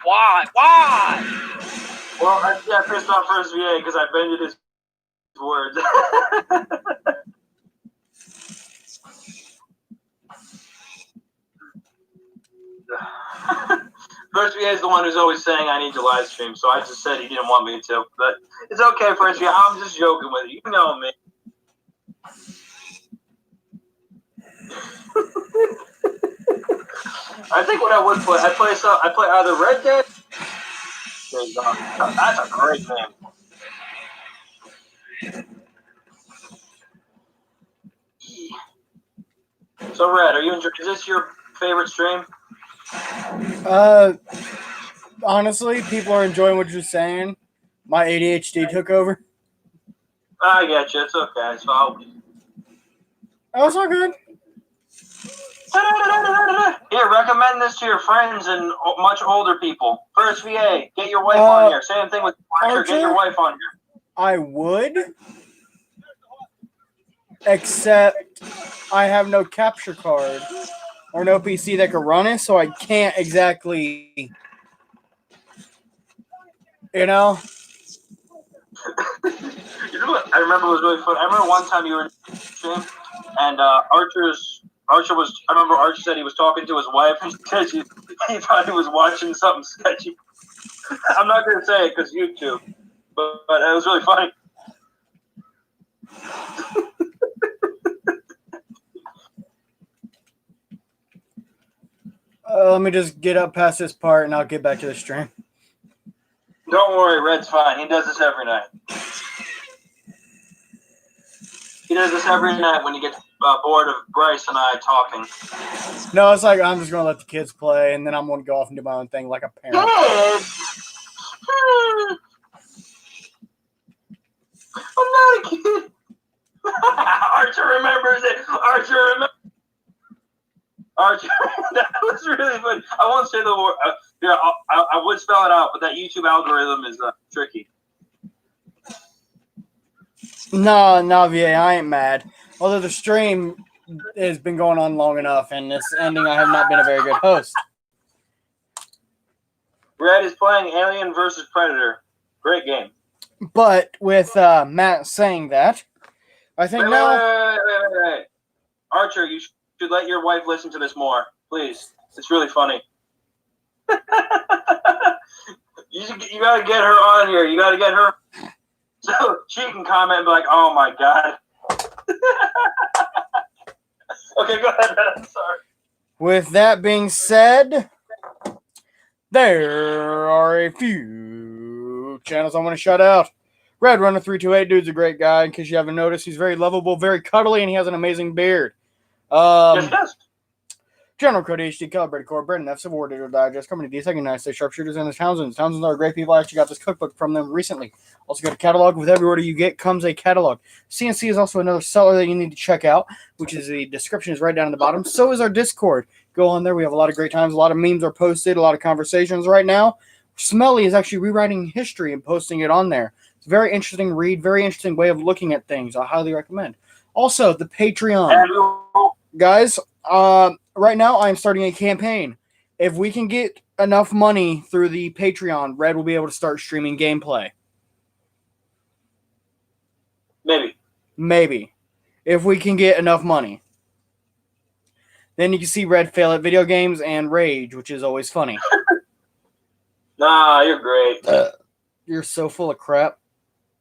Why? Why? Well, I pissed off First VA because I bended his words. First VA is the one who's always saying I need to live stream, so I just said he didn't want me to. But it's okay, First VA. I'm just joking with you. You know me. I think what I would play, I play either Red Dead. That's a great game. So Red, is this your favorite stream? Honestly, people are enjoying what you're saying. My ADHD took over. I get you. It's okay. So Oh, it's all good. here, recommend this to your friends and much older people. First VA, get your wife on here. Same thing with Archer. Get your wife on here. I would, except I have no capture card or no PC that can run it, so I can't exactly, You know what I remember was really funny? I remember one time you were in the stream, and Archer said he was talking to his wife, and he thought he was watching something sketchy. I'm not going to say it because YouTube, but it was really funny. Let me just get up past this part, and I'll get back to the stream. Don't worry, Red's fine. He does this every night. He does this every night when he gets bored of Bryce and I talking. No, it's like I'm just going to let the kids play, and then I'm going to go off and do my own thing like a parent. I'm not a kid. Archer remembers it. Archer, that was really funny. I won't say the word. I would spell it out, but that YouTube algorithm is tricky. No, VA, I ain't mad. Although the stream has been going on long enough, and this ending, I have not been a very good host. Red is playing Alien versus Predator. Great game. But with Matt saying that, I think wait. Archer, you should let your wife listen to this more, please. It's really funny. You gotta get her on here. You gotta get her so she can comment and be like, "Oh my god." Okay, go ahead. I'm sorry. With that being said, There are a few channels I want to shout out. Red Runner 328, dude's a great guy. In case you haven't noticed, he's very lovable, very cuddly, and he has an amazing beard. Yes. General Code HD, Calibrated Core, Brendan F. Civil War Digital Digest, coming to the second United States Sharpshooters and the Townsends. Townsends are great people. I actually got this cookbook from them recently. Also got a catalog. With every order you get comes a catalog. CNC is also another seller that you need to check out, which is the description is right down at the bottom. So is our Discord. Go on there. We have a lot of great times. A lot of memes are posted. A lot of conversations right now. Smelly is actually rewriting history and posting it on there. It's a very interesting read. Very interesting way of looking at things. I highly recommend. Also, the Patreon. Guys, right now I'm starting a campaign. If we can get enough money through the Patreon, Red will be able to start streaming gameplay. Maybe. If we can get enough money. Then you can see Red fail at video games and rage, which is always funny. Nah, you're great. You're so full of crap.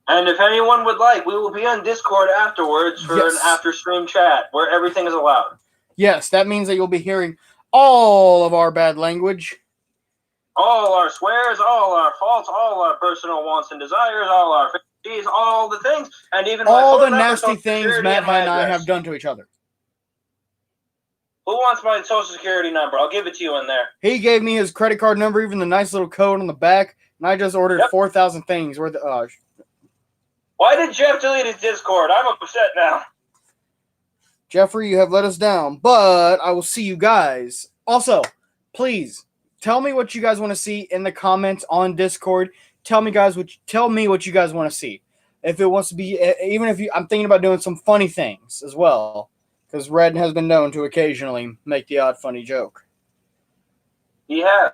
And if anyone would like, we will be on Discord afterwards for an after-stream chat where everything is allowed. Yes, that means that you'll be hearing all of our bad language. All our swears, all our faults, all our personal wants and desires, all our fantasies, all the things, and even all the nasty things Matt and I have done to each other. Who wants my social security number? I'll give it to you in there. He gave me his credit card number, even the nice little code on the back, and I just ordered 4,000 things. Why did Jeff delete his Discord? I'm upset now. Jeffrey, you have let us down, but I will see you guys. Also, please tell me what you guys want to see in the comments on Discord. Tell me what you guys want to see. If it wants to be, even if I'm thinking about doing some funny things as well, because Red has been known to occasionally make the odd funny joke. He has.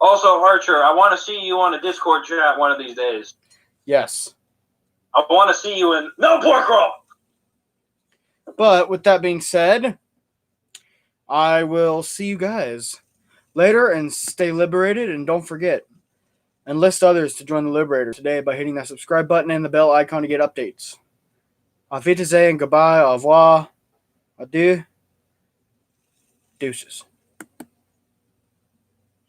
Also, Archer, I want to see you on a Discord chat one of these days. Yes. I want to see you in No Pork Roll. But with that being said, I will see you guys later and stay liberated. And don't forget, enlist others to join the Liberator today by hitting that subscribe button and the bell icon to get updates. Auf Wiedersehen and goodbye, au revoir, adieu, deuces.